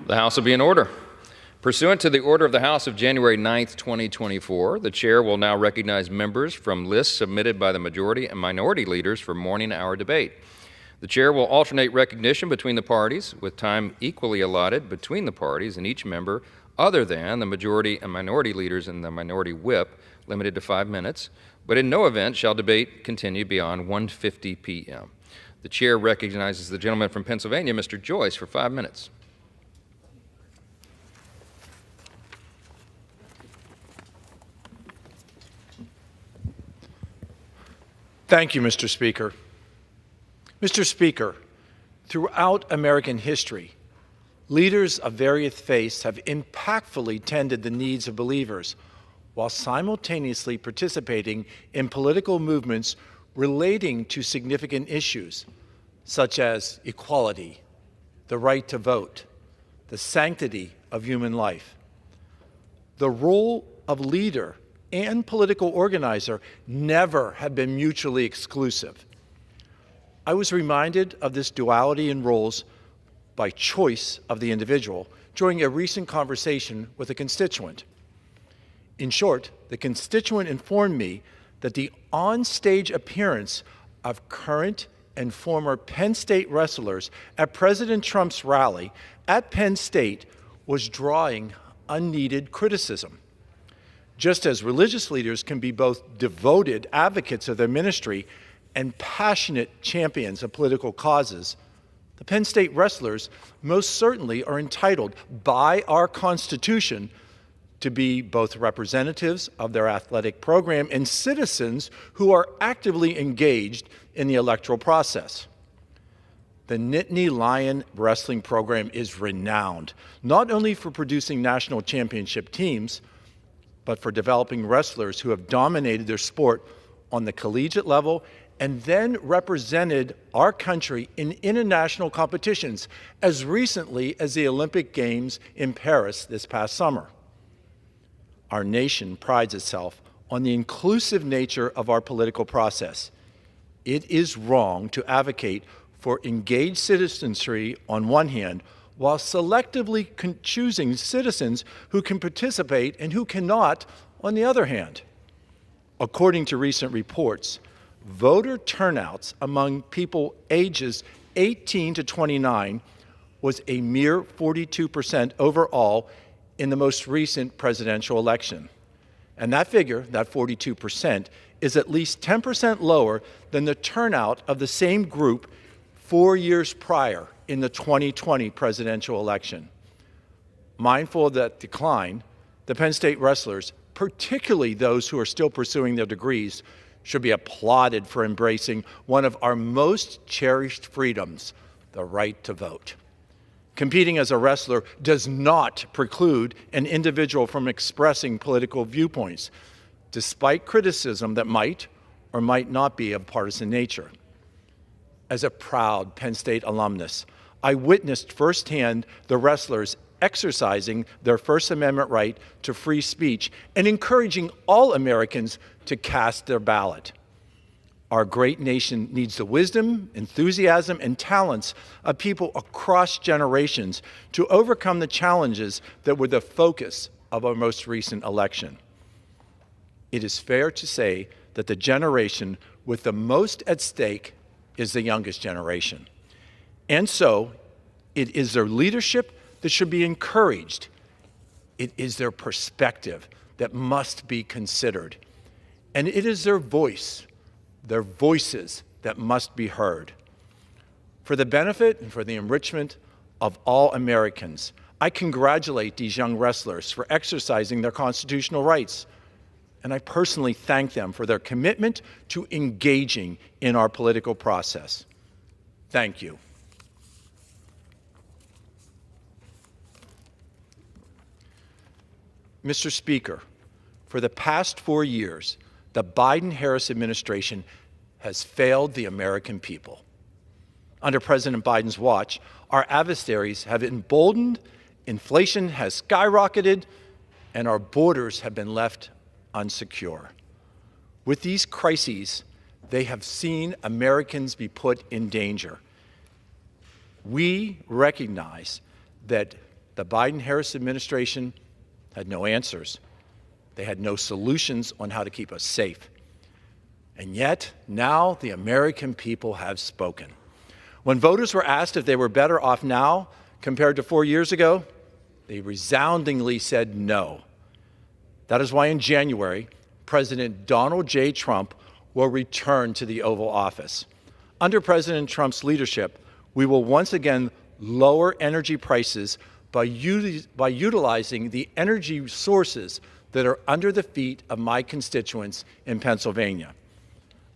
The House will be in order. Pursuant to the order of the House of January 9th, 2024, the chair will now recognize members from lists submitted by the majority and minority leaders for morning hour debate. The chair will alternate recognition between the parties, with time equally allotted between the parties and each member other than the majority and minority leaders and the minority whip, limited to 5 minutes, but in no event shall debate continue beyond 1:50 p.m. The chair recognizes the gentleman from Pennsylvania, Mr. Joyce, for 5 minutes. Thank you, Mr. Speaker. Mr. Speaker, throughout American history, leaders of various faiths have impactfully tended the needs of believers while simultaneously participating in political movements relating to significant issues such as equality, the right to vote, the sanctity of human life. The role of leader and political organizer never have been mutually exclusive. I was reminded of this duality in roles by choice of the individual during a recent conversation with a constituent. In short, the constituent informed me that the on-stage appearance of current and former Penn State wrestlers at President Trump's rally at Penn State was drawing unneeded criticism. Just as religious leaders can be both devoted advocates of their ministry and passionate champions of political causes, the Penn State wrestlers most certainly are entitled by our Constitution to be both representatives of their athletic program and citizens who are actively engaged in the electoral process. The Nittany Lion wrestling program is renowned, not only for producing national championship teams, but for developing wrestlers who have dominated their sport on the collegiate level and then represented our country in international competitions as recently as the Olympic Games in Paris this past summer. Our nation prides itself on the inclusive nature of our political process. It is wrong to advocate for engaged citizenry on one hand, while selectively choosing citizens who can participate and who cannot on the other hand. According to recent reports, voter turnouts among people ages 18 to 29 was a mere 42% overall in the most recent presidential election. And that figure, that 42%, is at least 10% lower than the turnout of the same group 4 years prior in the 2020 presidential election. Mindful of that decline, the Penn State wrestlers, particularly those who are still pursuing their degrees, should be applauded for embracing one of our most cherished freedoms, the right to vote. Competing as a wrestler does not preclude an individual from expressing political viewpoints, despite criticism that might or might not be of partisan nature. As a proud Penn State alumnus, I witnessed firsthand the wrestlers exercising their First Amendment right to free speech and encouraging all Americans to cast their ballot. Our great nation needs the wisdom, enthusiasm, and talents of people across generations to overcome the challenges that were the focus of our most recent election. It is fair to say that the generation with the most at stake is the youngest generation. And so, it is their leadership that should be encouraged. It is their perspective that must be considered. And it is their voices that must be heard. For the benefit and for the enrichment of all Americans, I congratulate these young wrestlers for exercising their constitutional rights. And I personally thank them for their commitment to engaging in our political process. Thank you. Mr. Speaker, for the past 4 years, the Biden-Harris administration has failed the American people. Under President Biden's watch, our adversaries have emboldened, inflation has skyrocketed, and our borders have been left unsecure. With these crises, they have seen Americans be put in danger. We recognize that the Biden-Harris administration had no answers. They had no solutions on how to keep us safe. And yet, now the American people have spoken. When voters were asked if they were better off now compared to 4 years ago, they resoundingly said no. That is why in January, President Donald J. Trump will return to the Oval Office. Under President Trump's leadership, we will once again lower energy prices by utilizing the energy sources that are under the feet of my constituents in Pennsylvania.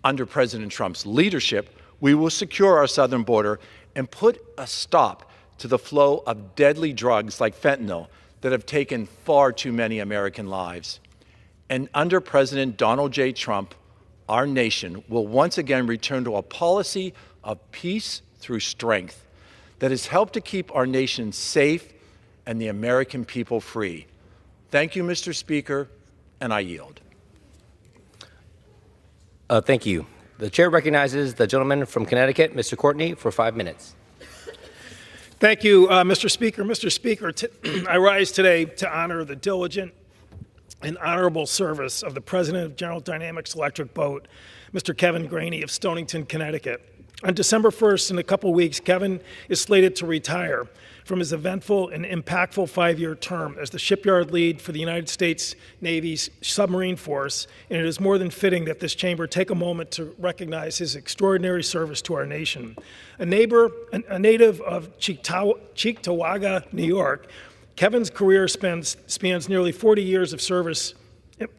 Under President Trump's leadership, we will secure our southern border and put a stop to the flow of deadly drugs like fentanyl that have taken far too many American lives. And under President Donald J. Trump, our nation will once again return to a policy of peace through strength that has helped to keep our nation safe and the American people free. Thank you, Mr. Speaker, and I yield. Thank you. The chair recognizes the gentleman from Connecticut, Mr. Courtney, for 5 minutes. Thank you, Mr. Speaker. Mr. Speaker, I rise today to honor the diligent and honorable service of the President of General Dynamics Electric Boat, Mr. Kevin Graney of Stonington, Connecticut. On December 1st, in a couple weeks, Kevin is slated to retire from his eventful and impactful 5-year term as the shipyard lead for the United States Navy's submarine force, and it is more than fitting that this chamber take a moment to recognize his extraordinary service to our nation. A native of Cheektowaga, New York, Kevin's career spans nearly 40 years of service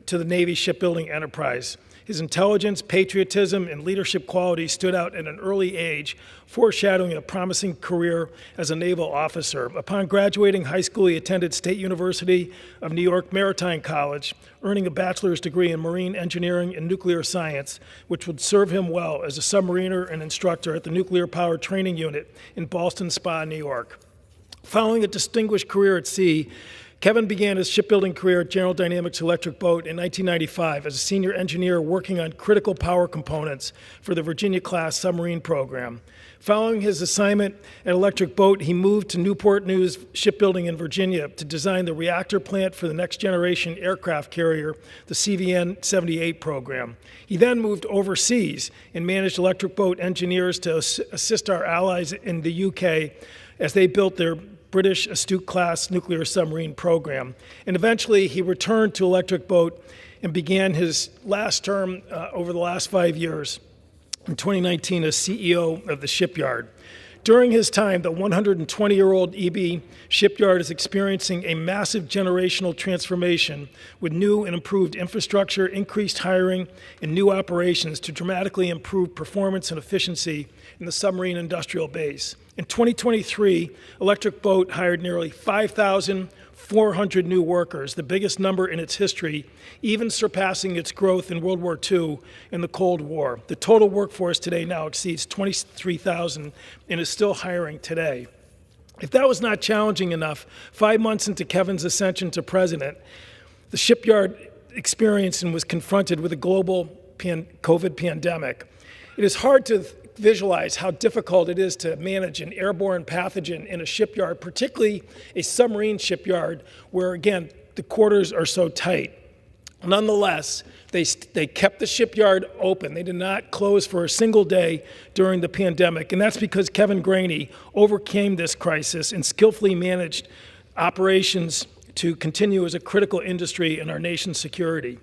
to the Navy shipbuilding enterprise. His intelligence, patriotism, and leadership qualities stood out at an early age, foreshadowing a promising career as a naval officer. Upon graduating high school, he attended State University of New York Maritime College, earning a bachelor's degree in marine engineering and nuclear science, which would serve him well as a submariner and instructor at the Nuclear Power Training Unit in Ballston Spa, New York. Following a distinguished career at sea, Kevin began his shipbuilding career at General Dynamics Electric Boat in 1995 as a senior engineer working on critical power components for the Virginia-class submarine program. Following his assignment at Electric Boat, he moved to Newport News Shipbuilding in Virginia to design the reactor plant for the next-generation aircraft carrier, the CVN-78 program. He then moved overseas and managed Electric Boat engineers to assist our allies in the UK as they built their British Astute-class nuclear submarine program. And eventually, he returned to Electric Boat and began his last term over the last 5 years, in 2019, as CEO of the shipyard. During his time, the 120-year-old EB shipyard is experiencing a massive generational transformation with new and improved infrastructure, increased hiring, and new operations to dramatically improve performance and efficiency in the submarine industrial base. In 2023, Electric Boat hired nearly 5,400 new workers, the biggest number in its history, even surpassing its growth in World War II and the Cold War. The total workforce today now exceeds 23,000 and is still hiring today. If that was not challenging enough, 5 months into Kevin's ascension to president, the shipyard experienced and was confronted with a global COVID pandemic. It is hard to visualize how difficult it is to manage an airborne pathogen in a shipyard, particularly a submarine shipyard where, again, the quarters are so tight. Nonetheless, they kept the shipyard open. They did not close for a single day during the pandemic, and that's because Kevin Graney overcame this crisis and skillfully managed operations to continue as a critical industry in our nation's security.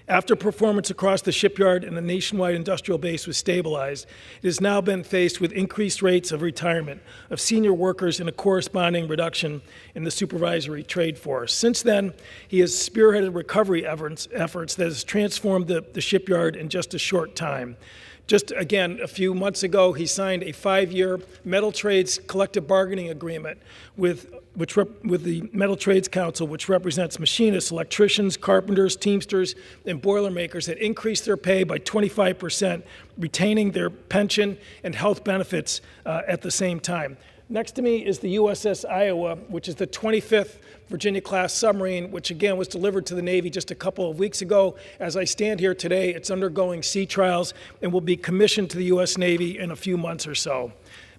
After performance across the shipyard and the nationwide industrial base was stabilized, it has now been faced with increased rates of retirement of senior workers and a corresponding reduction in the supervisory trade force. Since then, he has spearheaded recovery efforts that has transformed the shipyard in just a short time. Just, again, a few months ago, he signed a 5-year metal trades collective bargaining agreement with the Metal Trades Council, which represents machinists, electricians, carpenters, teamsters, and boilermakers that increased their pay by 25%, retaining their pension and health benefits at the same time. Next to me is the USS Iowa, which is the 25th Virginia-class submarine, which again was delivered to the Navy just a couple of weeks ago. As I stand here today, it's undergoing sea trials and will be commissioned to the U.S. Navy in a few months or so.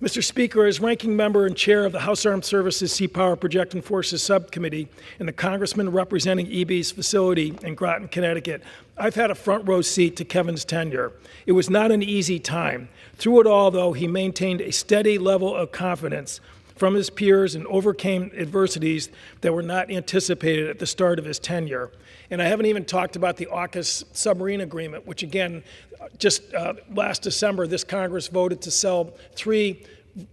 Mr. Speaker, as ranking member and chair of the House Armed Services Sea Power Projecting Forces Subcommittee and the congressman representing EB's facility in Groton, Connecticut, I've had a front row seat to Kevin's tenure. It was not an easy time. Through it all, though, he maintained a steady level of confidence from his peers and overcame adversities that were not anticipated at the start of his tenure. And I haven't even talked about the AUKUS submarine agreement, which again, just last December, this Congress voted to sell 3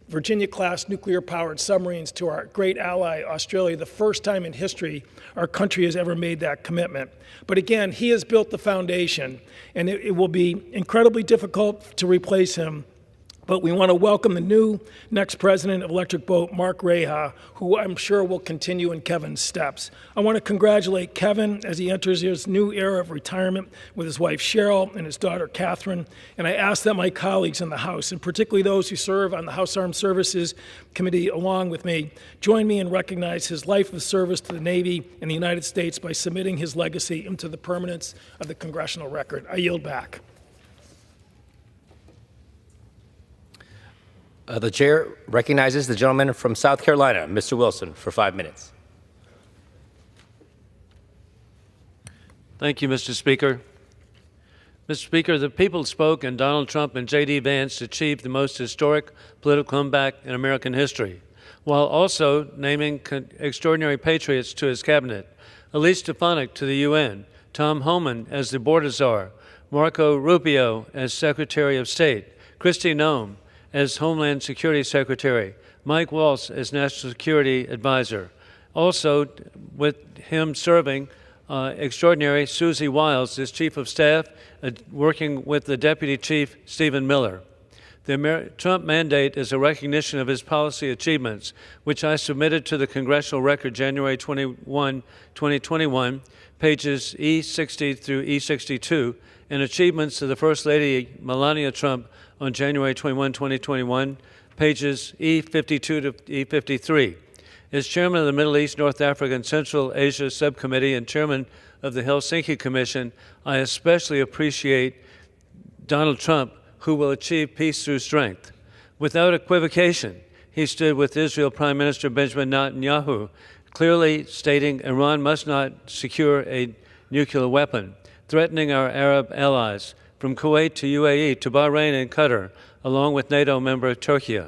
Virginia-class nuclear-powered submarines to our great ally, Australia, the first time in history our country has ever made that commitment. But again, he has built the foundation, and it will be incredibly difficult to replace him. But we want to welcome the next president of Electric Boat, Mark Reha, who I'm sure will continue in Kevin's steps. I want to congratulate Kevin as he enters his new era of retirement with his wife Cheryl and his daughter Catherine. And I ask that my colleagues in the House, and particularly those who serve on the House Armed Services Committee along with me, join me and recognize his life of service to the Navy and the United States by submitting his legacy into the permanence of the congressional record. I yield back. The chair recognizes the gentleman from South Carolina, Mr. Wilson, for 5 minutes. Thank you, Mr. Speaker. Mr. Speaker, the people spoke, and Donald Trump and J.D. Vance achieved the most historic political comeback in American history, while also naming extraordinary patriots to his cabinet. Elise Stefanik to the UN, Tom Homan as the border czar, Marco Rubio as Secretary of State, Kristi Noem as Homeland Security Secretary, Mike Waltz as National Security Advisor. Also, with him serving, extraordinary Susie Wiles as Chief of Staff, working with the Deputy Chief, Stephen Miller. The Trump mandate is a recognition of his policy achievements, which I submitted to the Congressional Record January 21, 2021, pages E60 through E62, and achievements of the First Lady Melania Trump on January 21, 2021, pages E52 to E53. As chairman of the Middle East, North Africa, and Central Asia Subcommittee and chairman of the Helsinki Commission, I especially appreciate Donald Trump, who will achieve peace through strength. Without equivocation, he stood with Israel Prime Minister Benjamin Netanyahu, clearly stating Iran must not secure a nuclear weapon, threatening our Arab allies, from Kuwait to UAE to Bahrain and Qatar, along with NATO member Turkey.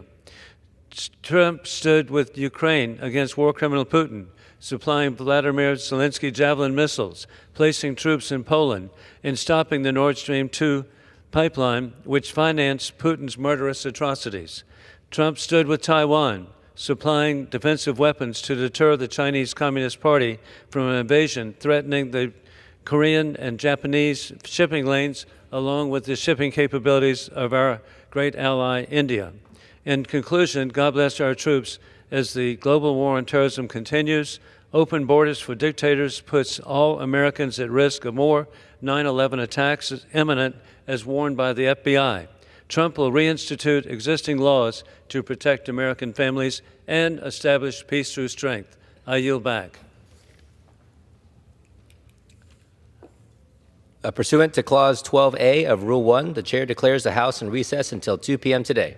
Trump stood with Ukraine against war criminal Putin, supplying Vladimir Zelensky Javelin missiles, placing troops in Poland, and stopping the Nord Stream 2 pipeline, which financed Putin's murderous atrocities. Trump stood with Taiwan, supplying defensive weapons to deter the Chinese Communist Party from an invasion, threatening the Korean and Japanese shipping lanes, along with the shipping capabilities of our great ally, India. In conclusion, God bless our troops as the global war on terrorism continues. Open borders for dictators puts all Americans at risk of more 9/11 attacks imminent, as warned by the FBI. Trump will reinstitute existing laws to protect American families and establish peace through strength. I yield back. Pursuant to Clause 12A of Rule 1, the chair declares the House in recess until 2 p.m. today.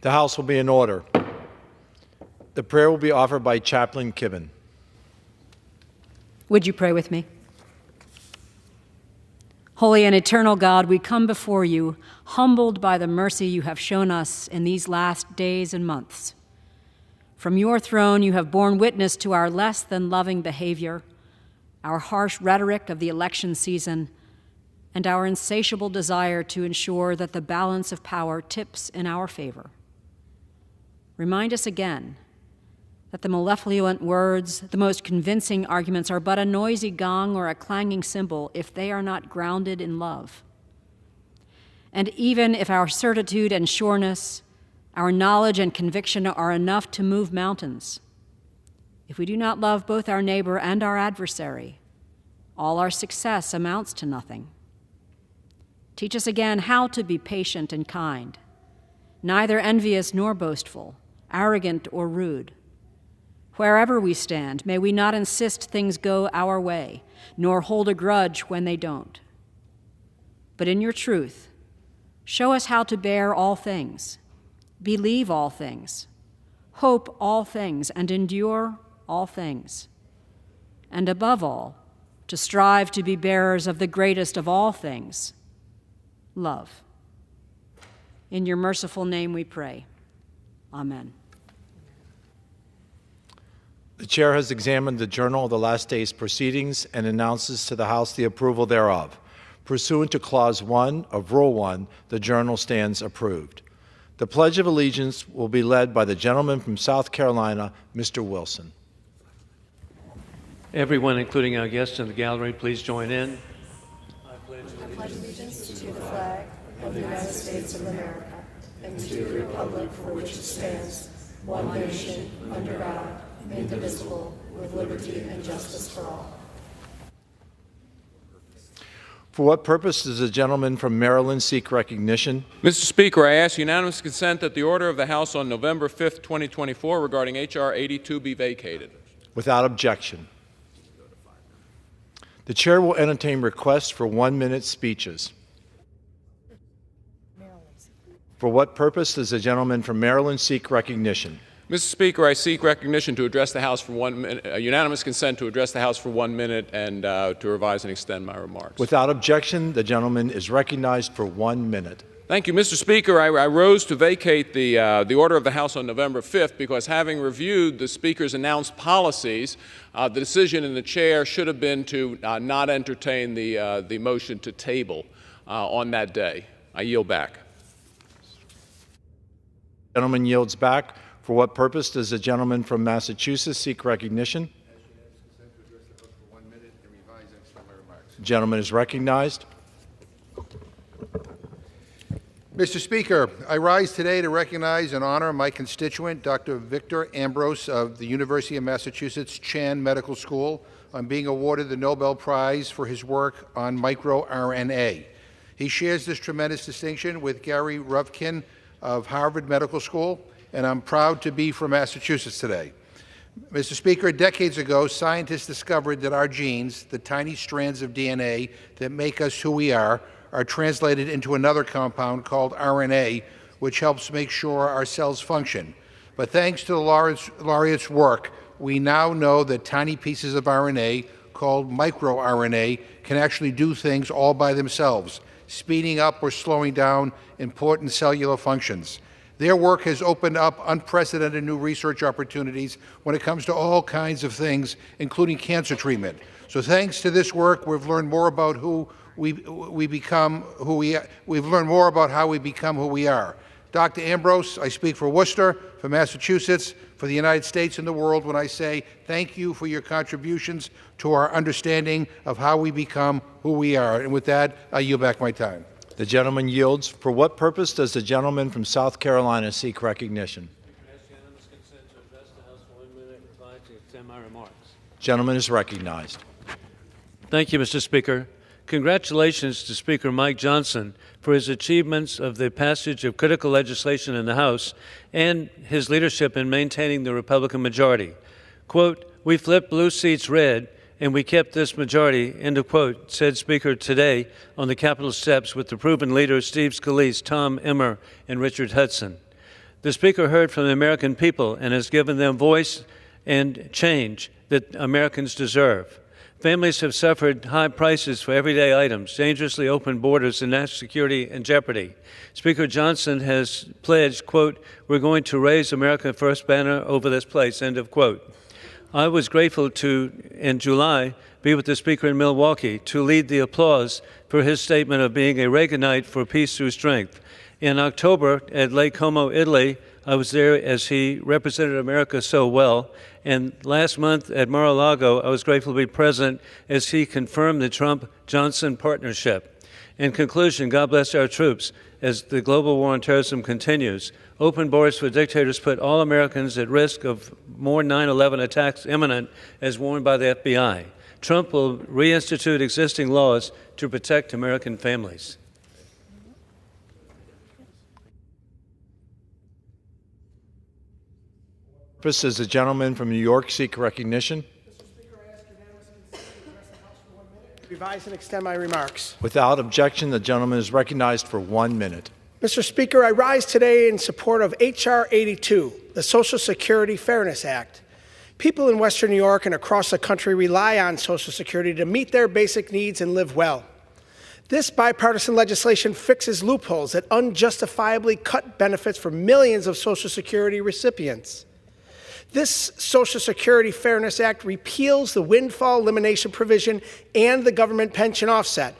The House will be in order. The prayer will be offered by Chaplain Kibben. Would you pray with me? Holy and eternal God, we come before you, humbled by the mercy you have shown us in these last days and months. From your throne, you have borne witness to our less than loving behavior, our harsh rhetoric of the election season, and our insatiable desire to ensure that the balance of power tips in our favor. Remind us again that the mellifluent words, the most convincing arguments are but a noisy gong or a clanging cymbal if they are not grounded in love. And even if our certitude and sureness, our knowledge and conviction are enough to move mountains, if we do not love both our neighbor and our adversary, all our success amounts to nothing. Teach us again how to be patient and kind, neither envious nor boastful, arrogant or rude. Wherever we stand, may we not insist things go our way, nor hold a grudge when they don't. But in your truth, show us how to bear all things, believe all things, hope all things, and endure all things. And above all, to strive to be bearers of the greatest of all things, love. In your merciful name we pray. Amen. The chair has examined the journal of the last day's proceedings and announces to the House the approval thereof. Pursuant to Clause 1 of Rule 1, the journal stands approved. The Pledge of Allegiance will be led by the gentleman from South Carolina, Mr. Wilson. Everyone, including our guests in the gallery, please join in. I pledge allegiance to the flag of the United States of America and to the republic for which it stands, one nation, under God, indivisible, with liberty and justice for all. For what purpose does the gentleman from Maryland seek recognition? Mr. Speaker, I ask unanimous consent that the order of the House on November 5, 2024 regarding H.R. 82 be vacated. Without objection. The chair will entertain requests for 1-minute speeches. For what purpose does the gentleman from Maryland seek recognition? Mr. Speaker, I seek recognition to address the House for 1 minute, unanimous consent to address the House for 1 minute and to revise and extend my remarks. Without objection, the gentleman is recognized for 1 minute. Thank you, Mr. Speaker. I rose to vacate the order of the House on November 5th because having reviewed the Speaker's announced policies, the decision in the chair should have been to not entertain the motion to table on that day. I yield back. The gentleman yields back. For what purpose does the gentleman from Massachusetts seek recognition? The gentleman is recognized. Mr. Speaker, I rise today to recognize and honor my constituent, Dr. Victor Ambrose of the University of Massachusetts Chan Medical School, on being awarded the Nobel Prize for his work on microRNA. He shares this tremendous distinction with Gary Ruvkin of Harvard Medical School, and I'm proud to be from Massachusetts today. Mr. Speaker, decades ago, scientists discovered that our genes, the tiny strands of DNA that make us who we are translated into another compound called RNA, which helps make sure our cells function. But thanks to the laureate's work, we now know that tiny pieces of RNA, called microRNA, can actually do things all by themselves, speeding up or slowing down important cellular functions. Their work has opened up unprecedented new research opportunities when it comes to all kinds of things, including cancer treatment. So thanks to this work, we've learned more about we've learned more about how we become who we are. Dr. Ambrose, I speak for Worcester, for Massachusetts, for the United States and the world when I say thank you for your contributions to our understanding of how we become who we are. And with that, I yield back my time. The gentleman yields. For what purpose does the gentleman from South Carolina seek recognition? I ask unanimous consent to address the House for 1 minute and revise and extend my remarks. Gentleman is recognized. Thank you, Mr. Speaker. Congratulations to Speaker Mike Johnson for his achievements of the passage of critical legislation in the House and his leadership in maintaining the Republican majority. Quote, "We flipped blue seats red, and we kept this majority," end of quote, said Speaker today on the Capitol steps with the proven leaders Steve Scalise, Tom Emmer, and Richard Hudson. The Speaker heard from the American people and has given them voice and change that Americans deserve. Families have suffered high prices for everyday items, dangerously open borders, and national security in jeopardy. Speaker Johnson has pledged, quote, "We're going to raise America First banner over this place," end of quote. I was grateful to, in July, be with the Speaker in Milwaukee to lead the applause for his statement of being a Reaganite for peace through strength. In October at Lake Como, Italy, I was there as he represented America so well. And last month at Mar-a-Lago, I was grateful to be present as he confirmed the Trump-Johnson partnership. In conclusion, God bless our troops as the global war on terrorism continues. Open borders for dictators put all Americans at risk of more 9/11 attacks imminent, as warned by the FBI. Trump will reinstitute existing laws to protect American families. Does the gentleman from New York seek recognition? Revise and extend my remarks. Without objection, the gentleman is recognized for 1 minute. Mr. Speaker, I rise today in support of H.R. 82, the Social Security Fairness Act. People in Western New York and across the country rely on Social Security to meet their basic needs and live well. This bipartisan legislation fixes loopholes that unjustifiably cut benefits for millions of Social Security recipients. This Social Security Fairness Act repeals the windfall elimination provision and the government pension offset.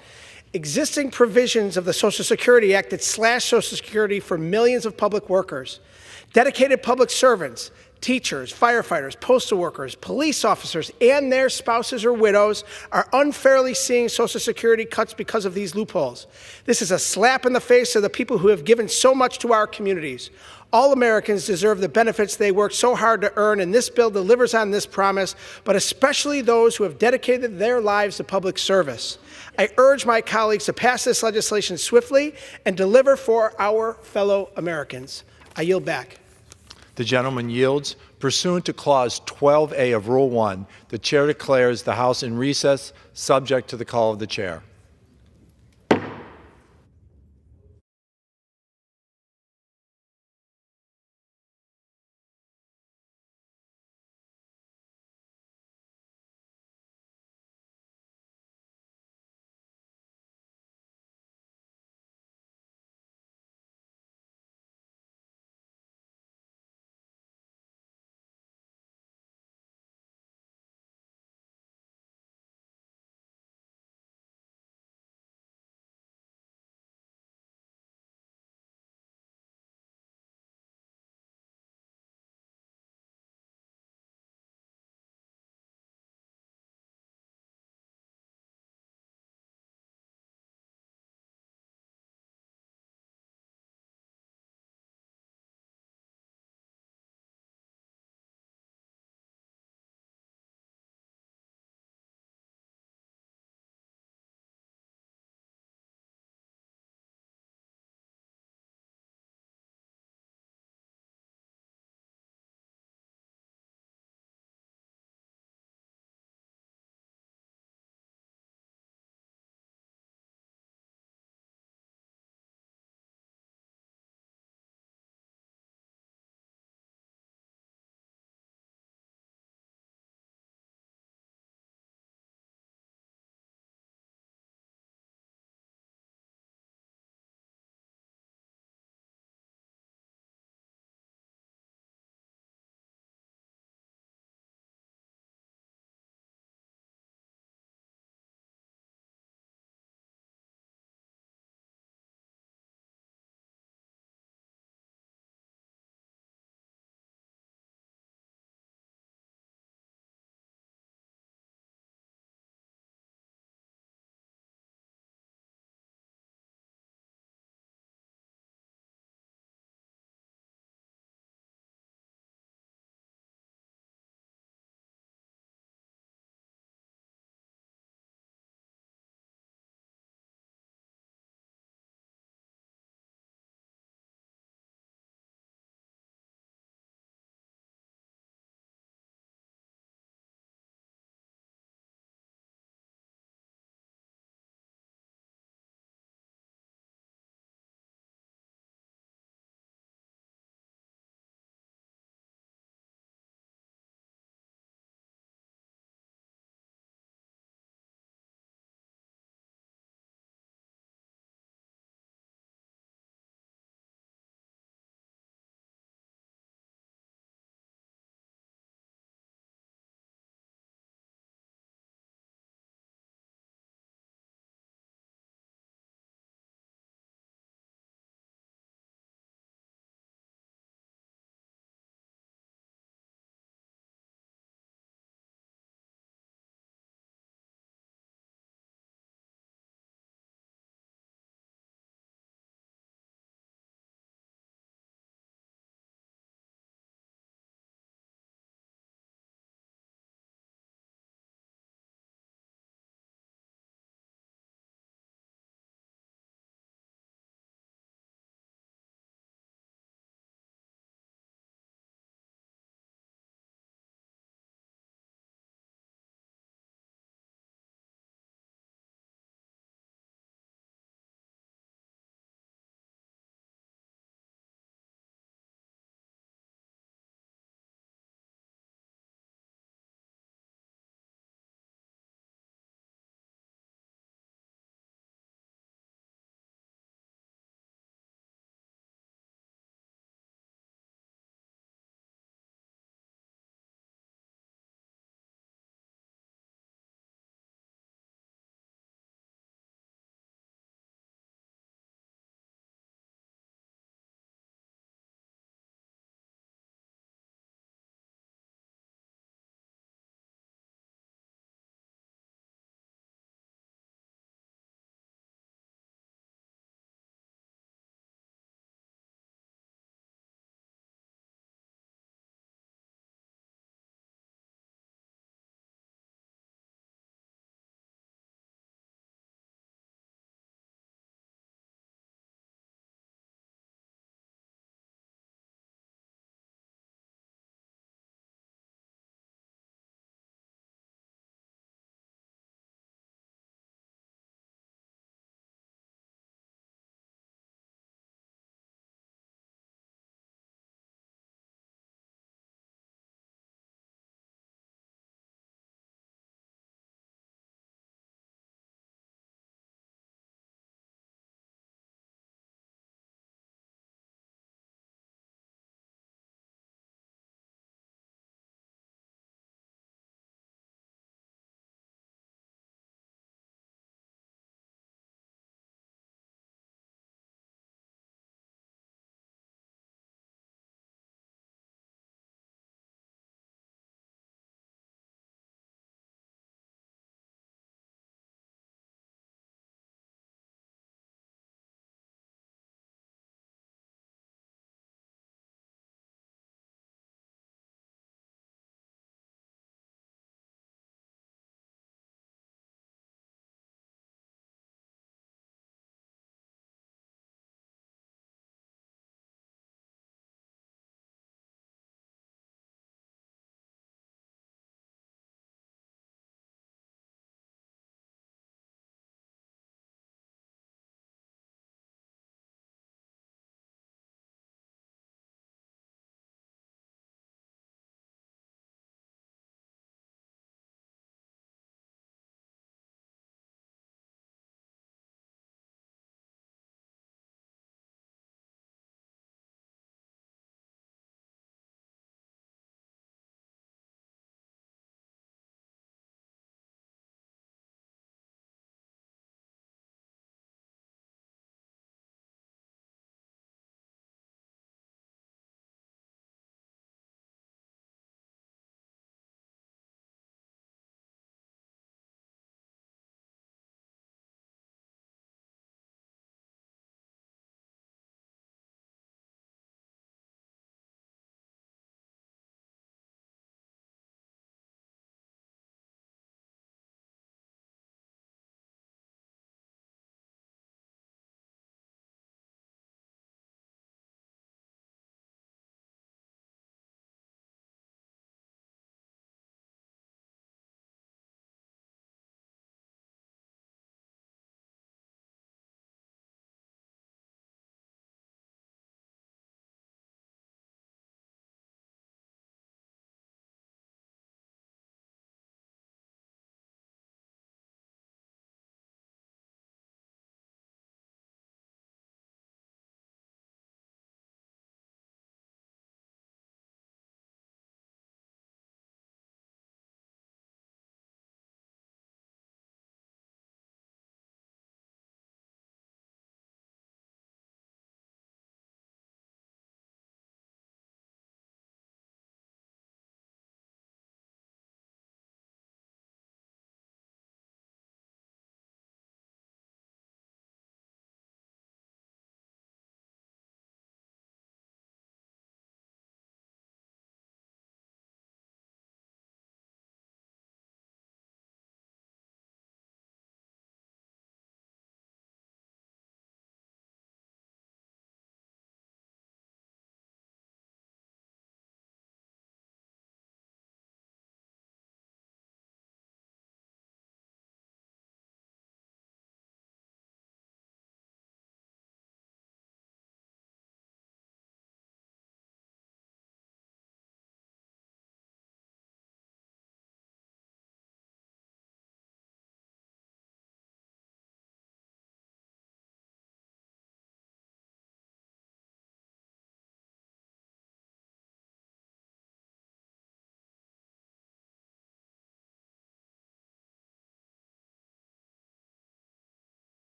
Existing provisions of the Social Security Act that slash Social Security for millions of public workers, dedicated public servants, teachers, firefighters, postal workers, police officers, and their spouses or widows are unfairly seeing Social Security cuts because of these loopholes. This is a slap in the face of the people who have given so much to our communities. All Americans deserve the benefits they worked so hard to earn, and this bill delivers on this promise, but especially those who have dedicated their lives to public service. I urge my colleagues to pass this legislation swiftly and deliver for our fellow Americans. I yield back. The gentleman yields. Pursuant to Clause 12A of Rule 1, the Chair declares the House in recess, subject to the call of the Chair.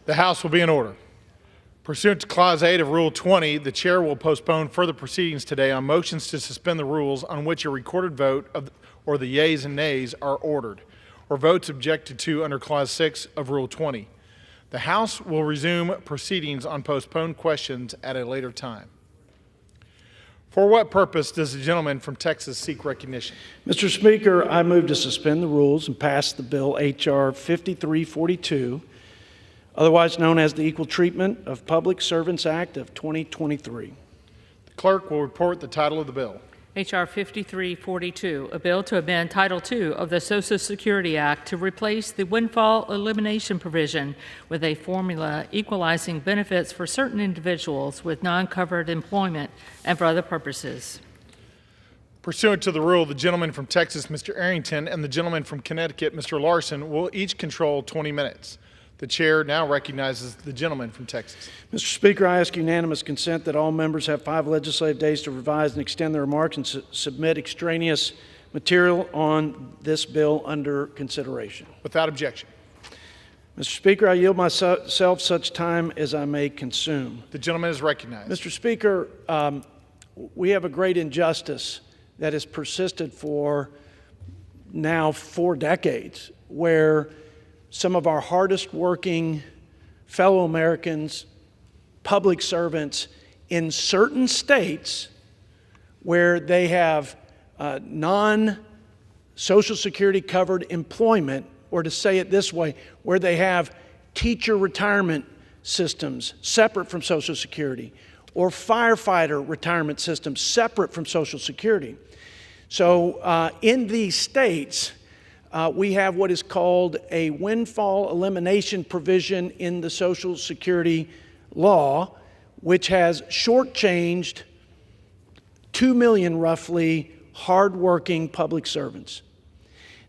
The House will be in order. Pursuant to Clause 8 of Rule 20, the Chair will postpone further proceedings today on motions to suspend the rules on which a recorded vote or the yeas and nays are ordered, or votes objected to under Clause 6 of Rule 20. The House will resume proceedings on postponed questions at a later time. For what purpose does the gentleman from Texas seek recognition? Mr. Speaker, I move to suspend the rules and pass the bill H.R. 5342, otherwise known as the Equal Treatment of Public Servants Act of 2023. The clerk will report the title of the bill. H.R. 5342, a bill to amend Title II of the Social Security Act to replace the windfall elimination provision with a formula equalizing benefits for certain individuals with non-covered employment and for other purposes. Pursuant to the rule, the gentleman from Texas, Mr. Arrington, and the gentleman from Connecticut, Mr. Larson, will each control 20 minutes. The Chair now recognizes the gentleman from Texas. Mr. Speaker, I ask unanimous consent that all members have 5 legislative days to revise and extend their remarks and submit extraneous material on this bill under consideration. Without objection. Mr. Speaker, I yield myself such time as I may consume. The gentleman is recognized. Mr. Speaker, we have a great injustice that has persisted for now 4 decades, where some of our hardest working fellow Americans, public servants in certain states where they have non-Social Security covered employment, or to say it this way, where they have teacher retirement systems separate from Social Security, or firefighter retirement systems separate from Social Security. So in these states, we have what is called a windfall elimination provision in the Social Security law, which has shortchanged 2 million roughly hardworking public servants.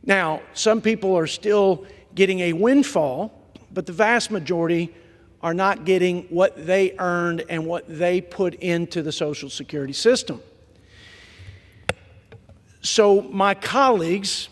Now, some people are still getting a windfall, but the vast majority are not getting what they earned and what they put into the Social Security system. So my colleagues,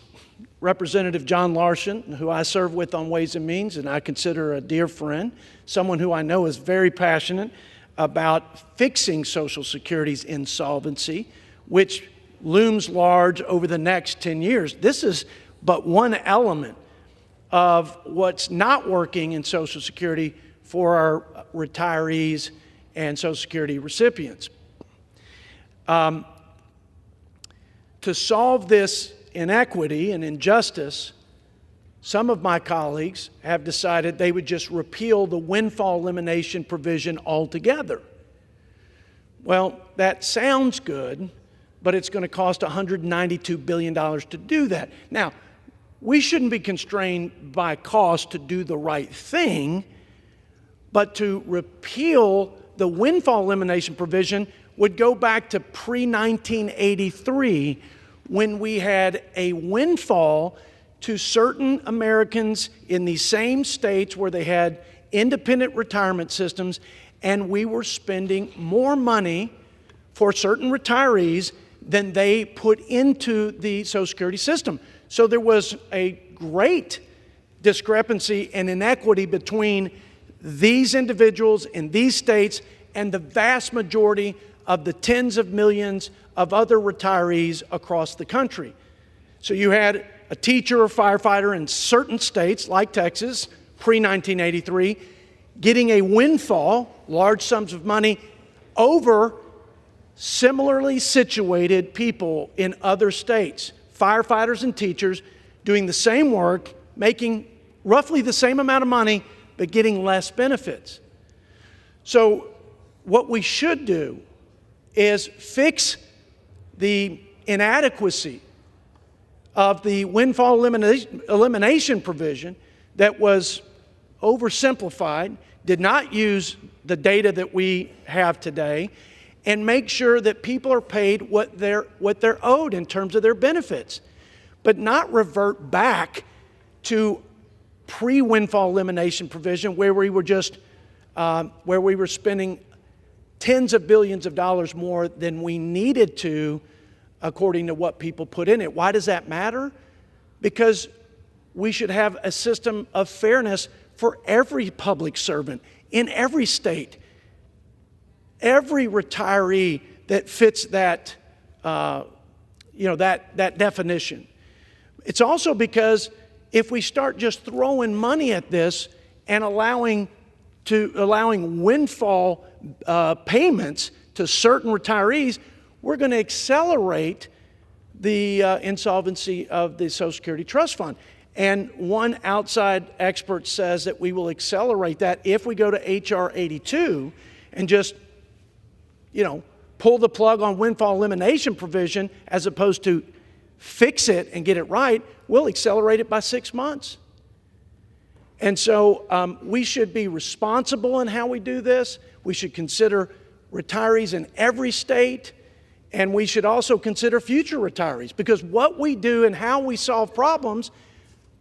Representative John Larson, who I serve with on Ways and Means, and I consider a dear friend, someone who I know is very passionate about fixing Social Security's insolvency, which looms large over the next 10 years. This is but one element of what's not working in Social Security for our retirees and Social Security recipients. To solve this inequity and injustice, some of my colleagues have decided they would just repeal the windfall elimination provision altogether. Well, that sounds good, but it's going to cost $192 billion to do that. Now, we shouldn't be constrained by cost to do the right thing, but to repeal the windfall elimination provision would go back to pre-1983, when we had a windfall to certain Americans in the same states where they had independent retirement systems, and we were spending more money for certain retirees than they put into the Social Security system. So there was a great discrepancy and inequity between these individuals in these states and the vast majority of the tens of millions of other retirees across the country. So you had a teacher or firefighter in certain states, like Texas, pre-1983, getting a windfall, large sums of money, over similarly situated people in other states, firefighters and teachers doing the same work, making roughly the same amount of money, but getting less benefits. So what we should do is fix the inadequacy of the windfall elimination provision that was oversimplified, did not use the data that we have today, and make sure that people are paid what they're owed in terms of their benefits, but not revert back to pre-windfall elimination provision where we were just where we were spending tens of billions of dollars more than we needed to, according to what people put in it. Why does that matter? Because we should have a system of fairness for every public servant in every state. Every retiree that fits that, that definition. It's also because if we start just throwing money at this and allowing windfall payments to certain retirees, we're going to accelerate the insolvency of the Social Security Trust Fund. And one outside expert says that we will accelerate that if we go to H.R. 82 and just, pull the plug on windfall elimination provision as opposed to fix it and get it right. We'll accelerate it by 6 months. And so we should be responsible in how we do this. We should consider retirees in every state, and we should also consider future retirees, because what we do and how we solve problems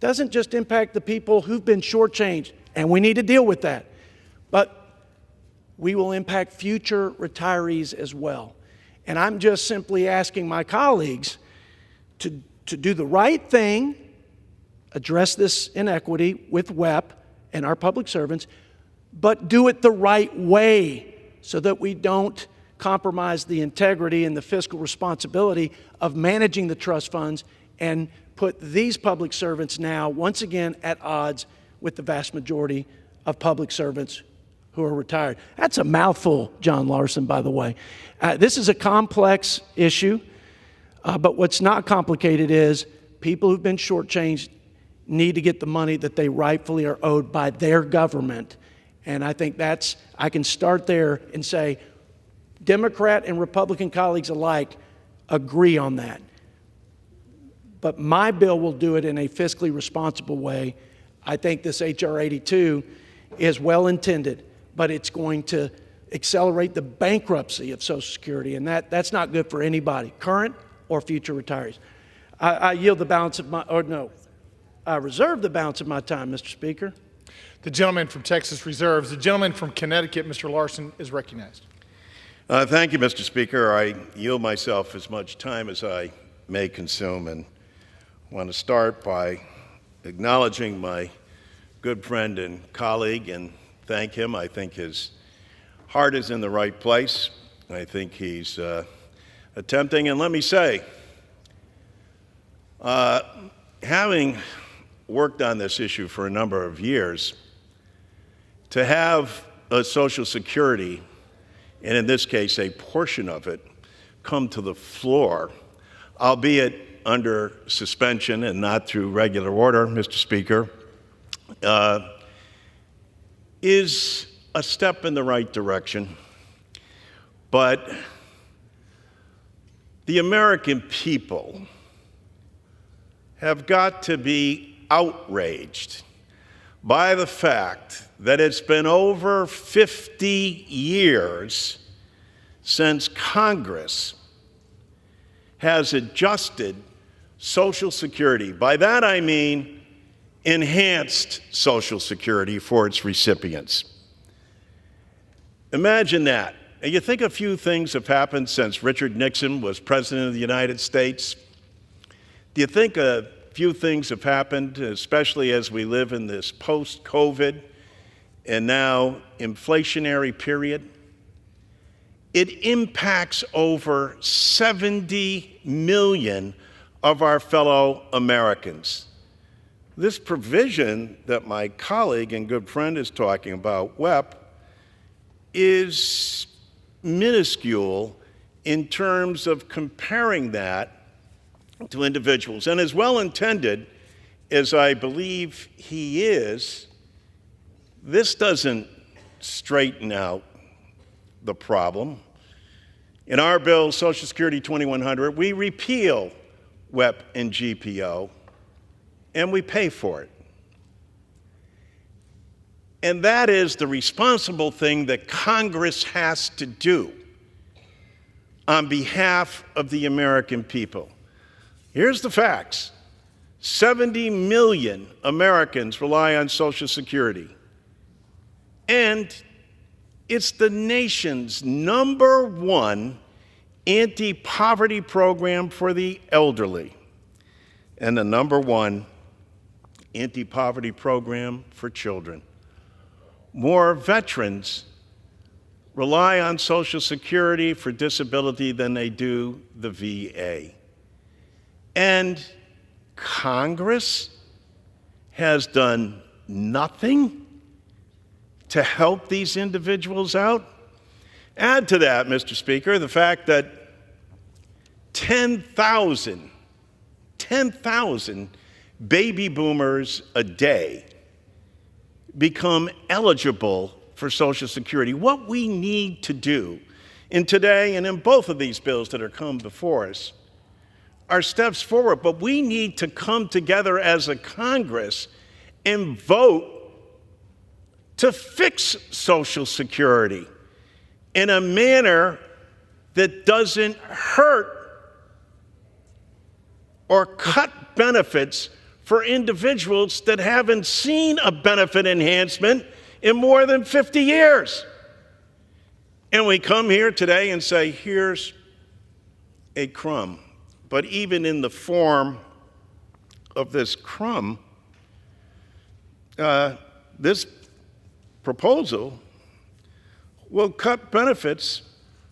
doesn't just impact the people who've been shortchanged, and we need to deal with that, but we will impact future retirees as well. And I'm just simply asking my colleagues to do the right thing, address this inequity with WEP and our public servants, but do it the right way so that we don't compromise the integrity and the fiscal responsibility of managing the trust funds and put these public servants now, once again, at odds with the vast majority of public servants who are retired. That's a mouthful, John Larson, by the way. This is a complex issue, but what's not complicated is people who've been shortchanged need to get the money that they rightfully are owed by their government. And I think I can start there and say, Democrat and Republican colleagues alike agree on that. But my bill will do it in a fiscally responsible way. I think this H.R. 82 is well intended, but it's going to accelerate the bankruptcy of Social Security, and that's not good for anybody, current or future retirees. I yield the balance of I reserve the balance of my time, Mr. Speaker. The gentleman from Texas reserves. The gentleman from Connecticut, Mr. Larson, is recognized. Thank you, Mr. Speaker. I yield myself as much time as I may consume, and want to start by acknowledging my good friend and colleague and thank him. I think his heart is in the right place. I think he's attempting, and let me say, having worked on this issue for a number of years, to have a Social Security, and in this case a portion of it, come to the floor, albeit under suspension and not through regular order, Mr. Speaker, is a step in the right direction. But the American people have got to be outraged by the fact that it's been over 50 years since Congress has adjusted Social Security. By that I mean enhanced Social Security for its recipients. Imagine that. And you think a few things have happened since Richard Nixon was President of the United States? Do you think a few things have happened, especially as we live in this post-COVID and now inflationary period? It impacts over 70 million of our fellow Americans. This provision that my colleague and good friend is talking about, WEP, is minuscule in terms of comparing that to individuals. And as well intended as I believe he is, this doesn't straighten out the problem. In our bill, Social Security 2100, we repeal WEP and GPO, and we pay for it. And that is the responsible thing that Congress has to do on behalf of the American people. Here's the facts. 70 million Americans rely on Social Security. And it's the nation's #1 anti-poverty program for the elderly and the #1 anti-poverty program for children. More veterans rely on Social Security for disability than they do the VA. And Congress has done nothing to help these individuals out. Add to that, Mr. Speaker, the fact that 10,000 baby boomers a day become eligible for Social Security. What we need to do in today and in both of these bills that are come before us are steps forward, but we need to come together as a Congress and vote to fix Social Security in a manner that doesn't hurt or cut benefits for individuals that haven't seen a benefit enhancement in more than 50 years. And we come here today and say, here's a crumb. But even in the form of this crumb, this proposal will cut benefits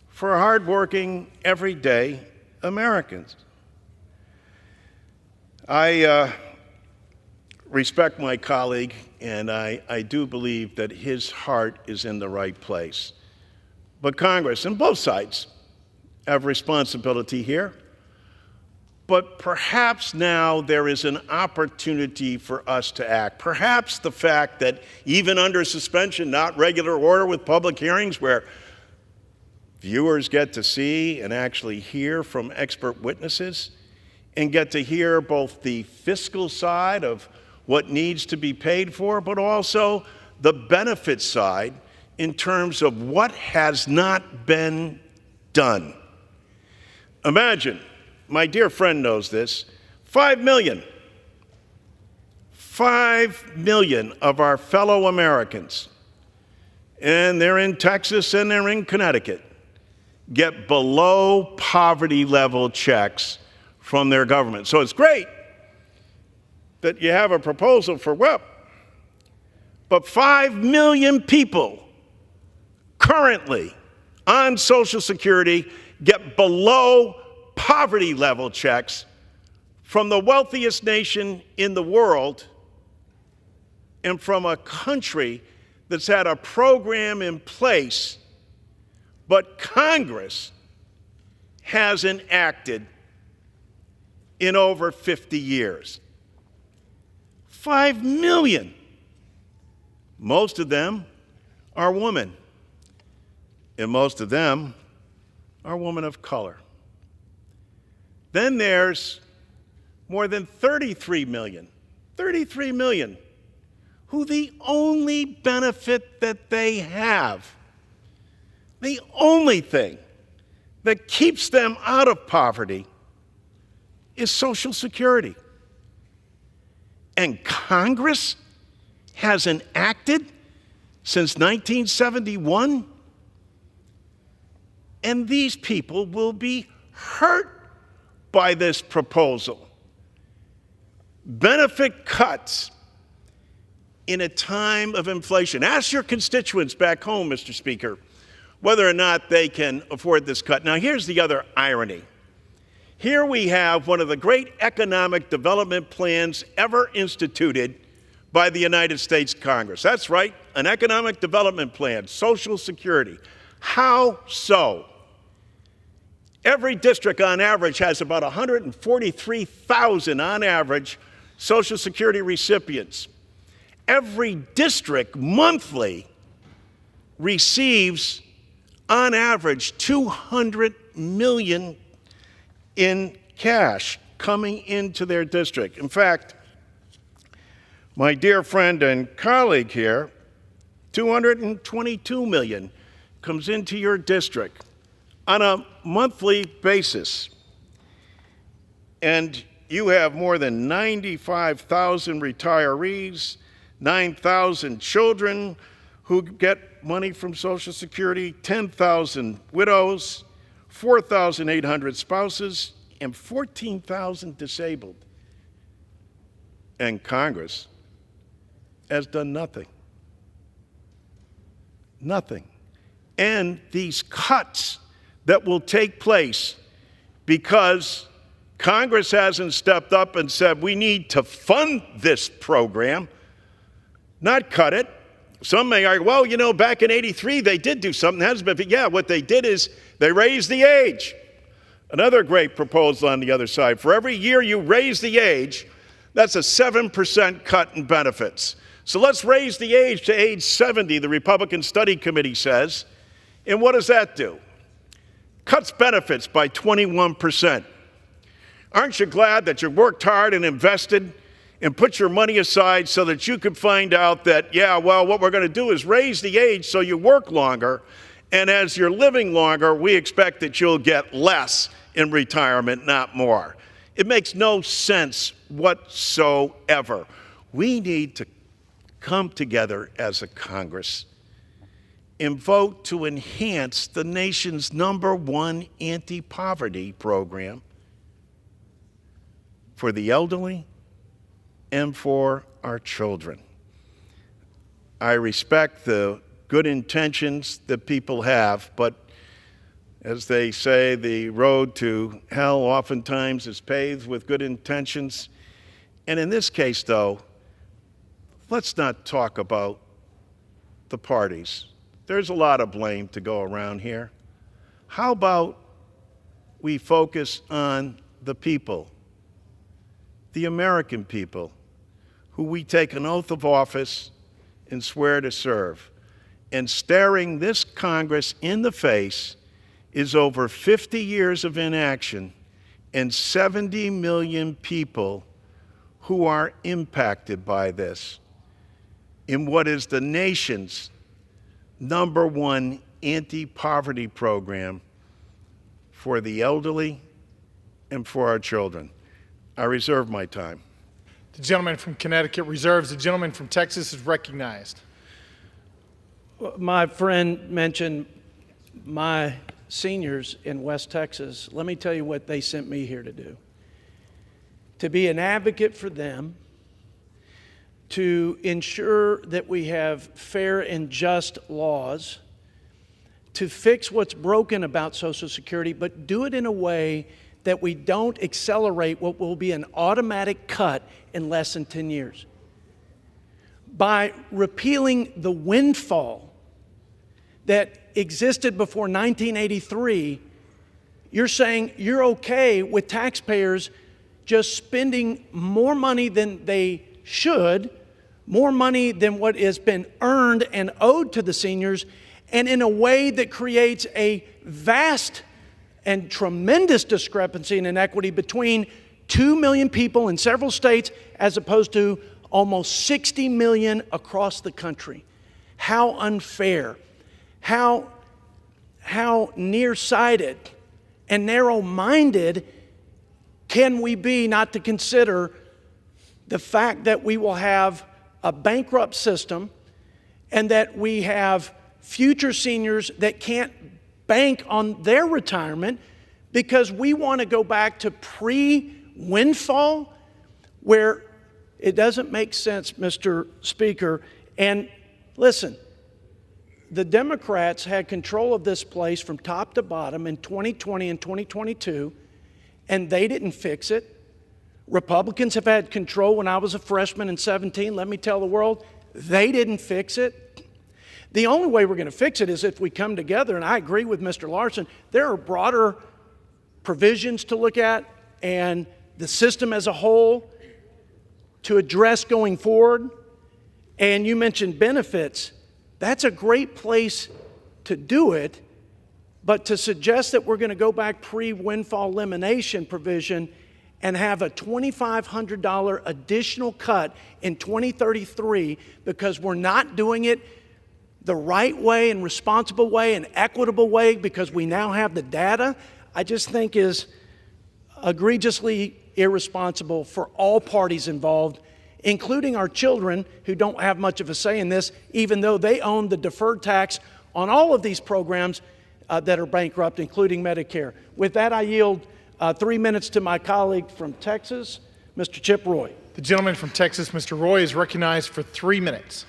for hardworking, everyday Americans. I respect my colleague, and I do believe that his heart is in the right place. But Congress, and both sides, have responsibility here. But perhaps now there is an opportunity for us to act. Perhaps the fact that even under suspension, not regular order with public hearings where viewers get to see and actually hear from expert witnesses and get to hear both the fiscal side of what needs to be paid for, but also the benefit side in terms of what has not been done. Imagine, my dear friend knows this, 5 million of our fellow Americans, and they're in Texas and they're in Connecticut, get below poverty level checks from their government. So it's great that you have a proposal for WIP, but 5 million people currently on Social Security get below poverty level checks from the wealthiest nation in the world and from a country that's had a program in place, but Congress hasn't acted in over 50 years. 5 million. Most of them are women, and most of them are women of color. Then there's more than 33 million who the only benefit that they have, the only thing that keeps them out of poverty is Social Security. And Congress hasn't acted since 1971, and these people will be hurt by this proposal. Benefit cuts in a time of inflation. Ask your constituents back home, Mr. Speaker, whether or not they can afford this cut. Now, here's the other irony. Here we have one of the great economic development plans ever instituted by the United States Congress. That's right, an economic development plan, Social Security. How so? Every district on average has about 143,000 on average Social Security recipients. Every district monthly receives on average $200 million in cash coming into their district. In fact, my dear friend and colleague here, $222 million comes into your district on a monthly basis. And you have more than 95,000 retirees, 9,000 children who get money from Social Security, 10,000 widows, 4,800 spouses, and 14,000 disabled. And Congress has done nothing. Nothing. And these cuts that will take place because Congress hasn't stepped up and said we need to fund this program, not cut it. Some may argue, well, you know, back in '83 they did do something. But yeah, what they did is they raised the age. Another great proposal on the other side. For every year you raise the age, that's a 7% cut in benefits. So let's raise the age to age 70, the Republican Study Committee says. And what does that do? Cuts benefits by 21%. Aren't you glad that you worked hard and invested and put your money aside so that you could find out that, yeah, well, what we're going to do is raise the age so you work longer, and as you're living longer, we expect that you'll get less in retirement, not more. It makes no sense whatsoever. We need to come together as a Congress and vote to enhance the nation's #1 anti-poverty program for the elderly and for our children. I respect the good intentions that people have, but as they say, the road to hell oftentimes is paved with good intentions. And in this case, though, let's not talk about the parties. There's a lot of blame to go around here. How about we focus on the people, the American people, who we take an oath of office and swear to serve. And staring this Congress in the face is over 50 years of inaction and 70 million people who are impacted by this in what is the nation's #1 anti-poverty program for the elderly and for our children. I reserve my time. The gentleman from Connecticut reserves. The gentleman from Texas is recognized. My friend mentioned my seniors in West Texas. Let me tell you what they sent me here to do. To be an advocate for them, to ensure that we have fair and just laws, to fix what's broken about Social Security, but do it in a way that we don't accelerate what will be an automatic cut in less than 10 years. By repealing the windfall that existed before 1983, you're saying you're okay with taxpayers just spending more money than they should, more money than what has been earned and owed to the seniors, and in a way that creates a vast and tremendous discrepancy and inequity between 2 million people in several states as opposed to almost 60 million across the country. How unfair, how nearsighted and narrow-minded can we be not to consider the fact that we will have a bankrupt system and that we have future seniors that can't bank on their retirement because we want to go back to pre-windfall where it doesn't make sense, Mr. Speaker. And listen, the Democrats had control of this place from top to bottom in 2020 and 2022, and they didn't fix it. Republicans have had control when I was a freshman in 17. Let me tell the world, they didn't fix it. The only way we're going to fix it is if we come together, and I agree with Mr. Larson, there are broader provisions to look at and the system as a whole to address going forward. And you mentioned benefits. That's a great place to do it, but to suggest that we're going to go back pre-windfall elimination provision and have a $2,500 additional cut in 2033 because we're not doing it the right way and responsible way and equitable way because we now have the data, I just think is egregiously irresponsible for all parties involved, including our children who don't have much of a say in this, even though they own the deferred tax on all of these programs that are bankrupt, including Medicare. With that, I yield 3 minutes to my colleague from Texas, Mr. Chip Roy. The gentleman from Texas, Mr. Roy, is recognized for 3 minutes.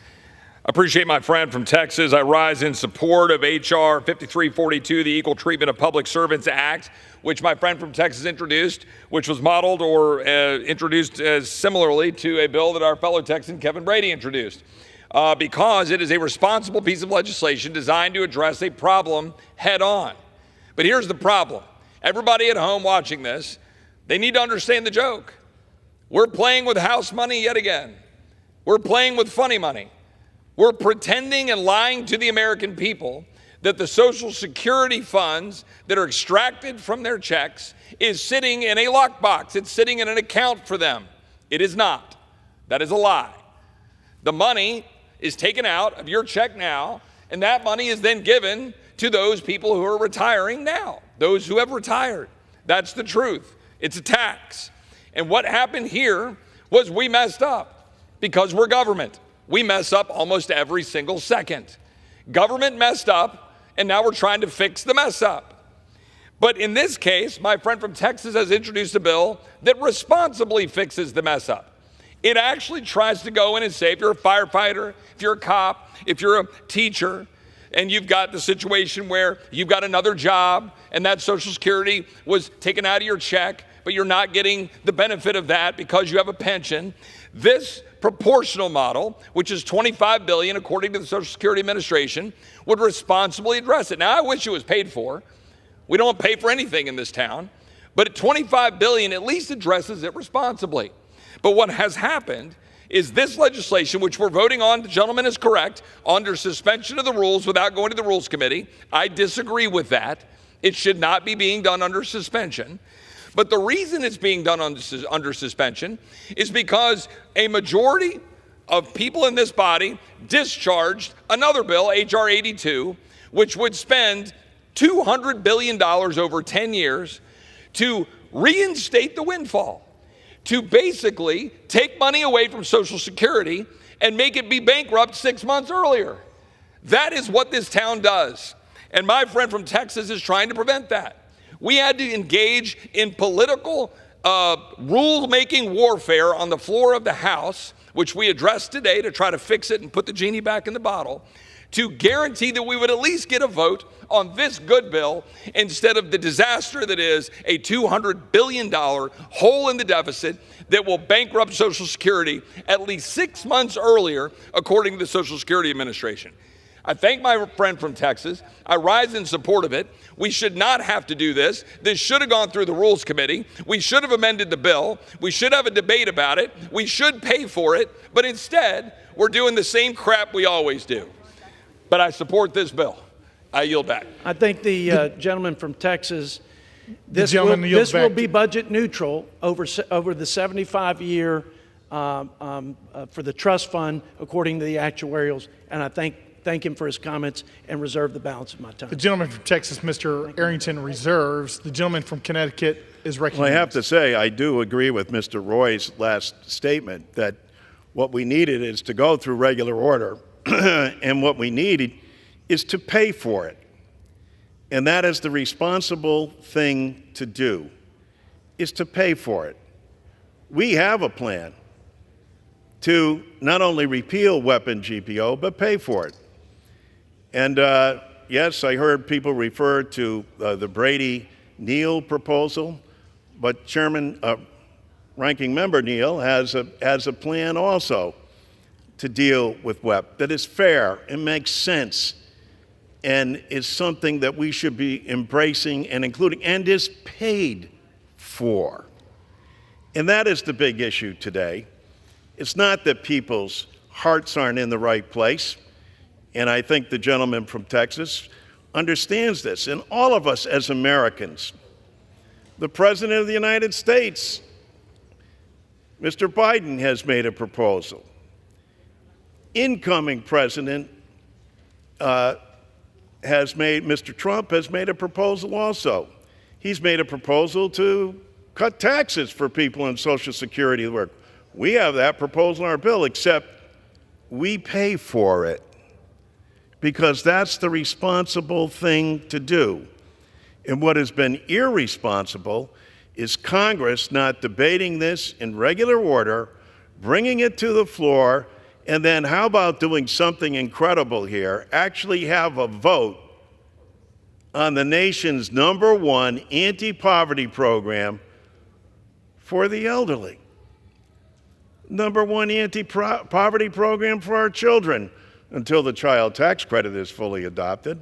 I appreciate my friend from Texas. I rise in support of H.R. 5342, the Equal Treatment of Public Servants Act, which my friend from Texas introduced, which was modeled or introduced as similarly to a bill that our fellow Texan Kevin Brady introduced, because it is a responsible piece of legislation designed to address a problem head on. But here's the problem. Everybody at home watching this, they need to understand the joke. We're playing with house money yet again. We're playing with funny money. We're pretending and lying to the American people that the Social Security funds that are extracted from their checks is sitting in a lockbox. It's sitting in an account for them. It is not. That is a lie. The money is taken out of your check now, and that money is then given to those people who are retiring now, those who have retired. That's the truth. It's a tax. And what happened here was we messed up because we're government. We mess up almost every single second. Government messed up, and now we're trying to fix the mess up. But in this case, my friend from Texas has introduced a bill that responsibly fixes the mess up. It actually tries to go in and say, if you're a firefighter, if you're a cop, if you're a teacher, and you've got the situation where you've got another job, and that Social Security was taken out of your check, but you're not getting the benefit of that because you have a pension, this proportional model, which is $25 billion according to the Social Security Administration, would responsibly address it. Now, I wish it was paid for. We don't pay for anything in this town, but at $25 billion, at least addresses it responsibly. But what has happened is this legislation, which we're voting on, the gentleman is correct, under suspension of the rules without going to the Rules Committee. I disagree with that. It should not be being done under suspension. But the reason it's being done under suspension is because a majority of people in this body discharged another bill, H.R. 82, which would spend $200 billion over 10 years to reinstate the windfall, to basically take money away from Social Security and make it be bankrupt 6 months earlier. That is what this town does. And my friend from Texas is trying to prevent that. We had to engage in political rule-making warfare on the floor of the House, which we addressed today to try to fix it and put the genie back in the bottle, to guarantee that we would at least get a vote on this good bill instead of the disaster that is a $200 billion hole in the deficit that will bankrupt Social Security at least 6 months earlier, according to the Social Security Administration. I thank my friend from Texas. I rise in support of it. We should not have to do this. This should have gone through the Rules Committee. We should have amended the bill. We should have a debate about it. We should pay for it. But instead, we're doing the same crap we always do. But I support this bill. I yield back. I think the gentleman from Texas, this will be budget neutral over the 75-year for the trust fund, according to the actuarials. And I thank him for his comments and reserve the balance of my time. The gentleman from Texas, Mr. Arrington, reserves. The gentleman from Connecticut is recognized. Well, I have to say, I do agree with Mr. Roy's last statement that what we needed is to go through regular order, and what we needed is to pay for it. And that is the responsible thing to do, is to pay for it. We have a plan to not only repeal weapon GPO, but pay for it. And yes, I heard people refer to the Brady-Neal proposal, but Ranking Member Neal has a plan also to deal with WEP that is fair and makes sense and is something that we should be embracing and including and is paid for. And that is the big issue today. It's not that people's hearts aren't in the right place. And I think the gentleman from Texas understands this. And all of us as Americans, the President of the United States, Mr. Biden, has made a proposal. Incoming President Mr. Trump has made a proposal also. He's made a proposal to cut taxes for people in Social Security work. We have that proposal in our bill, except we pay for it, because that's the responsible thing to do. And what has been irresponsible is Congress not debating this in regular order, bringing it to the floor, and then how about doing something incredible here? Actually have a vote on the nation's #1 anti-poverty program for the elderly. #1 anti-poverty program for our children until the child tax credit is fully adopted.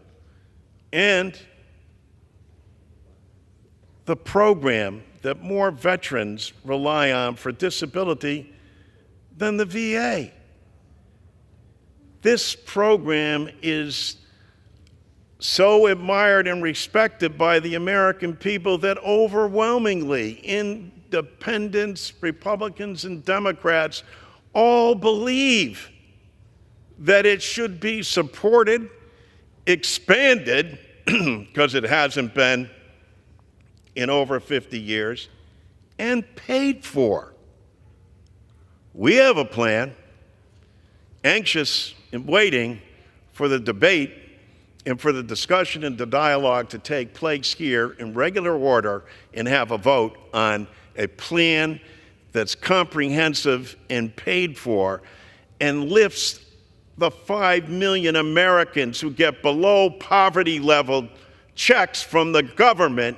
And the program that more veterans rely on for disability than the VA. This program is so admired and respected by the American people that overwhelmingly independents, Republicans, and Democrats all believe that it should be supported, expanded, because it hasn't been in over 50 years, and paid for. We have a plan, anxious and waiting for the debate and for the discussion and the dialogue to take place here in regular order and have a vote on a plan that's comprehensive and paid for and lifts the 5 million Americans who get below poverty level checks from the government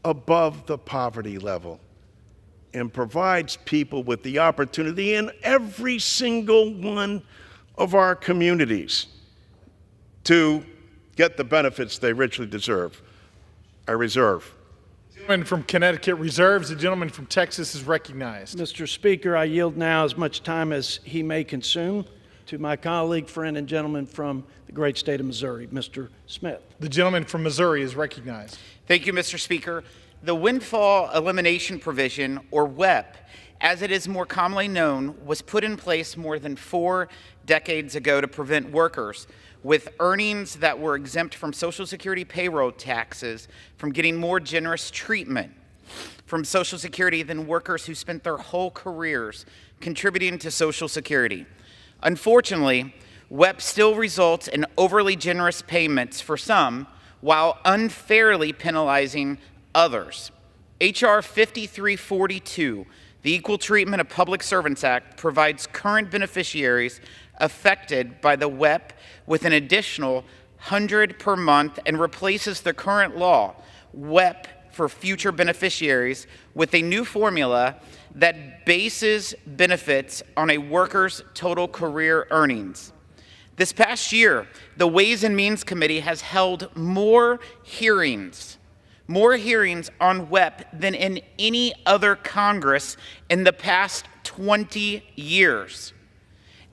above the poverty level and provides people with the opportunity in every single one of our communities to get the benefits they richly deserve. I reserve. The gentleman from Connecticut reserves. The gentleman from Texas is recognized. Mr. Speaker, I yield now as much time as he may consume to my colleague, friend, and gentleman from the great state of Missouri, Mr. Smith. The gentleman from Missouri is recognized. Thank you, Mr. Speaker. The Windfall Elimination Provision, or WEP, as it is more commonly known, was put in place more than 4 decades ago to prevent workers with earnings that were exempt from Social Security payroll taxes from getting more generous treatment from Social Security than workers who spent their whole careers contributing to Social Security. Unfortunately, WEP still results in overly generous payments for some while unfairly penalizing others. H.R. 5342, the Equal Treatment of Public Servants Act, provides current beneficiaries affected by the WEP with an additional $100 per month and replaces the current law, WEP for future beneficiaries, with a new formula that bases benefits on a worker's total career earnings. This past year, the Ways and Means Committee has held more hearings on WEP than in any other Congress in the past 20 years,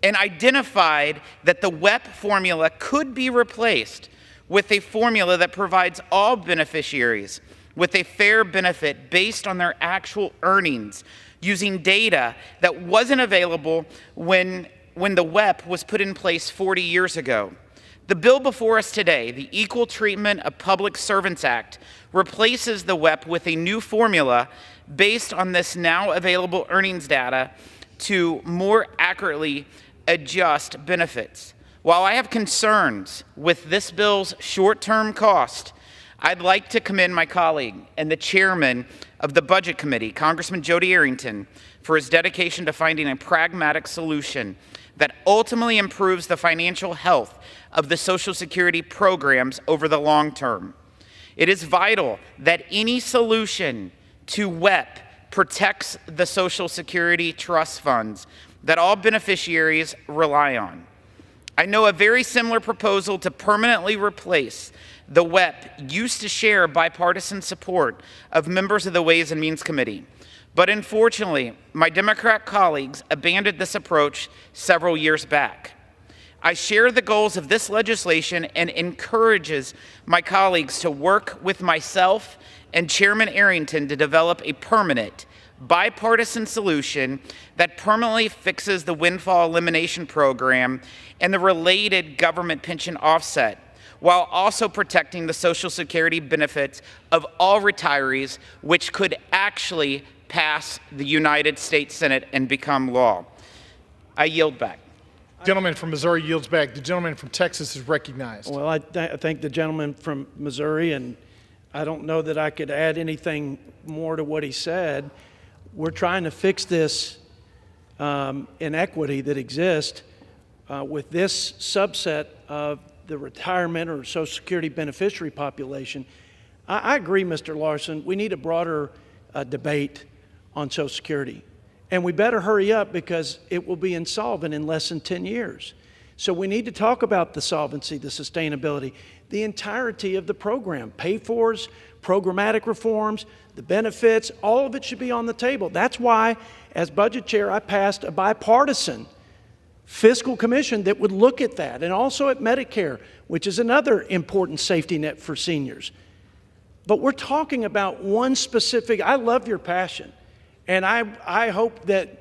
and identified that the WEP formula could be replaced with a formula that provides all beneficiaries with a fair benefit based on their actual earnings, using data that wasn't available when the WEP was put in place 40 years ago. The bill before us today, the Equal Treatment of Public Servants Act, replaces the WEP with a new formula based on this now available earnings data to more accurately adjust benefits. While I have concerns with this bill's short-term cost, I'd like to commend my colleague and the chairman of the Budget Committee, Congressman Jody Arrington, for his dedication to finding a pragmatic solution that ultimately improves the financial health of the Social Security programs over the long term. It is vital that any solution to WEP protects the Social Security trust funds that all beneficiaries rely on. I know a very similar proposal to permanently replace the WEP used to share bipartisan support of members of the Ways and Means Committee. But unfortunately, my Democrat colleagues abandoned this approach several years back. I share the goals of this legislation and encourages my colleagues to work with myself and Chairman Arrington to develop a permanent, bipartisan solution that permanently fixes the windfall elimination program and the related government pension offset, while also protecting the Social Security benefits of all retirees, which could actually pass the United States Senate and become law. I yield back. The gentleman from Missouri yields back. The gentleman from Texas is recognized. Well, I thank the gentleman from Missouri, and I don't know that I could add anything more to what he said. We're trying to fix this inequity that exists with this subset of the retirement or Social Security beneficiary population. I agree, Mr. Larson. We need a broader debate on Social Security. And we better hurry up because it will be insolvent in less than 10 years. So we need to talk about the solvency, the sustainability, the entirety of the program, pay-fors, programmatic reforms, the benefits, all of it should be on the table. That's why, as budget chair, I passed a bipartisan fiscal commission that would look at that, and also at Medicare, which is another important safety net for seniors. But we're talking about one specific, I love your passion, and I hope that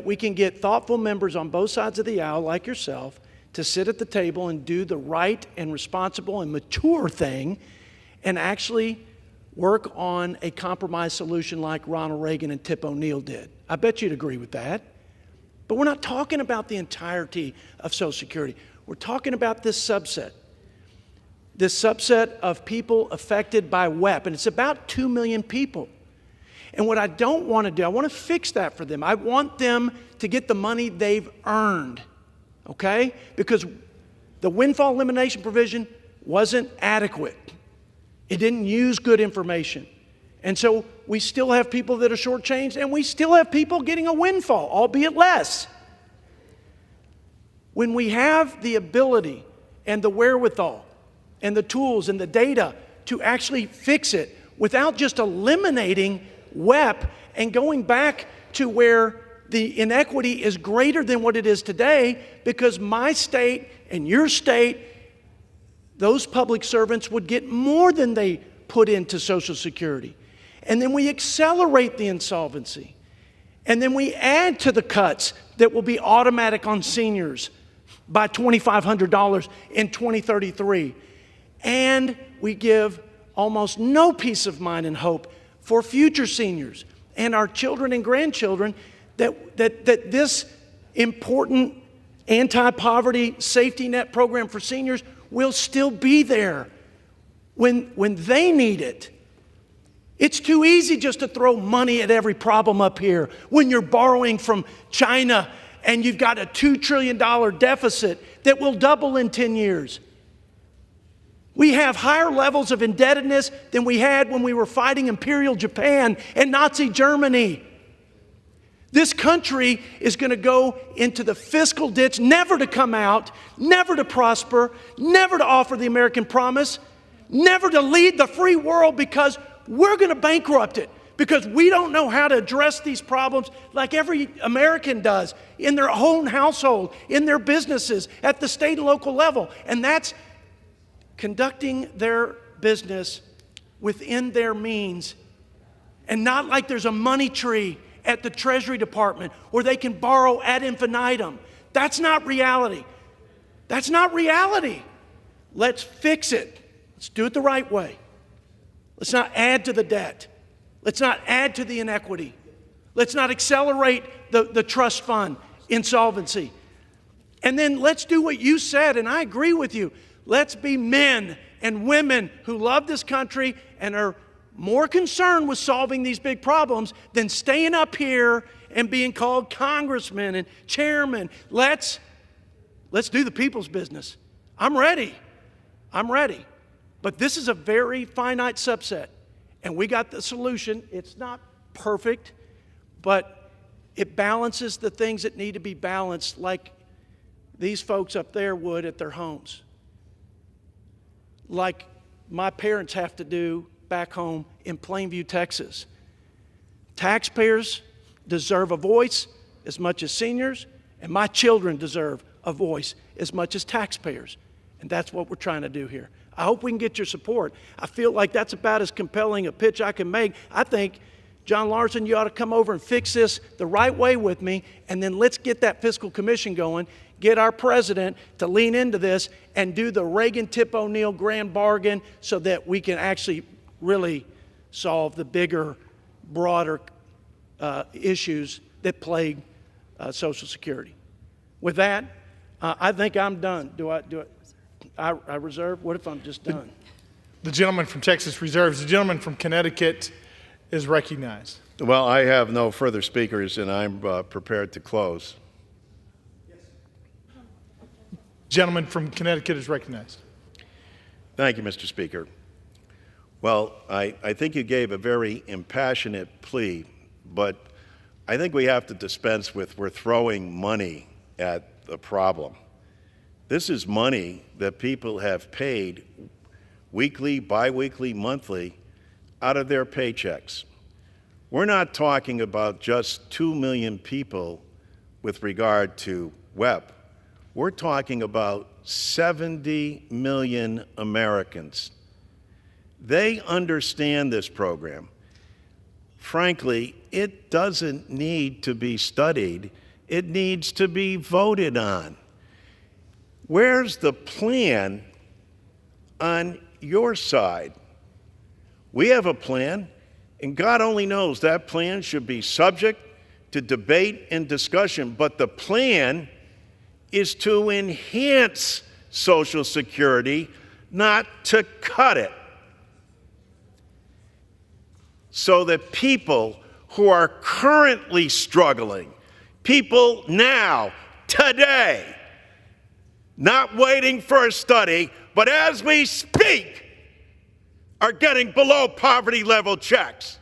we can get thoughtful members on both sides of the aisle, like yourself, to sit at the table and do the right and responsible and mature thing and actually work on a compromise solution like Ronald Reagan and Tip O'Neill did. I bet you'd agree with that. But we're not talking about the entirety of Social Security. We're talking about this subset of people affected by WEP, and it's about 2 million people. And what I don't want to do, I want to fix that for them. I want them to get the money they've earned, okay? Because the windfall elimination provision wasn't adequate. It didn't use good information. And so we still have people that are shortchanged, and we still have people getting a windfall, albeit less. When we have the ability and the wherewithal and the tools and the data to actually fix it without just eliminating WEP and going back to where the inequity is greater than what it is today, because my state and your state, those public servants would get more than they put into Social Security. And then we accelerate the insolvency. And then we add to the cuts that will be automatic on seniors by $2,500 in 2033. And we give almost no peace of mind and hope for future seniors and our children and grandchildren that this important anti-poverty safety net program for seniors will still be there when they need it. It's too easy just to throw money at every problem up here when you're borrowing from China and you've got a $2 trillion deficit that will double in 10 years. We have higher levels of indebtedness than we had when we were fighting Imperial Japan and Nazi Germany. This country is going to go into the fiscal ditch, never to come out, never to prosper, never to offer the American promise, never to lead the free world, because we're going to bankrupt it, because we don't know how to address these problems like every American does in their own household, in their businesses, at the state and local level. And that's conducting their business within their means, and not like there's a money tree at the Treasury Department where they can borrow ad infinitum. That's not reality. That's not reality. Let's fix it. Let's do it the right way. Let's not add to the debt. Let's not add to the inequity. Let's not accelerate the trust fund insolvency. And then let's do what you said, and I agree with you. Let's be men and women who love this country and are more concerned with solving these big problems than staying up here and being called congressmen and chairmen. Let's do the people's business. I'm ready. I'm ready. But this is a very finite subset, and we got the solution. It's not perfect, but it balances the things that need to be balanced, like these folks up there would at their homes, like my parents have to do back home in Plainview, Texas. Taxpayers deserve a voice as much as seniors, and my children deserve a voice as much as taxpayers. And that's what we're trying to do here. I hope we can get your support. I feel like that's about as compelling a pitch I can make. I think, John Larson, you ought to come over and fix this the right way with me, and then let's get that fiscal commission going, get our president to lean into this and do the Reagan-Tip O'Neill grand bargain so that we can actually really solve the bigger, broader issues that plague Social Security. With that, I think I'm done. Do I reserve? What if I'm just done? The gentleman from Texas reserves. The gentleman from Connecticut is recognized. Well, I have no further speakers, and I'm prepared to close. Gentleman from Connecticut is recognized. Thank you, Mr. Speaker. Well, I think you gave a very impassionate plea, but I think we have to dispense with we're throwing money at the problem. This is money that people have paid weekly, biweekly, monthly out of their paychecks. We're not talking about just 2 million people with regard to WEP. We're talking about 70 million Americans. They understand this program. Frankly, it doesn't need to be studied. It needs to be voted on. Where's the plan on your side? We have a plan, and God only knows that plan should be subject to debate and discussion, but the plan is to enhance Social Security, not to cut it, so that people who are currently struggling, people now, today, not waiting for a study, but as we speak, are getting below poverty level checks.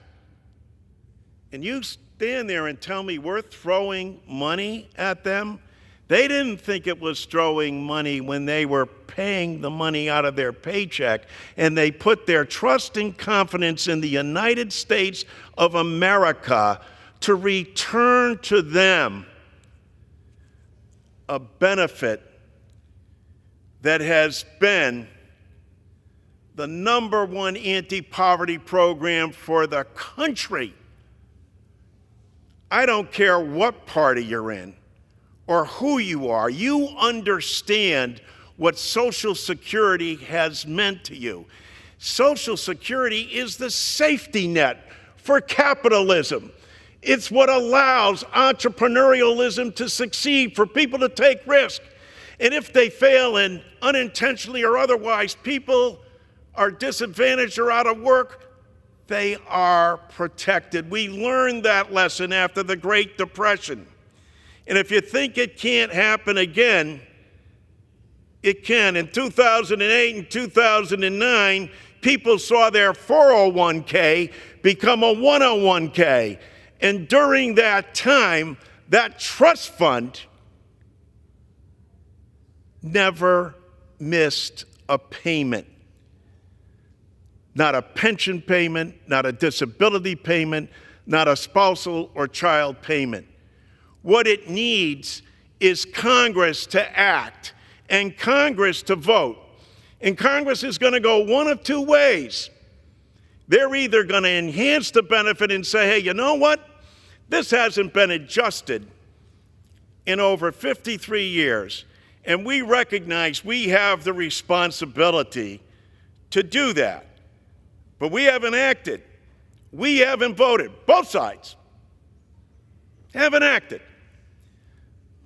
And you stand there and tell me we're throwing money at them? They didn't think it was throwing money when they were paying the money out of their paycheck, and they put their trust and confidence in the United States of America to return to them a benefit that has been the #1 anti-poverty program for the country. I don't care what party you're in or who you are, you understand what Social Security has meant to you. Social Security is the safety net for capitalism. It's what allows entrepreneurialism to succeed, for people to take risk. And if they fail, and unintentionally or otherwise, people are disadvantaged or out of work, they are protected. We learned that lesson after the Great Depression. And if you think it can't happen again, it can. In 2008 and 2009, people saw their 401k become a 101k. And during that time, that trust fund never missed a payment. Not a pension payment, not a disability payment, not a spousal or child payment. What it needs is Congress to act and Congress to vote. And Congress is going to go one of two ways. They're either going to enhance the benefit and say, hey, you know what? This hasn't been adjusted in over 53 years. And we recognize we have the responsibility to do that. But we haven't acted. We haven't voted. Both sides haven't acted.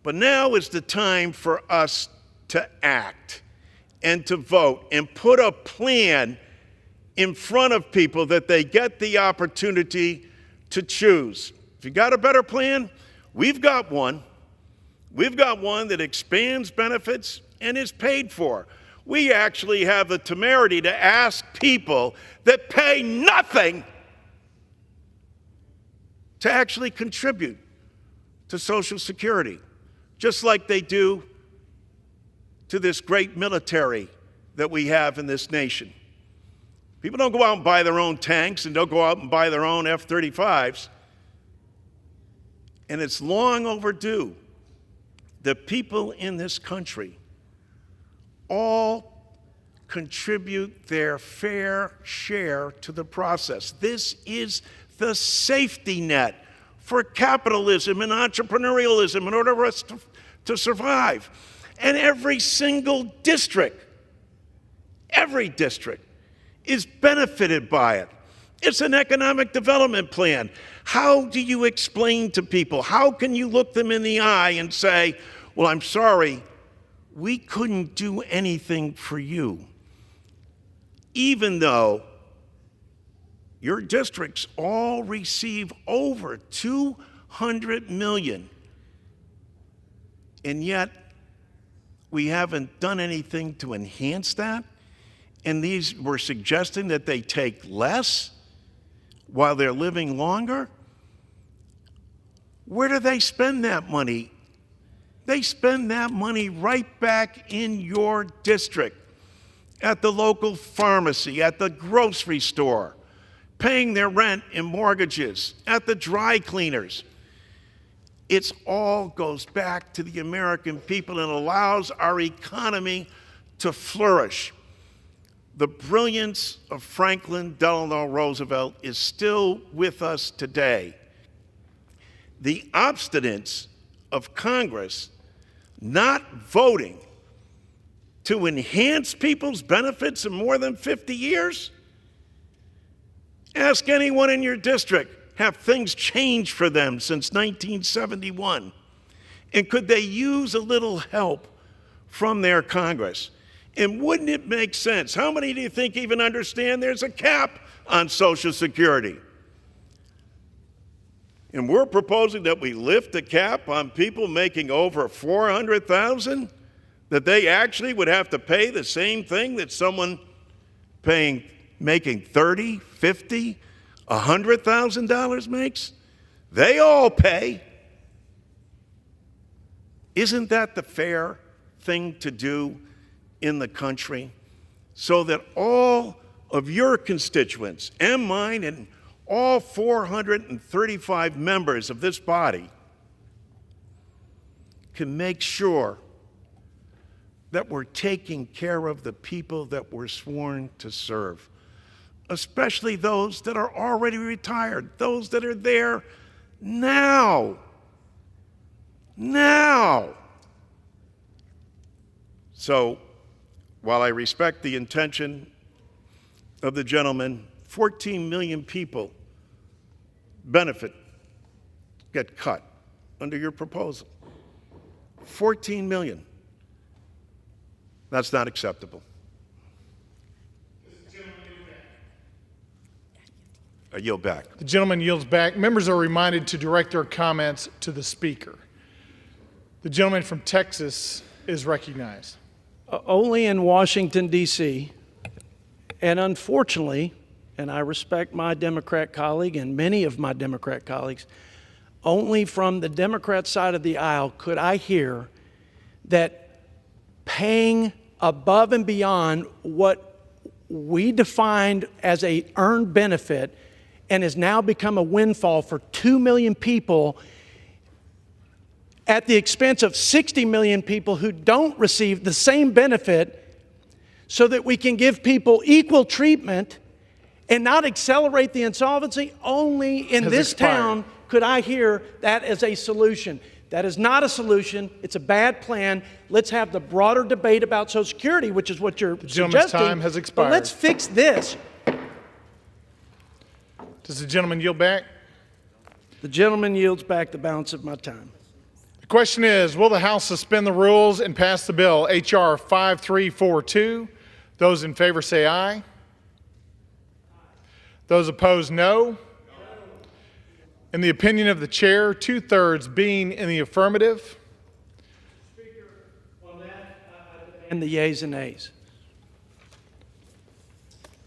But now is the time for us to act and to vote and put a plan in front of people that they get the opportunity to choose. If you got a better plan, we've got one. We've got one that expands benefits and is paid for. We actually have the temerity to ask people that pay nothing to actually contribute to Social Security, just like they do to this great military that we have in this nation. People don't go out and buy their own tanks and don't go out and buy their own F-35s. And it's long overdue. The people in this country all contribute their fair share to the process. This is the safety net for capitalism and entrepreneurialism in order for us to survive. And every single district, is benefited by it. It's an economic development plan. How do you explain to people? How can you look them in the eye and say, well, I'm sorry, we couldn't do anything for you, even though Your districts all receive over $200 million, and yet we haven't done anything to enhance that. And we're suggesting that they take less while they're living longer. Where do they spend that money? They spend that money right back in your district, at the local pharmacy, at the grocery store, paying their rent and mortgages, at the dry cleaners. It all goes back to the American people and allows our economy to flourish. The brilliance of Franklin Delano Roosevelt is still with us today. The obstinance of Congress not voting to enhance people's benefits in more than 50 years? Ask anyone in your district, have things changed for them since 1971? And could they use a little help from their Congress? And wouldn't it make sense? How many do you think even understand there's a cap on Social Security? And we're proposing that we lift the cap on people making over $400,000, that they actually would have to pay the same thing that someone making $30,000, $50,000, $100,000 makes? They all pay. Isn't that the fair thing to do in the country, so that all of your constituents and mine and all 435 members of this body can make sure that we're taking care of the people that we're sworn to serve, especially those that are already retired, those that are there now. Now. So, while I respect the intention of the gentleman, 14 million people get cut under your proposal. 14 million. That's not acceptable. I yield back. The gentleman yields back. Members are reminded to direct their comments to the Speaker. The gentleman from Texas is recognized. Only in Washington, D.C., and unfortunately, and I respect my Democrat colleague and many of my Democrat colleagues, only from the Democrat side of the aisle could I hear that paying above and beyond what we defined as an earned benefit and has now become a windfall for 2 million people at the expense of 60 million people who don't receive the same benefit, so that we can give people equal treatment and not accelerate the insolvency. Only in this town could I hear that as a solution. That is not a solution. It's a bad plan. Let's have the broader debate about Social Security, which is what you're suggesting. The gentleman's time has expired. But let's fix this. Does the gentleman yield back? The gentleman yields back the balance of my time. The question is, will the House suspend the rules and pass the bill, H.R. 5342? Those in favor say aye. Those opposed, no. In the opinion of the chair, 2/3 being in the affirmative. Speaker, on that, and the yeas and nays.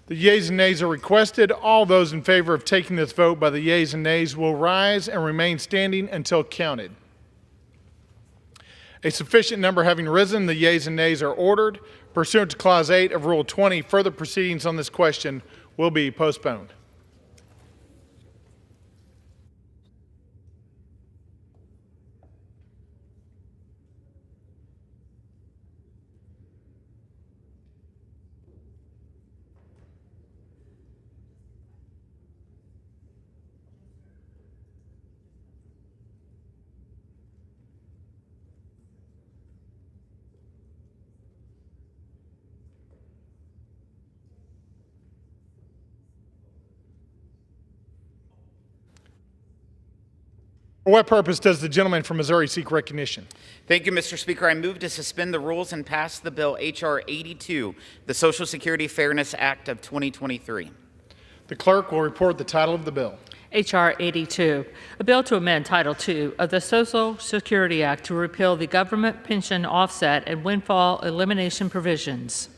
The yeas and nays are requested. All those in favor of taking this vote by the yeas and nays will rise and remain standing until counted. A sufficient number having risen, the yeas and nays are ordered. Pursuant to Clause 8 of Rule 20, further proceedings on this question will be postponed. For what purpose does the gentleman from Missouri seek recognition? Thank you, Mr. Speaker. I move to suspend the rules and pass the bill H.R. 82, the Social Security Fairness Act of 2023. The clerk will report the title of the bill. H.R. 82, a bill to amend Title II of the Social Security Act to repeal the government pension offset and windfall elimination provisions.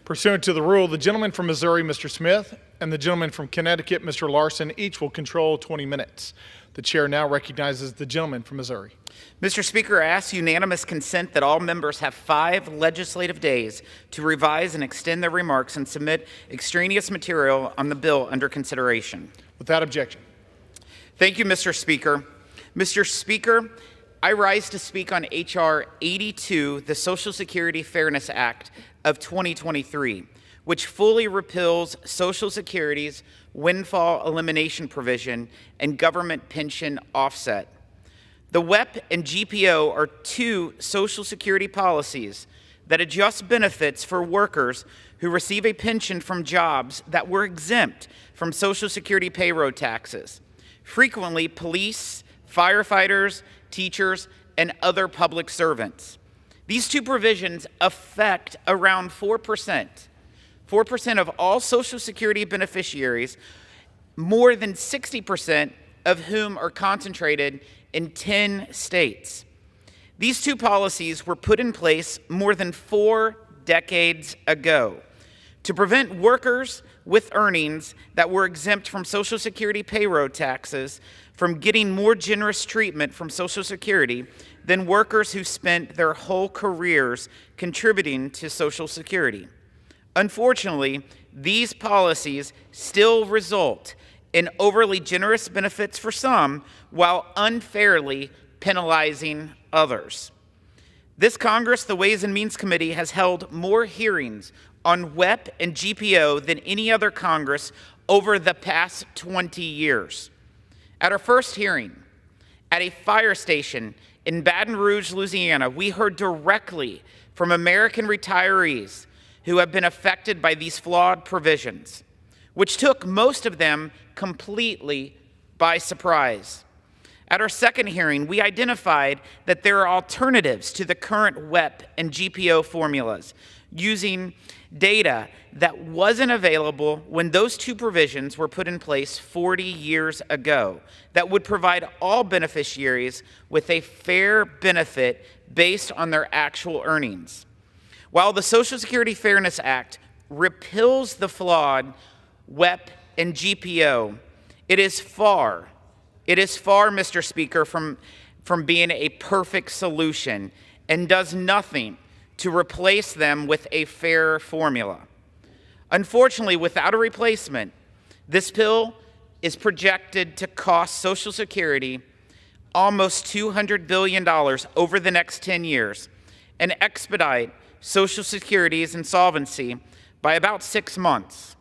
Pursuant to the rule, the gentleman from Missouri, Mr. Smith, and the gentleman from Connecticut, Mr. Larson, each will control 20 minutes. The chair now recognizes the gentleman from Missouri. Mr. Speaker, I ask unanimous consent that all members have 5 legislative days to revise and extend their remarks and submit extraneous material on the bill under consideration. Without objection. Thank you, Mr. Speaker. Mr. Speaker, I rise to speak on H.R. 82, the Social Security Fairness Act of 2023, which fully repeals Social Security's windfall elimination provision and government pension offset. The WEP and GPO are 2 Social Security policies that adjust benefits for workers who receive a pension from jobs that were exempt from Social Security payroll taxes, frequently police, firefighters, teachers, and other public servants. These 2 provisions affect around 4% of all Social Security beneficiaries, more than 60% of whom are concentrated in 10 states. These 2 policies were put in place more than 4 decades ago to prevent workers with earnings that were exempt from Social Security payroll taxes from getting more generous treatment from Social Security than workers who spent their whole careers contributing to Social Security. Unfortunately, these policies still result in overly generous benefits for some while unfairly penalizing others. This Congress, the Ways and Means Committee, has held more hearings on WEP and GPO than any other Congress over the past 20 years. At our first hearing, at a fire station in Baton Rouge, Louisiana, we heard directly from American retirees who have been affected by these flawed provisions, which took most of them completely by surprise. At our second hearing, we identified that there are alternatives to the current WEP and GPO formulas using data that wasn't available when those 2 provisions were put in place 40 years ago that would provide all beneficiaries with a fair benefit based on their actual earnings. While the Social Security Fairness Act repeals the flawed WEP and GPO, it is far, Mr. Speaker, from being a perfect solution and does nothing to replace them with a fair formula. Unfortunately, without a replacement, this bill is projected to cost Social Security almost $200 billion over the next 10 years and expedite Social Security's insolvency by about 6 months.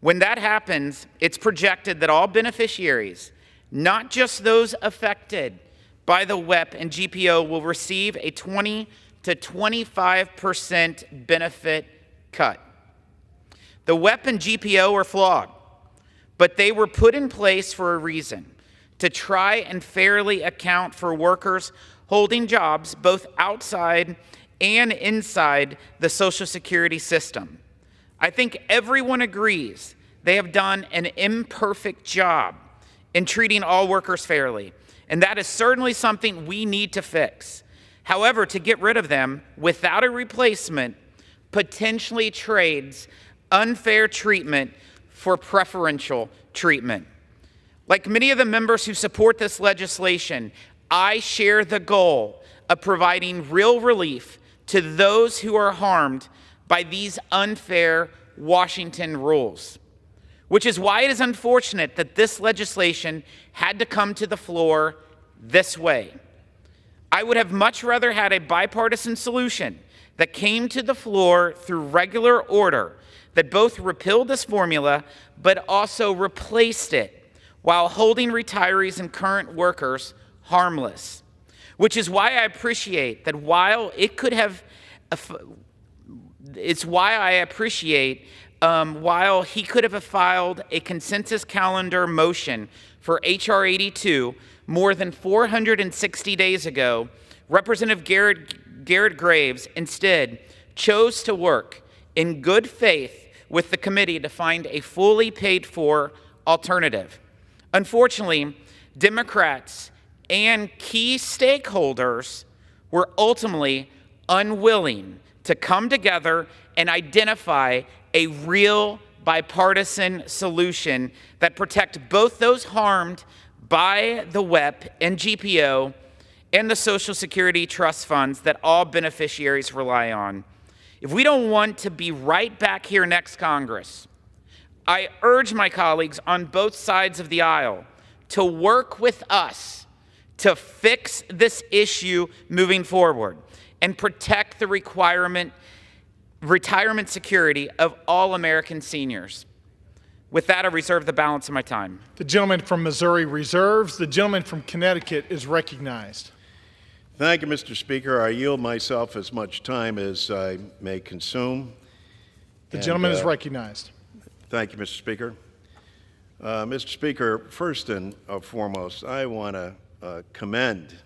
When that happens, it's projected that all beneficiaries, not just those affected by the WEP and GPO, will receive a 20 to 25% benefit cut. The WEP and GPO are flawed, but they were put in place for a reason, to try and fairly account for workers holding jobs both outside and inside the Social Security system. I think everyone agrees they have done an imperfect job in treating all workers fairly, and that is certainly something we need to fix. However, to get rid of them without a replacement potentially trades unfair treatment for preferential treatment. Like many of the members who support this legislation, I share the goal of providing real relief to those who are harmed by these unfair Washington rules, which is why it is unfortunate that this legislation had to come to the floor this way. I would have much rather had a bipartisan solution that came to the floor through regular order that both repealed this formula but also replaced it while holding retirees and current workers harmless, which is why I appreciate that while he could have filed a consensus calendar motion for H.R. 82 more than 460 days ago, Representative Garrett Graves instead chose to work in good faith with the committee to find a fully paid-for alternative. Unfortunately, Democrats and key stakeholders were ultimately unwilling to come together and identify a real bipartisan solution that protect both those harmed by the WEP and GPO and the Social Security trust funds that all beneficiaries rely on. If we don't want to be right back here next Congress, I urge my colleagues on both sides of the aisle to work with us to fix this issue moving forward and protect the retirement security of all American seniors. With that, I reserve the balance of my time. The gentleman from Missouri reserves. The gentleman from Connecticut is recognized. Thank you, Mr. Speaker. I yield myself as much time as I may consume. The gentleman is recognized. Thank you, Mr. Speaker. Mr. Speaker, first and foremost, I want to commend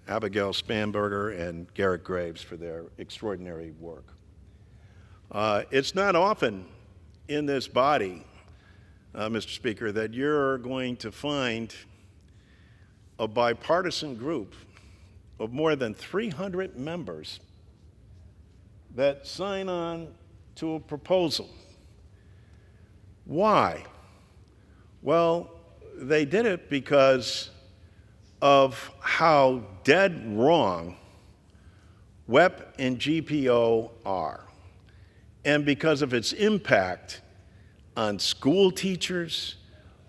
Abigail Spanberger and Garrett Graves for their extraordinary work. It's not often in this body, Mr. Speaker, that you're going to find a bipartisan group of more than 300 members that sign on to a proposal. Why? Well, they did it because of how dead wrong WEP and GPO are, and because of its impact on school teachers,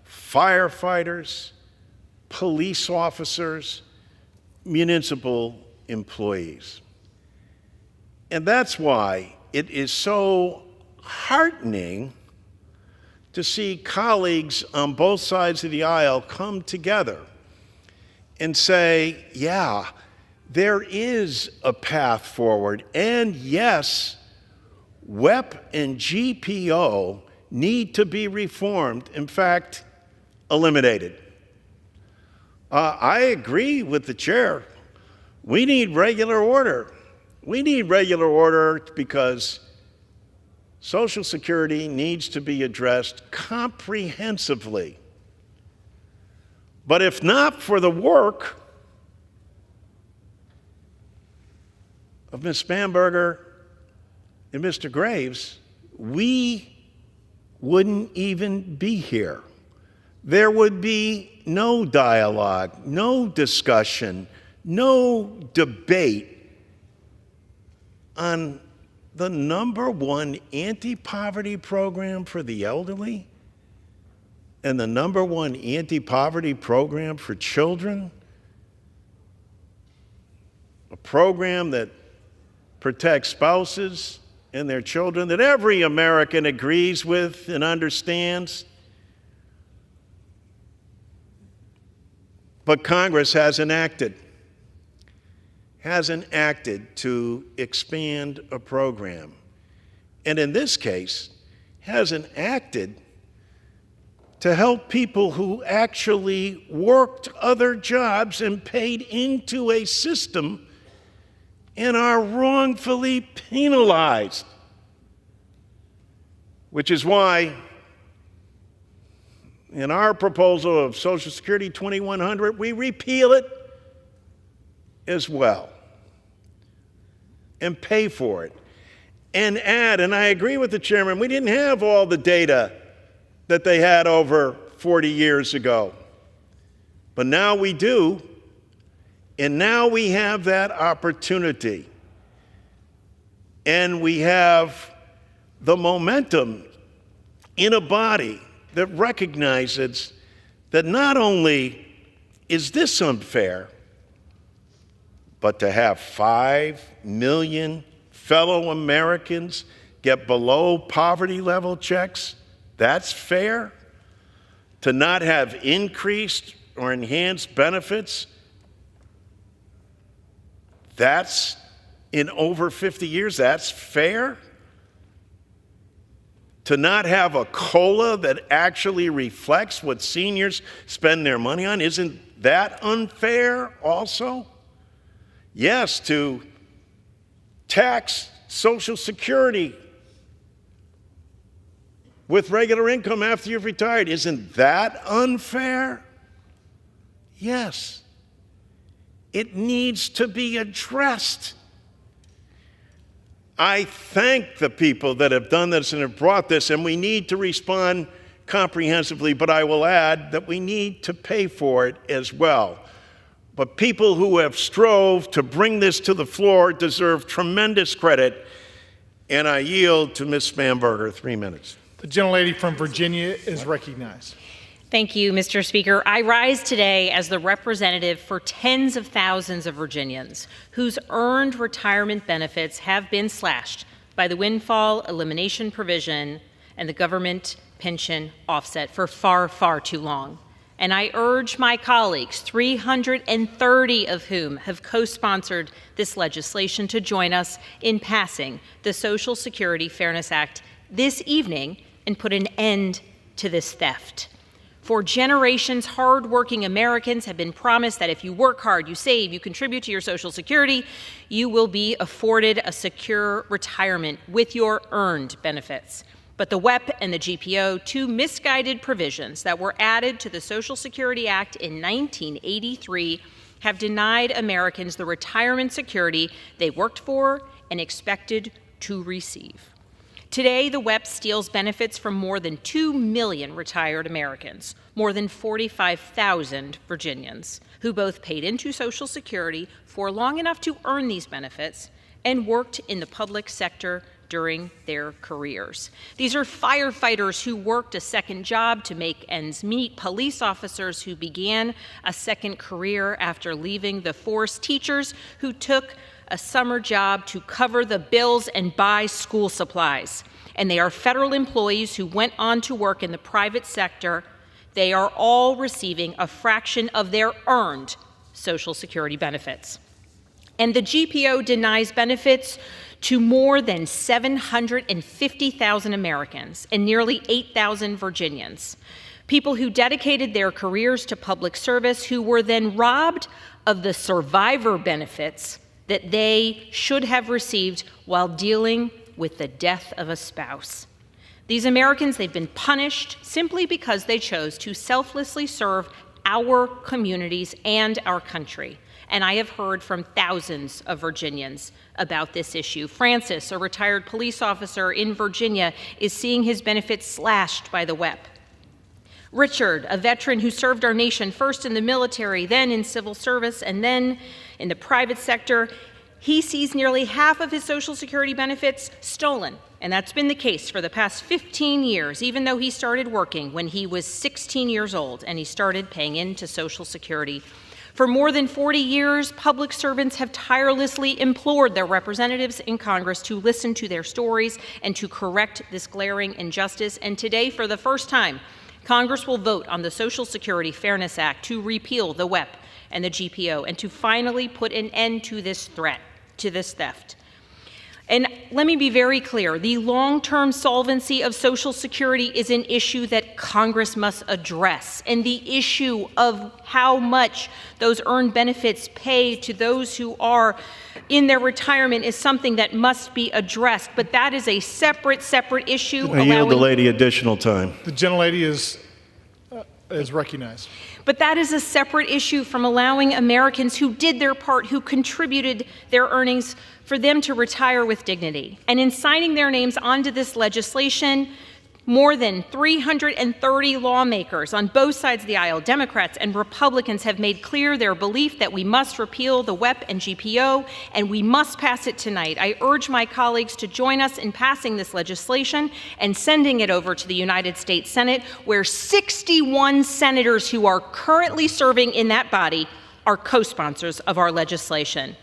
firefighters, police officers, municipal employees. And that's why it is so heartening to see colleagues on both sides of the aisle come together and say, yeah, there is a path forward, and yes, WEP and GPO need to be reformed, in fact, eliminated. I agree with the chair. We need regular order. We need regular order because Social Security needs to be addressed comprehensively. But if not for the work of Ms. Spanberger and Mr. Graves, we wouldn't even be here. There would be no dialogue, no discussion, no debate on the #1 anti-poverty program for the elderly and the #1 anti-poverty program for children, a program that protects spouses and their children that every American agrees with and understands. But Congress hasn't acted to expand a program. And in this case, hasn't acted to help people who actually worked other jobs and paid into a system and are wrongfully penalized. Which is why in our proposal of Social Security 2100, we repeal it as well and pay for it and add, and I agree with the chairman, we didn't have all the data that they had over 40 years ago. But now we do, and now we have that opportunity. And we have the momentum in a body that recognizes that not only is this unfair, but to have 5 million fellow Americans get below poverty level checks, that's fair. To not have increased or enhanced benefits, that's in over 50 years, that's fair. To not have a COLA that actually reflects what seniors spend their money on, isn't that unfair also? Yes, to tax Social Security with regular income after you've retired. Isn't that unfair? Yes. It needs to be addressed. I thank the people that have done this and have brought this, and we need to respond comprehensively, but I will add that we need to pay for it as well. But people who have strove to bring this to the floor deserve tremendous credit, and I yield to Ms. Spanberger, 3 minutes. The gentlelady from Virginia is recognized. Thank you, Mr. Speaker. I rise today as the representative for tens of thousands of Virginians whose earned retirement benefits have been slashed by the windfall elimination provision and the government pension offset for far, far too long. And I urge my colleagues, 330 of whom have co-sponsored this legislation, to join us in passing the Social Security Fairness Act this evening and put an end to this theft. For generations, hardworking Americans have been promised that if you work hard, you save, you contribute to your Social Security, you will be afforded a secure retirement with your earned benefits. But the WEP and the GPO, two misguided provisions that were added to the Social Security Act in 1983, have denied Americans the retirement security they worked for and expected to receive. Today, the WEP steals benefits from more than 2 million retired Americans, more than 45,000 Virginians, who both paid into Social Security for long enough to earn these benefits and worked in the public sector during their careers. These are firefighters who worked a second job to make ends meet, police officers who began a second career after leaving the force, teachers who took a summer job to cover the bills and buy school supplies. And they are federal employees who went on to work in the private sector. They are all receiving a fraction of their earned Social Security benefits. And the GPO denies benefits to more than 750,000 Americans and nearly 8,000 Virginians, people who dedicated their careers to public service, who were then robbed of the survivor benefits that they should have received while dealing with the death of a spouse. These Americans, they've been punished simply because they chose to selflessly serve our communities and our country. And I have heard from thousands of Virginians about this issue. Francis, a retired police officer in Virginia, is seeing his benefits slashed by the WEP. Richard, a veteran who served our nation first in the military, then in civil service, and then in the private sector, he sees nearly half of his Social Security benefits stolen. And that's been the case for the past 15 years, even though he started working when he was 16 years old and he started paying into Social Security. For more than 40 years, public servants have tirelessly implored their representatives in Congress to listen to their stories and to correct this glaring injustice. And today, for the first time, Congress will vote on the Social Security Fairness Act to repeal the WEP and the GPO and to finally put an end to this threat, to this theft. And let me be very clear, the long-term solvency of Social Security is an issue that Congress must address. And the issue of how much those earned benefits pay to those who are in their retirement is something that must be addressed. But that is a separate issue. I yield the lady additional time. The gentlelady is recognized. But that is a separate issue from allowing Americans who did their part, who contributed their earnings, for them to retire with dignity. And in signing their names onto this legislation, more than 330 lawmakers on both sides of the aisle, Democrats and Republicans, have made clear their belief that we must repeal the WEP and GPO, and we must pass it tonight. I urge my colleagues to join us in passing this legislation and sending it over to the United States Senate, where 61 senators who are currently serving in that body are co-sponsors of our legislation.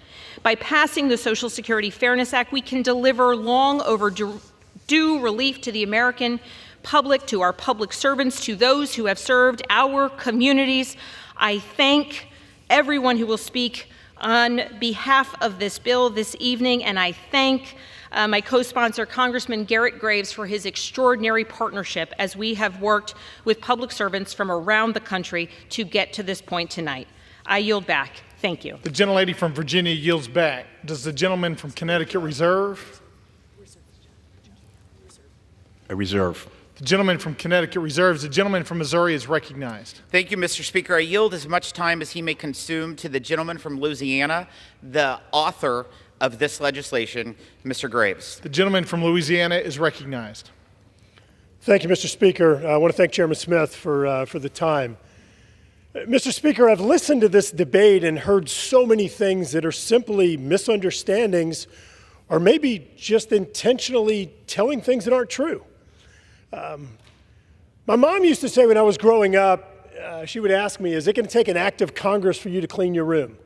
By passing the Social Security Fairness Act, we can deliver long overdue relief to the American public, to our public servants, to those who have served our communities. I thank everyone who will speak on behalf of this bill this evening, and I thank my co-sponsor, Congressman Garrett Graves, for his extraordinary partnership as we have worked with public servants from around the country to get to this point tonight. I yield back. Thank you. The gentlelady from Virginia yields back. Does the gentleman from Connecticut reserve? I reserve. The gentleman from Connecticut reserves. The gentleman from Missouri is recognized. Thank you, Mr. Speaker. I yield as much time as he may consume to the gentleman from Louisiana, the author of this legislation, Mr. Graves. The gentleman from Louisiana is recognized. Thank you, Mr. Speaker. I want to thank Chairman Smith for the time. Mr. Speaker, I've listened to this debate and heard so many things that are simply misunderstandings or maybe just intentionally telling things that aren't true. My mom used to say when I was growing up, she would ask me, is it going to take an act of Congress for you to clean your room?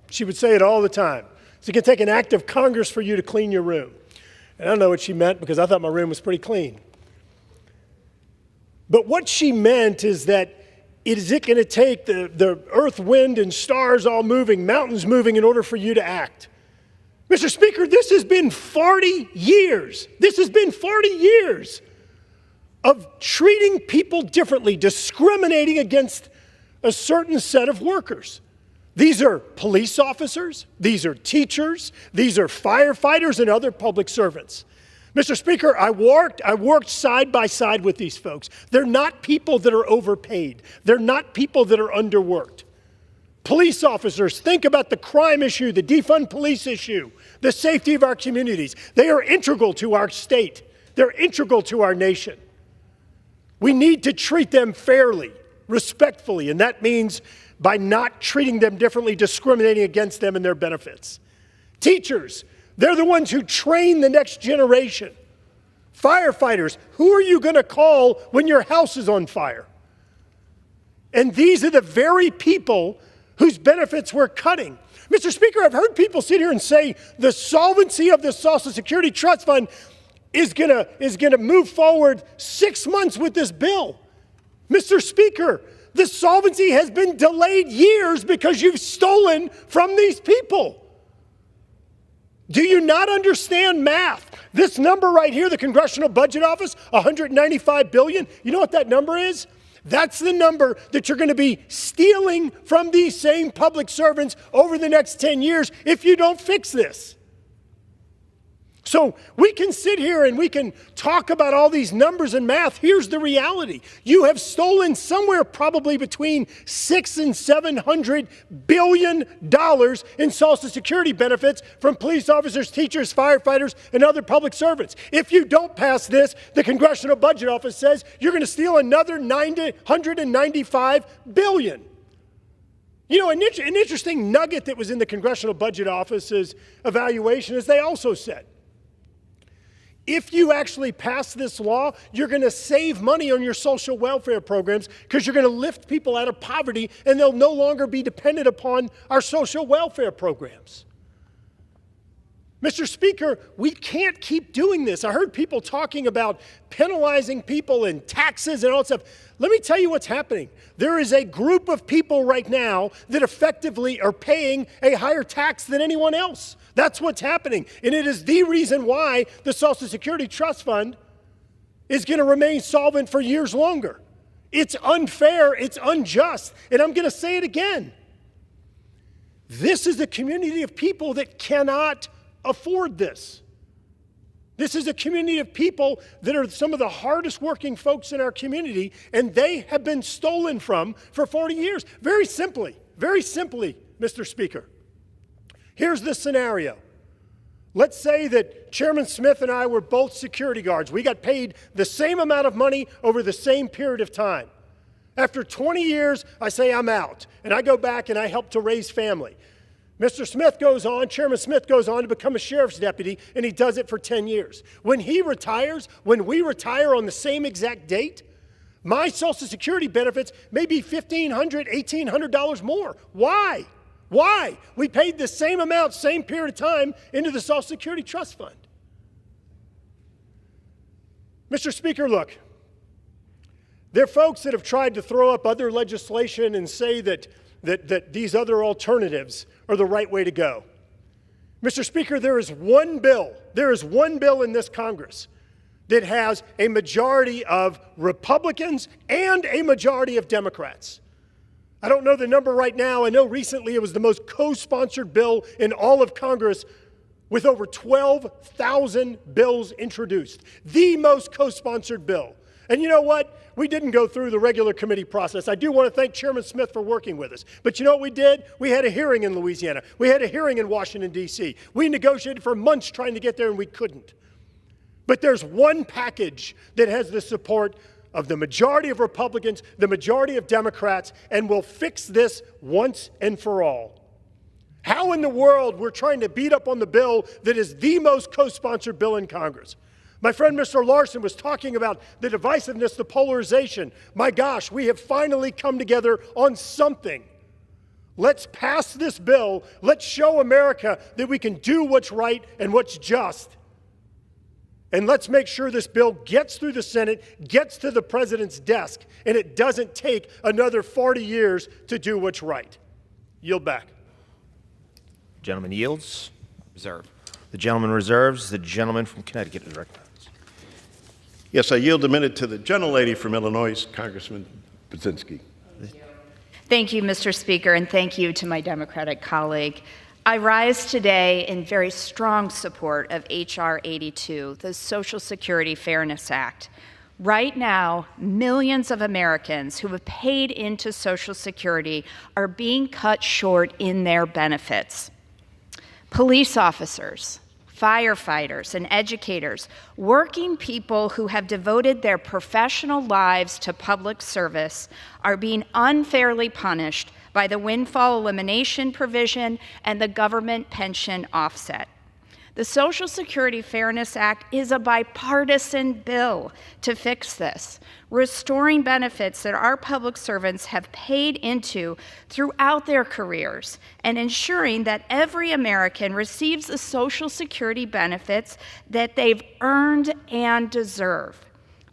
She would say it all the time. Is it going to take an act of Congress for you to clean your room? And I don't know what she meant because I thought my room was pretty clean. But what she meant is that is it going to take the earth, wind, and stars all moving, mountains moving in order for you to act? Mr. Speaker, this has been 40 years. This has been 40 years of treating people differently, discriminating against a certain set of workers. These are police officers, these are teachers, these are firefighters and other public servants. Mr. Speaker, I worked side by side with these folks. They're not people that are overpaid. They're not people that are underworked. Police officers, think about the crime issue, the defund police issue, the safety of our communities. They are integral to our state. They're integral to our nation. We need to treat them fairly, respectfully, and that means by not treating them differently, discriminating against them and their benefits. Teachers, they're the ones who train the next generation. Firefighters, who are you going to call when your house is on fire? And these are the very people whose benefits we're cutting. Mr. Speaker, I've heard people sit here and say the solvency of the Social Security Trust Fund is going to move forward 6 months with this bill. Mr. Speaker, the solvency has been delayed years because you've stolen from these people. Do you not understand math? This number right here, the Congressional Budget Office, $195 billion, you know what that number is? That's the number that you're going to be stealing from these same public servants over the next 10 years if you don't fix this. So we can sit here and we can talk about all these numbers and math. Here's the reality. You have stolen somewhere probably between $600 and $700 billion in Social Security benefits from police officers, teachers, firefighters, and other public servants. If you don't pass this, the Congressional Budget Office says you're going to steal another $195 billion. You know, an interesting nugget that was in the Congressional Budget Office's evaluation is they also said, if you actually pass this law, you're going to save money on your social welfare programs because you're going to lift people out of poverty and they'll no longer be dependent upon our social welfare programs. Mr. Speaker, we can't keep doing this. I heard people talking about penalizing people and taxes and all that stuff. Let me tell you what's happening. There is a group of people right now that effectively are paying a higher tax than anyone else. That's what's happening. And it is the reason why the Social Security Trust Fund is going to remain solvent for years longer. It's unfair. It's unjust. And I'm going to say it again. This is a community of people that cannot afford this. This is a community of people that are some of the hardest working folks in our community, and they have been stolen from for 40 years. Very simply, Mr. Speaker, here's the scenario. Let's say that Chairman Smith and I were both security guards. We got paid the same amount of money over the same period of time. After 20 years, I say I'm out, and I go back and I help to raise family. Mr. Smith goes on, Chairman Smith goes on to become a sheriff's deputy, and he does it for 10 years. When he retires, when we retire on the same exact date, my Social Security benefits may be $1,500, $1,800 more. Why? Why? We paid the same amount, same period of time into the Social Security Trust Fund. Mr. Speaker, look, there are folks that have tried to throw up other legislation and say that these other alternatives are the right way to go. Mr. Speaker, there is one bill in this Congress that has a majority of Republicans and a majority of Democrats. I don't know the number right now. I know recently it was the most co-sponsored bill in all of Congress with over 12,000 bills introduced. The most co-sponsored bill. And you know what? We didn't go through the regular committee process. I do want to thank Chairman Smith for working with us. But you know what we did? We had a hearing in Louisiana. We had a hearing in Washington, D.C. We negotiated for months trying to get there, and we couldn't. But there's one package that has the support of the majority of Republicans, the majority of Democrats, and will fix this once and for all. How in the world we're trying to beat up on the bill that is the most co-sponsored bill in Congress? My friend Mr. Larson was talking about the divisiveness, the polarization. My gosh, we have finally come together on something. Let's pass this bill. Let's show America that we can do what's right and what's just. And let's make sure this bill gets through the Senate, gets to the president's desk, and it doesn't take another 40 years to do what's right. Yield back. Gentleman yields. Reserve. The gentleman reserves. The gentleman from Connecticut is recognized. Yes, I yield a minute to the gentlelady from Illinois, Congressman Budzinski. Thank you, Mr. Speaker, and thank you to my Democratic colleague. I rise today in very strong support of H.R. 82, the Social Security Fairness Act. Right now, millions of Americans who have paid into Social Security are being cut short in their benefits. Police officers, firefighters, and educators, working people who have devoted their professional lives to public service, are being unfairly punished by the windfall elimination provision and the government pension offset. The Social Security Fairness Act is a bipartisan bill to fix this, restoring benefits that our public servants have paid into throughout their careers and ensuring that every American receives the Social Security benefits that they've earned and deserve.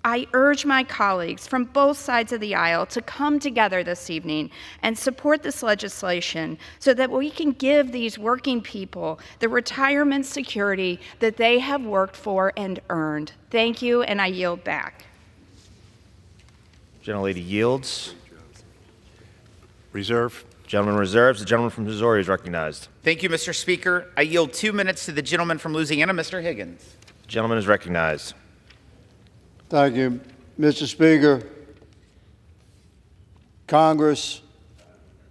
I urge my colleagues from both sides of the aisle to come together this evening and support this legislation so that we can give these working people the retirement security that they have worked for and earned. Thank you, and I yield back. Gentlelady yields. Reserve. Gentleman reserves. The gentleman from Missouri is recognized. Thank you, Mr. Speaker. I yield 2 minutes to the gentleman from Louisiana, Mr. Higgins. The gentleman is recognized. Thank you, Mr. Speaker. Congress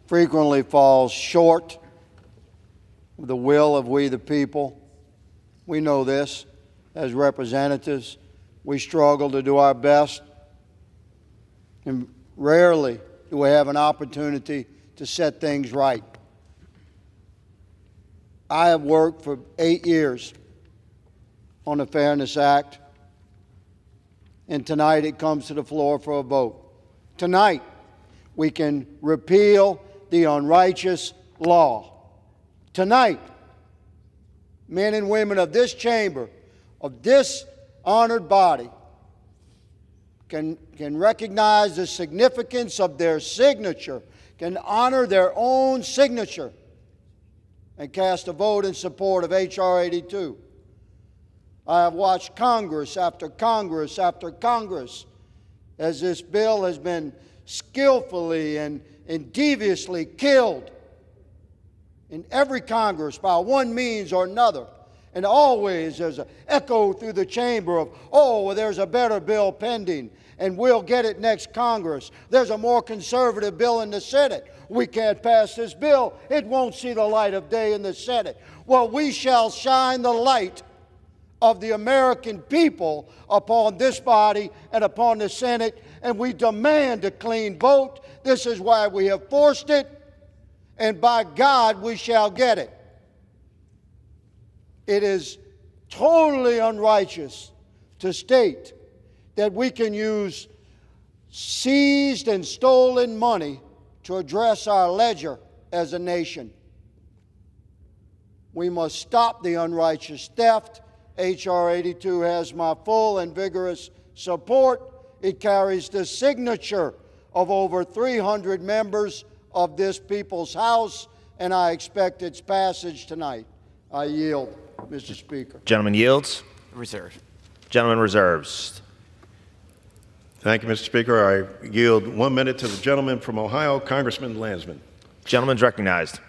frequently falls short of the will of we the people. We know this as representatives. We struggle to do our best, and rarely do we have an opportunity to set things right. I have worked for 8 years on the Fairness Act, and tonight it comes to the floor for a vote. Tonight, we can repeal the unrighteous law. Tonight, men and women of this chamber, of this honored body, can recognize the significance of their signature, can honor their own signature, and cast a vote in support of H.R. 82. I have watched Congress after Congress after Congress as this bill has been skillfully and deviously killed in every Congress by one means or another. And always there's an echo through the chamber of, oh, well, there's a better bill pending, and we'll get it next Congress. There's a more conservative bill in the Senate. We can't pass this bill. It won't see the light of day in the Senate. Well, we shall shine the light of the American people upon this body and upon the Senate, and we demand a clean vote. This is why we have forced it, and by God, we shall get it. It is totally unrighteous to state that we can use seized and stolen money to address our ledger as a nation. We must stop the unrighteous theft. H.R. 82 has my full and vigorous support. It carries the signature of over 300 members of this people's House, and I expect its passage tonight. I yield, Mr. Speaker. Gentleman yields. Reserve. Gentleman reserves. Thank you, Mr. Speaker. I yield 1 minute to the gentleman from Ohio, Congressman Landsman. Gentleman's recognized.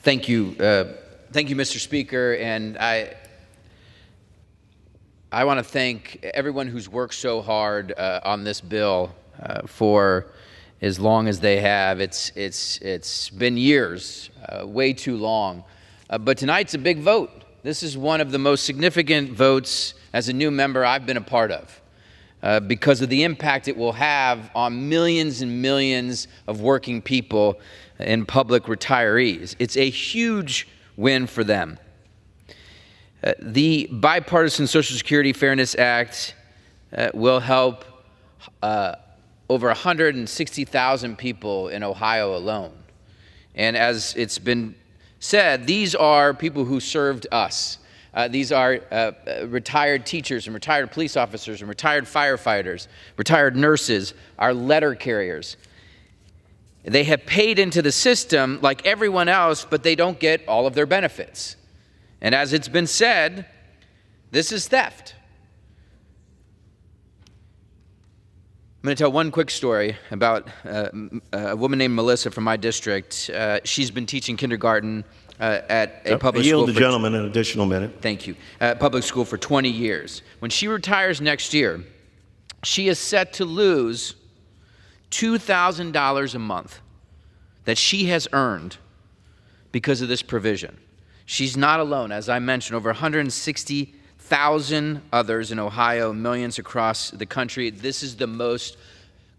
Thank you. Thank you, Mr. Speaker. And I want to thank everyone who's worked so hard on this bill for as long as they have. It's been years, way too long. But tonight's a big vote. This is one of the most significant votes as a new member I've been a part of because of the impact it will have on millions and millions of working people and public retirees. It's a huge win for them. The Bipartisan Social Security Fairness Act will help over 160,000 people in Ohio alone. And as it's been said, these are people who served us. These are retired teachers and retired police officers and retired firefighters, retired nurses, our letter carriers. They have paid into the system like everyone else, but they don't get all of their benefits. And as it's been said, this is theft. I'm going to tell one quick story about a woman named Melissa from my district. She's been teaching kindergarten at a public school. Yield the gentleman an additional minute. Thank you. Public school for 20 years. When she retires next year, she is set to lose $2,000 a month that she has earned because of this provision. She's not alone. As I mentioned, over 160,000 others in Ohio, millions across the country. This is the most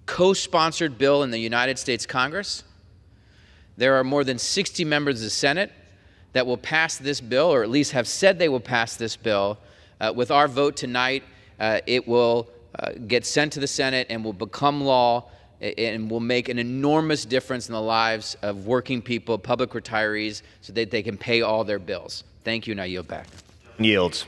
co-sponsored bill in the United States Congress. There are more than 60 members of the Senate that will pass this bill, or at least have said they will pass this bill. With our vote tonight, it will get sent to the Senate and will become law and will make an enormous difference in the lives of working people, public retirees, so that they can pay all their bills. Thank you, and I yield back. Yields.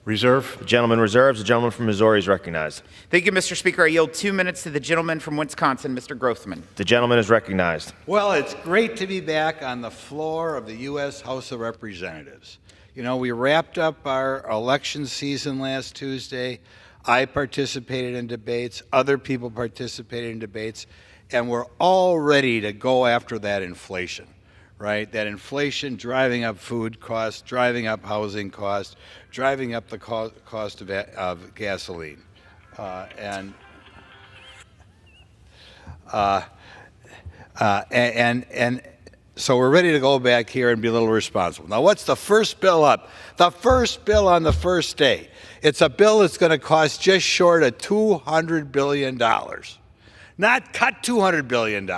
Reserve. The gentleman reserves. The gentleman from Missouri is recognized. Thank you, Mr. Speaker. I yield 2 minutes to the gentleman from Wisconsin, Mr. Grothman. The gentleman is recognized. Well, it's great to be back on the floor of the U.S. House of Representatives. You know, we wrapped up our election season last Tuesday. I participated in debates, other people participated in debates, and we're all ready to go after that inflation, right? That inflation driving up food costs, driving up housing costs, driving up the cost of gasoline. And so we're ready to go back here and be a little responsible. Now, what's the first bill up? The first bill on the first day. It's a bill that's going to cost just short of $200 billion. Not cut $200 billion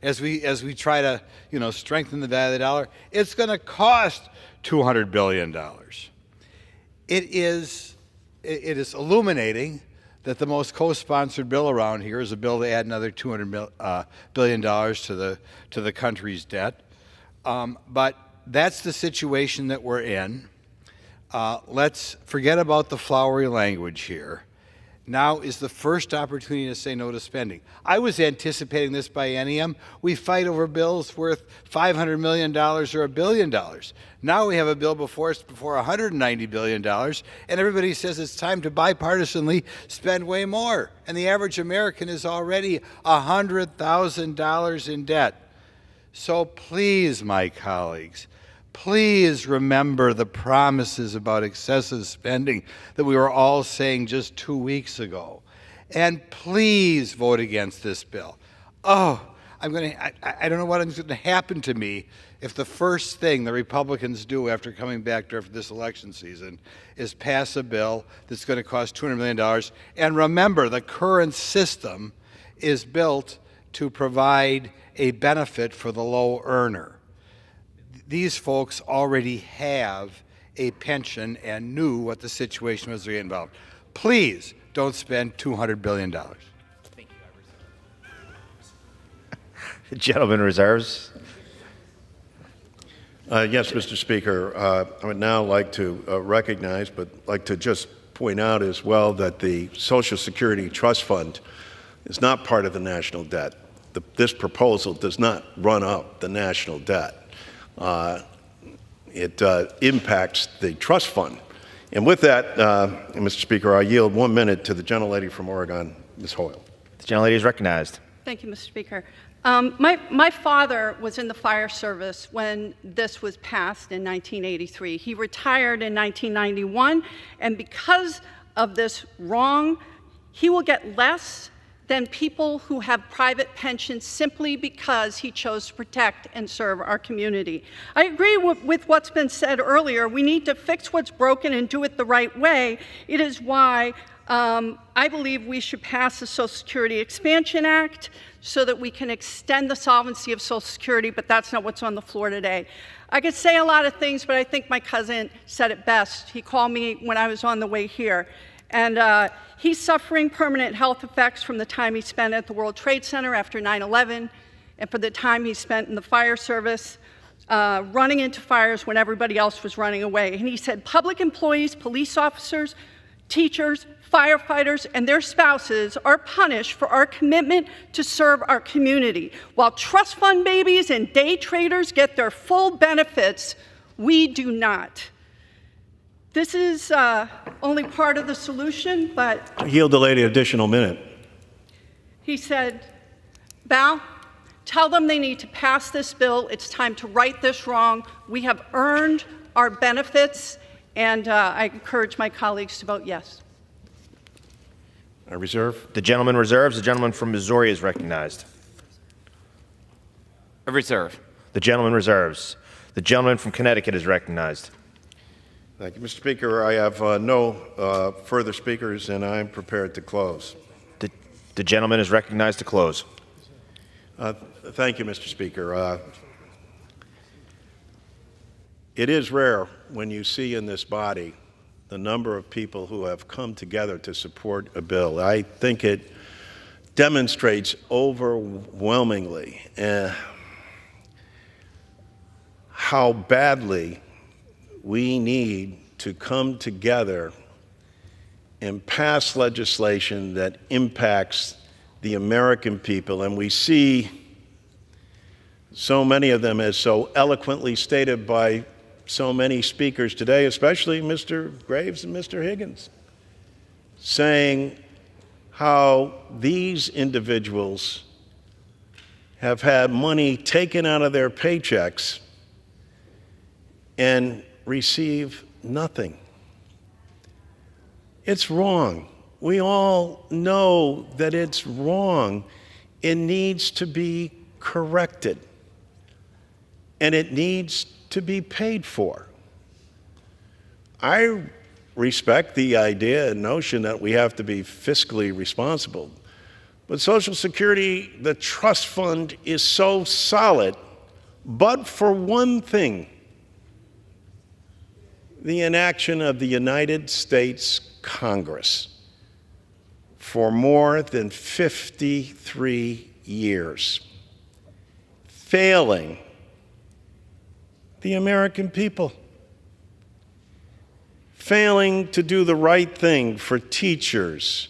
as we try to, strengthen the value of the dollar. It's going to cost $200 billion. It is illuminating that the most co-sponsored bill around here is a bill to add another $200 billion to the country's debt. But that's the situation that we're in. Let's forget about the flowery language here. Now is the first opportunity to say no to spending. I was anticipating this biennium. We fight over bills worth $500 million or $1 billion. Now we have a bill before us for $190 billion, and everybody says it's time to bipartisanly spend way more. And the average American is already $100,000 in debt. So please, my colleagues, please remember the promises about excessive spending that we were all saying just 2 weeks ago. And please vote against this bill. Oh, I don't know what's going to happen to me if the first thing the Republicans do after coming back after this election season is pass a bill that's going to cost $200 million. And remember, the current system is built to provide a benefit for the low earner. These folks already have a pension and knew what the situation was getting involved. Please don't spend $200 billion. Thank you. The gentleman reserves. Yes, Mr. Speaker. I would now like to recognize, but like to just point out as well that the Social Security Trust Fund is not part of the national debt. This proposal does not run up the national debt. It impacts the trust fund. And with that, Mr. Speaker, I yield 1 minute to the gentlelady from Oregon, Ms. Hoyle. The gentlelady is recognized. Thank you, Mr. Speaker. My father was in the fire service when this was passed in 1983. He retired in 1991, and because of this wrong, he will get less than people who have private pensions simply because he chose to protect and serve our community. I agree with what's been said earlier. We need to fix what's broken and do it the right way. It is why I believe we should pass the Social Security Expansion Act so that we can extend the solvency of Social Security, but that's not what's on the floor today. I could say a lot of things, but I think my cousin said it best. He called me when I was on the way here. And he's suffering permanent health effects from the time he spent at the World Trade Center after 9/11 and for the time he spent in the fire service, running into fires when everybody else was running away. And he said public employees, police officers, teachers, firefighters, and their spouses are punished for our commitment to serve our community. While trust fund babies and day traders get their full benefits, we do not. This is only part of the solution, but Yield the lady an additional minute. he said, Val, tell them they need to pass this bill. It's time to right this wrong. We have earned our benefits, and I encourage my colleagues to vote yes. I reserve. The gentleman reserves. The gentleman from Missouri is recognized. I reserve. The gentleman reserves. The gentleman from Connecticut is recognized. Thank you, Mr. Speaker. I have no further speakers, and I'm prepared to close. The gentleman is recognized to close. Thank you, Mr. Speaker. It is rare when you see in this body the number of people who have come together to support a bill. I think it demonstrates overwhelmingly how badly we need to come together and pass legislation that impacts the American people. And we see so many of them, as so eloquently stated by so many speakers today, especially Mr. Graves and Mr. Higgins, saying how these individuals have had money taken out of their paychecks and receive nothing. It's wrong. We all know that it's wrong. It needs to be corrected, and it needs to be paid for. I respect the idea and notion that we have to be fiscally responsible, but Social Security, the trust fund, is so solid, but for one thing: the inaction of the United States Congress for more than 53 years, failing the American people, failing to do the right thing for teachers,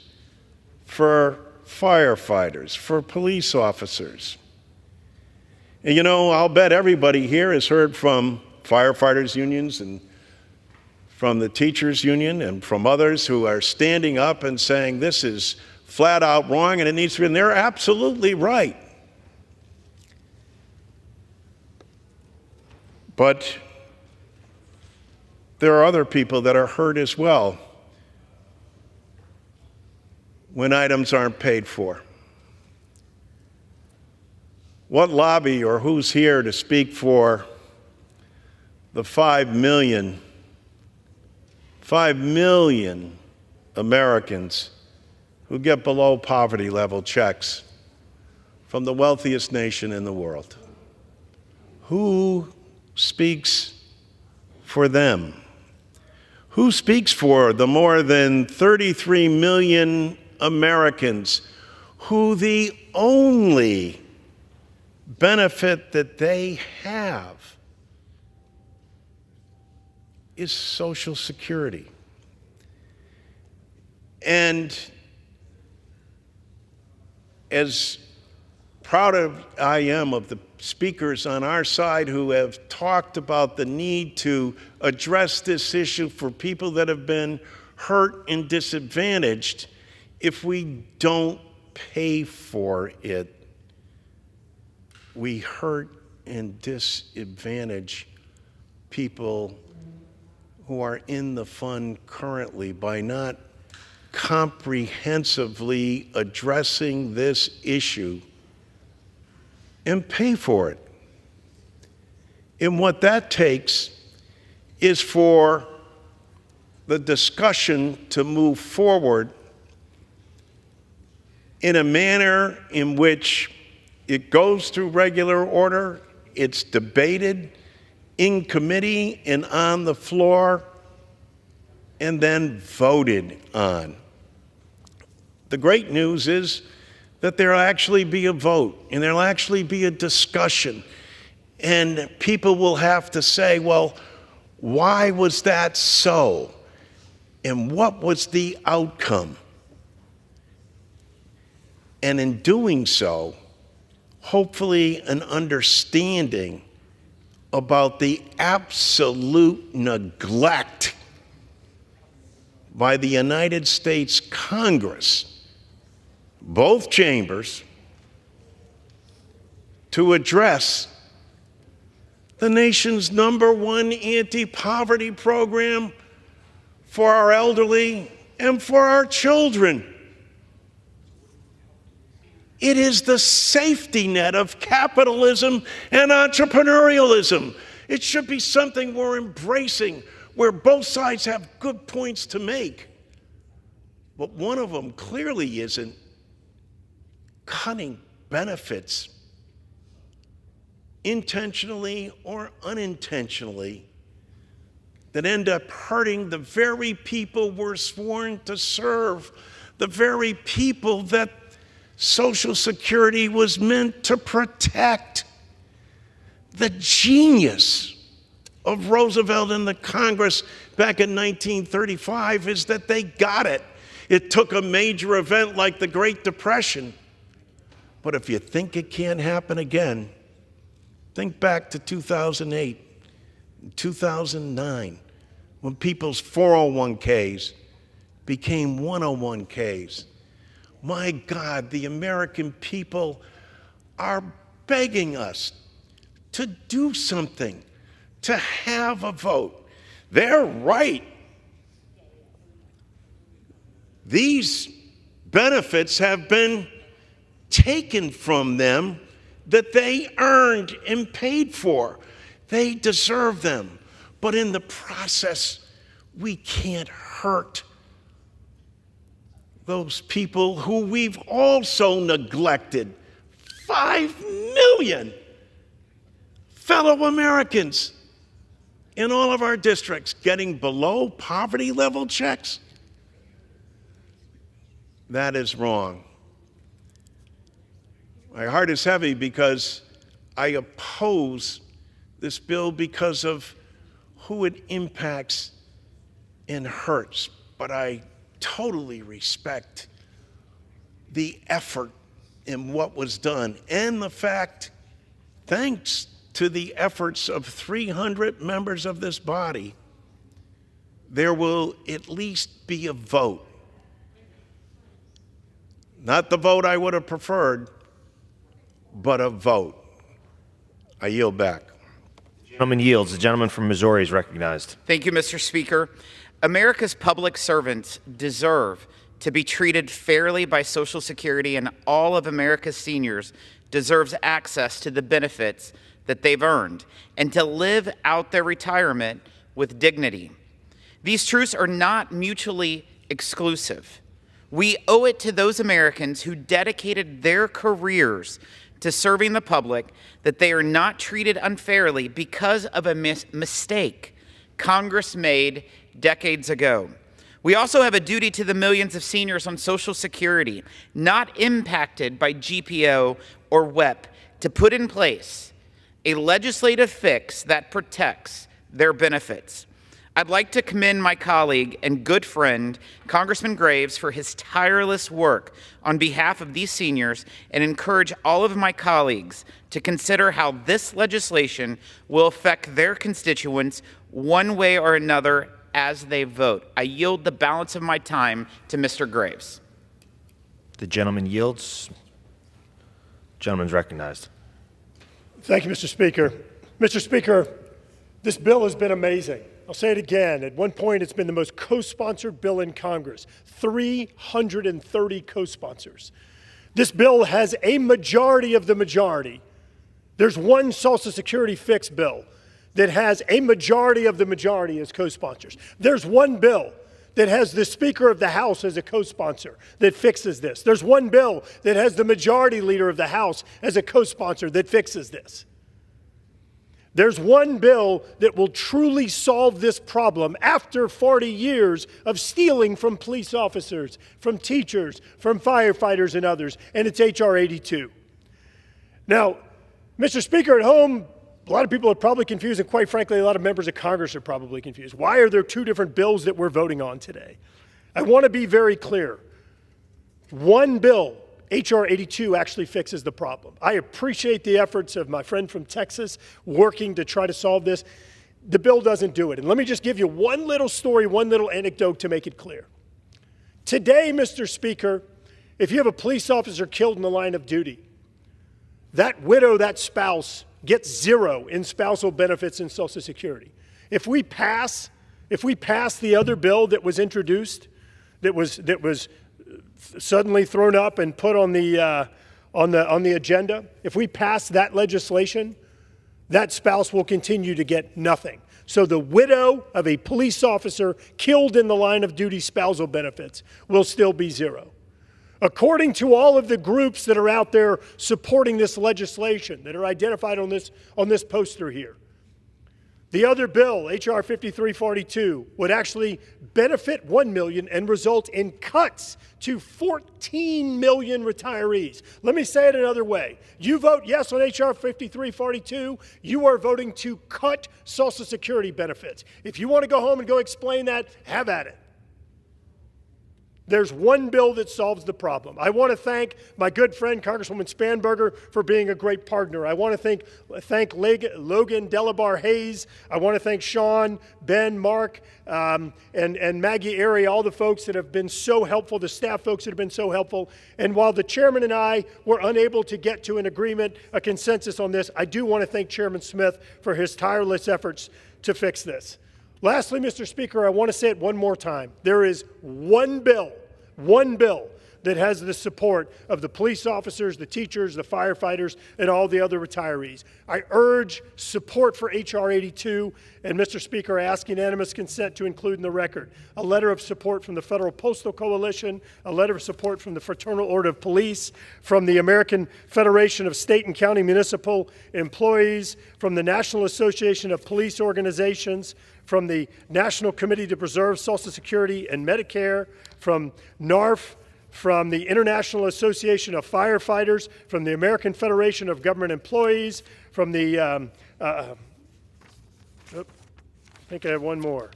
for firefighters, for police officers. And you know, I'll bet everybody here has heard from firefighters unions and from the teachers union and from others who are standing up and saying this is flat out wrong and it needs to be, and they're absolutely right. But there are other people that are hurt as well when items aren't paid for. What lobby or who's here to speak for the 5 million Americans who get below poverty level checks from the wealthiest nation in the world? Who speaks for them? Who speaks for the more than 33 million Americans who the only benefit that they have is Social Security? And as proud of I am of the speakers on our side who have talked about the need to address this issue for people that have been hurt and disadvantaged, if we don't pay for it, we hurt and disadvantage people who are in the fund currently by not comprehensively addressing this issue and pay for it. And what that takes is for the discussion to move forward in a manner in which it goes through regular order, it's debated in committee and on the floor, and then voted on. The great news is that there'll actually be a vote, and there'll actually be a discussion, and people will have to say, well, why was that so? And what was the outcome? And in doing so, hopefully an understanding about the absolute neglect by the United States Congress, both chambers, to address the nation's #1 anti-poverty program for our elderly and for our children. It is the safety net of capitalism and entrepreneurialism. It should be something we're embracing, where both sides have good points to make. But one of them clearly isn't cutting benefits intentionally or unintentionally that end up hurting the very people we're sworn to serve, the very people that Social Security was meant to protect. The genius of Roosevelt and the Congress back in 1935 is that they got it. It took a major event like the Great Depression. But if you think it can't happen again, think back to 2008, 2009, when people's 401ks became 101ks. My God, the American people are begging us to do something, to have a vote. They're right. These benefits have been taken from them that they earned and paid for. They deserve them. But in the process, we can't hurt those people who we've also neglected. 5 million fellow Americans in all of our districts getting below poverty level checks. That is wrong. My heart is heavy because I oppose this bill because of who it impacts and hurts. But I totally respect the effort in what was done and the fact, thanks to the efforts of 300 members of this body, there will at least be a vote. Not the vote I would have preferred, but a vote. I yield back. The gentleman yields. The gentleman from Missouri is recognized. Thank you, Mr. Speaker. America's public servants deserve to be treated fairly by Social Security, and all of America's seniors deserves access to the benefits that they've earned and to live out their retirement with dignity. These truths are not mutually exclusive. We owe it to those Americans who dedicated their careers to serving the public that they are not treated unfairly because of a mistake Congress made decades ago. We also have a duty to the millions of seniors on Social Security not impacted by GPO or WEP to put in place a legislative fix that protects their benefits. I'd like to commend my colleague and good friend, Congressman Graves, for his tireless work on behalf of these seniors, and encourage all of my colleagues to consider how this legislation will affect their constituents one way or another as they vote. I yield the balance of my time to Mr. Graves. The gentleman yields. Gentleman's recognized. Thank you, Mr. Speaker. Mr. Speaker, this bill has been amazing. I'll say it again. At one point, it's been the most co-sponsored bill in Congress, 330 co-sponsors. This bill has a majority of the majority. There's one Social Security fix bill that has a majority of the majority as co-sponsors. There's one bill that has the Speaker of the House as a co-sponsor that fixes this. There's one bill that has the Majority Leader of the House as a co-sponsor that fixes this. There's one bill that will truly solve this problem after 40 years of stealing from police officers, from teachers, from firefighters and others, and it's H.R. 82. Now, Mr. Speaker, at home, a lot of people are probably confused, and quite frankly, a lot of members of Congress are probably confused. Why are there two different bills that we're voting on today? I want to be very clear. One bill, H.R. 82, actually fixes the problem. I appreciate the efforts of my friend from Texas working to try to solve this. The bill doesn't do it. And let me just give you one little story, one little anecdote to make it clear. Today, Mr. Speaker, if you have a police officer killed in the line of duty, that widow, that spouse, gets zero in spousal benefits and Social Security. If we pass the other bill that was introduced, that was suddenly thrown up and put on the agenda, if we pass that legislation, that spouse will continue to get nothing. So the widow of a police officer killed in the line of duty spousal benefits will still be zero. According to all of the groups that are out there supporting this legislation, that are identified on this poster here, the other bill, H.R. 5342, would actually benefit 1 million and result in cuts to 14 million retirees. Let me say it another way. You vote yes on H.R. 5342, you are voting to cut Social Security benefits. If you want to go home and go explain that, have at it. There's one bill that solves the problem. I want to thank my good friend, Congresswoman Spanberger, for being a great partner. I want to thank Logan Delabar Hayes. I want to thank Sean, Ben, Mark, and Maggie Airy, all the folks that have been so helpful, the staff folks that have been so helpful. And while the chairman and I were unable to get to an agreement, a consensus on this, I do want to thank Chairman Smith for his tireless efforts to fix this. Lastly, Mr. Speaker, I want to say it one more time. There is one bill that has the support of the police officers, the teachers, the firefighters, and all the other retirees. I urge support for H.R. 82, and Mr. Speaker, I ask unanimous consent to include in the record a letter of support from the Federal Postal Coalition, a letter of support from the Fraternal Order of Police, from the American Federation of State and County Municipal Employees, from the National Association of Police Organizations, from the National Committee to Preserve Social Security and Medicare, from NARF, from the International Association of Firefighters, from the American Federation of Government Employees, from the, I think I have one more.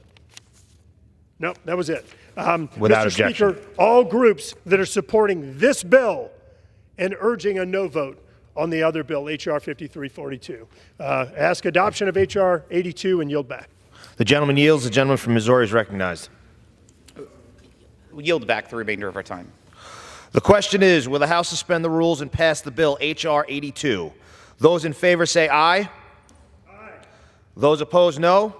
No, that was it. Without Mr. objection. Speaker, all groups that are supporting this bill and urging a no vote on the other bill, H.R. 5342. Ask adoption of H.R. 82 and yield back. The gentleman yields. The gentleman from Missouri is recognized. We yield back the remainder of our time. The question is, will the House suspend the rules and pass the bill H.R. 82? Those in favor say aye. Aye. Those opposed, no.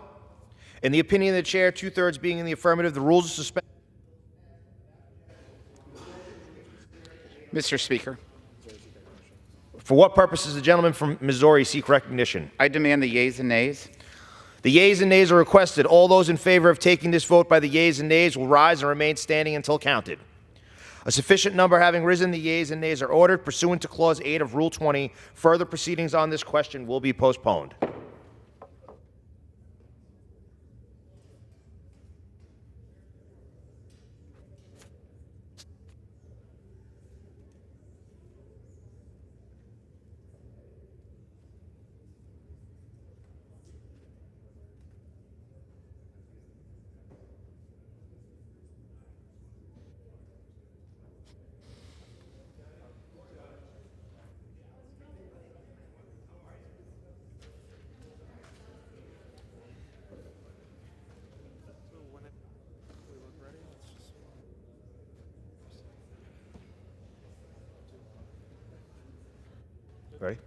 In the opinion of the chair, two-thirds being in the affirmative, the rules are suspended. Mr. Speaker. For what purpose does the gentleman from Missouri seek recognition? I demand the yeas and nays. The yeas and nays are requested. All those in favor of taking this vote by the yeas and nays will rise and remain standing until counted. A sufficient number having risen, the yeas and nays are ordered. Pursuant to Clause 8 of Rule 20, further proceedings on this question will be postponed. Ready?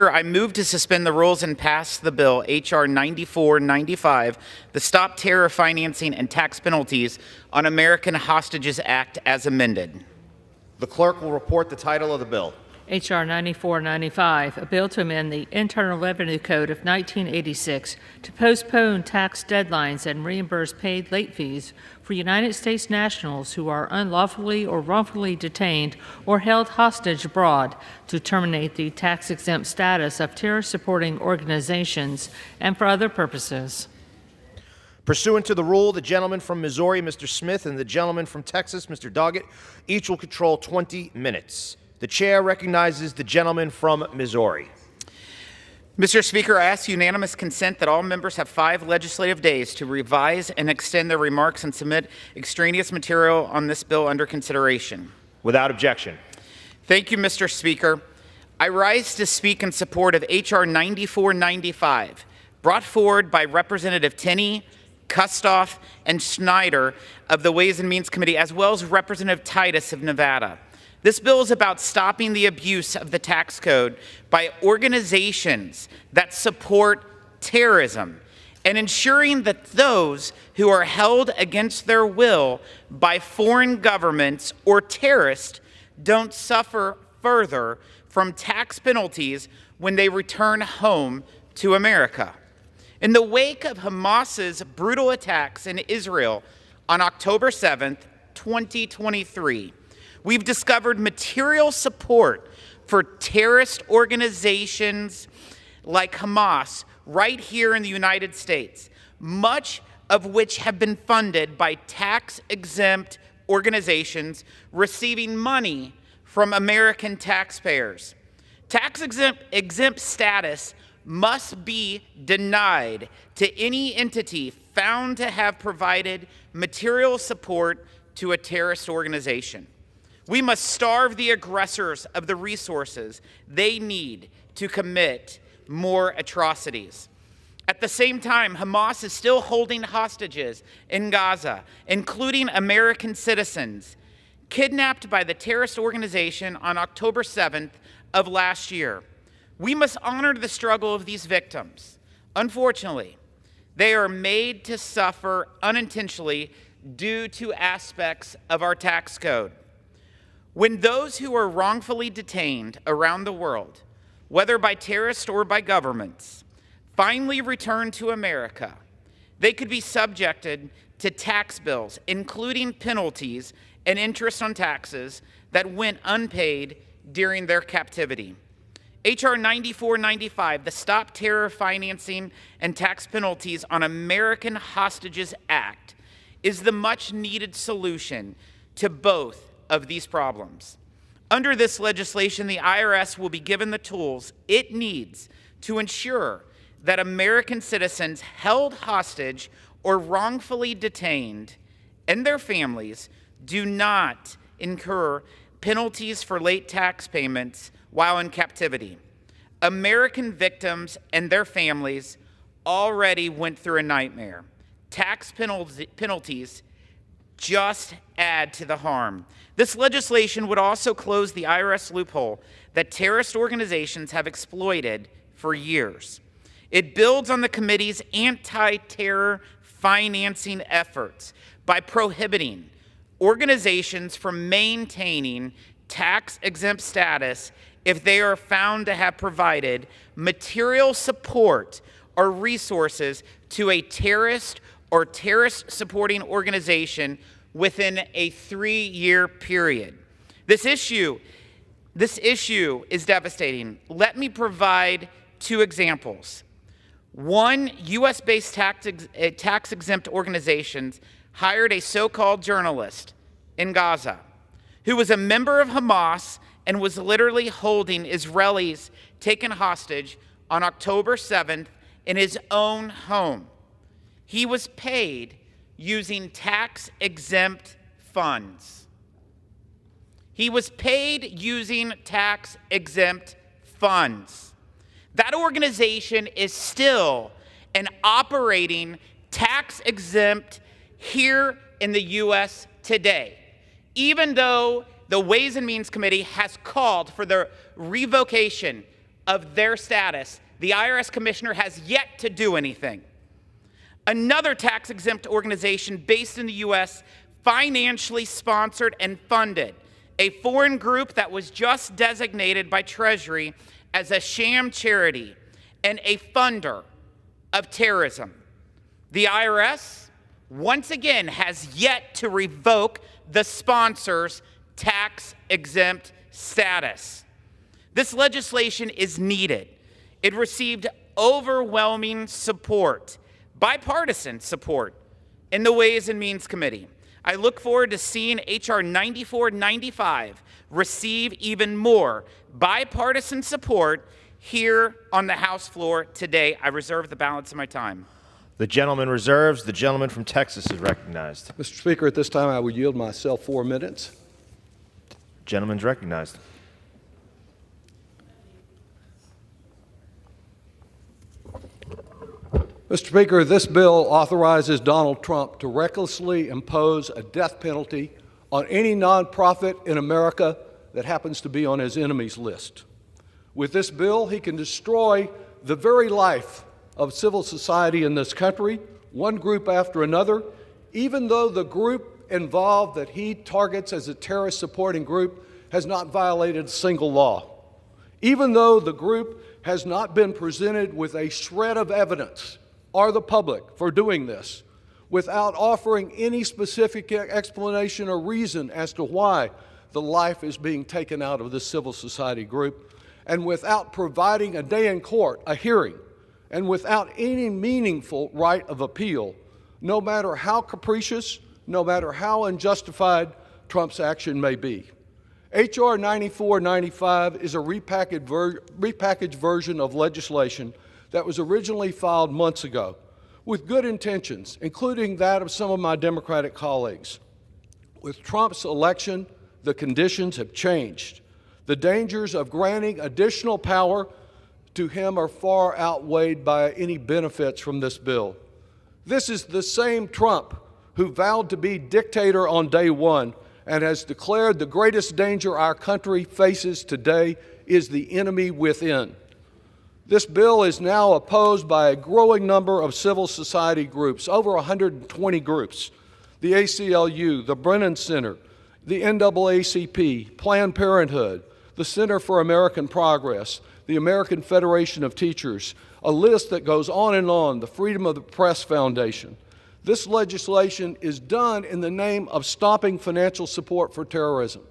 I move to suspend the rules and pass the bill H.R. 9495, the Stop Terror Financing and Tax Penalties on American Hostages Act as amended. The clerk will report the title of the bill. H.R. 9495, a bill to amend the Internal Revenue Code of 1986 to postpone tax deadlines and reimburse paid late fees for United States nationals who are unlawfully or wrongfully detained or held hostage abroad, to terminate the tax-exempt status of terror-supporting organizations, and for other purposes. Pursuant to the rule, the gentleman from Missouri, Mr. Smith, and the gentleman from Texas, Mr. Doggett, each will control 20 minutes. The chair recognizes the gentleman from Missouri. Mr. Speaker, I ask unanimous consent that all members have 5 legislative days to revise and extend their remarks and submit extraneous material on this bill under consideration. Without objection. Thank you, Mr. Speaker. I rise to speak in support of H.R. 9495, brought forward by Representative Tenney, Kustoff, and Schneider of the Ways and Means Committee, as well as Representative Titus of Nevada. This bill is about stopping the abuse of the tax code by organizations that support terrorism and ensuring that those who are held against their will by foreign governments or terrorists don't suffer further from tax penalties when they return home to America. In the wake of Hamas's brutal attacks in Israel on October 7th, 2023, we've discovered material support for terrorist organizations like Hamas right here in the United States, much of which have been funded by tax-exempt organizations receiving money from American taxpayers. Tax-exempt status must be denied to any entity found to have provided material support to a terrorist organization. We must starve the aggressors of the resources they need to commit more atrocities. At the same time, Hamas is still holding hostages in Gaza, including American citizens, kidnapped by the terrorist organization on October 7th of last year. We must honor the struggle of these victims. Unfortunately, they are made to suffer unintentionally due to aspects of our tax code. When those who are wrongfully detained around the world, whether by terrorists or by governments, finally return to America, they could be subjected to tax bills, including penalties and interest on taxes that went unpaid during their captivity. H.R. 9495, the Stop Terror Financing and Tax Penalties on American Hostages Act, is the much-needed solution to both of these problems. Under this legislation, the IRS will be given the tools it needs to ensure that American citizens held hostage or wrongfully detained and their families do not incur penalties for late tax payments while in captivity. American victims and their families already went through a nightmare. Tax penalties just add to the harm. This legislation would also close the IRS loophole that terrorist organizations have exploited for years. It builds on the committee's anti-terror financing efforts by prohibiting organizations from maintaining tax-exempt status if they are found to have provided material support or resources to a terrorist or terrorist-supporting organization within a 3-year period. This issue is devastating. Let me provide 2 examples. One, U.S.-based tax-exempt organizations hired a so-called journalist in Gaza who was a member of Hamas and was literally holding Israelis taken hostage on October 7th in his own home. He was paid using tax-exempt funds. He was paid using tax-exempt funds. That organization is still an operating tax-exempt here in the U.S. today, even though the Ways and Means Committee has called for the revocation of their status, the IRS commissioner has yet to do anything. Another tax-exempt organization based in the U.S. financially sponsored and funded a foreign group that was just designated by Treasury as a sham charity and a funder of terrorism. The IRS, once again, has yet to revoke the sponsor's tax-exempt status. This legislation is needed. It received overwhelming support, bipartisan support, in the Ways and Means Committee. I look forward to seeing H.R. 9495 receive even more bipartisan support here on the House floor today. I reserve the balance of my time. The gentleman reserves. The gentleman from Texas is recognized. Mr. Speaker, at this time I would yield myself 4 minutes. Gentleman's recognized. Mr. Speaker, this bill authorizes Donald Trump to recklessly impose a death penalty on any nonprofit in America that happens to be on his enemies list. With this bill, he can destroy the very life of civil society in this country, one group after another, even though the group involved that he targets as a terrorist supporting group has not violated a single law. Even though the group has not been presented with a shred of evidence or the public for doing this, without offering any specific explanation or reason as to why the life is being taken out of this civil society group, and without providing a day in court, a hearing, and without any meaningful right of appeal, no matter how capricious, no matter how unjustified Trump's action may be. H.R. 9495 is a repackaged version of legislation that was originally filed months ago with good intentions, including that of some of my Democratic colleagues. With Trump's election, the conditions have changed. The dangers of granting additional power to him are far outweighed by any benefits from this bill. This is the same Trump who vowed to be dictator on day one and has declared the greatest danger our country faces today is the enemy within. This bill is now opposed by a growing number of civil society groups, over 120 groups, the ACLU, the Brennan Center, the NAACP, Planned Parenthood, the Center for American Progress, the American Federation of Teachers, a list that goes on, the Freedom of the Press Foundation. This legislation is done in the name of stopping financial support for terrorism.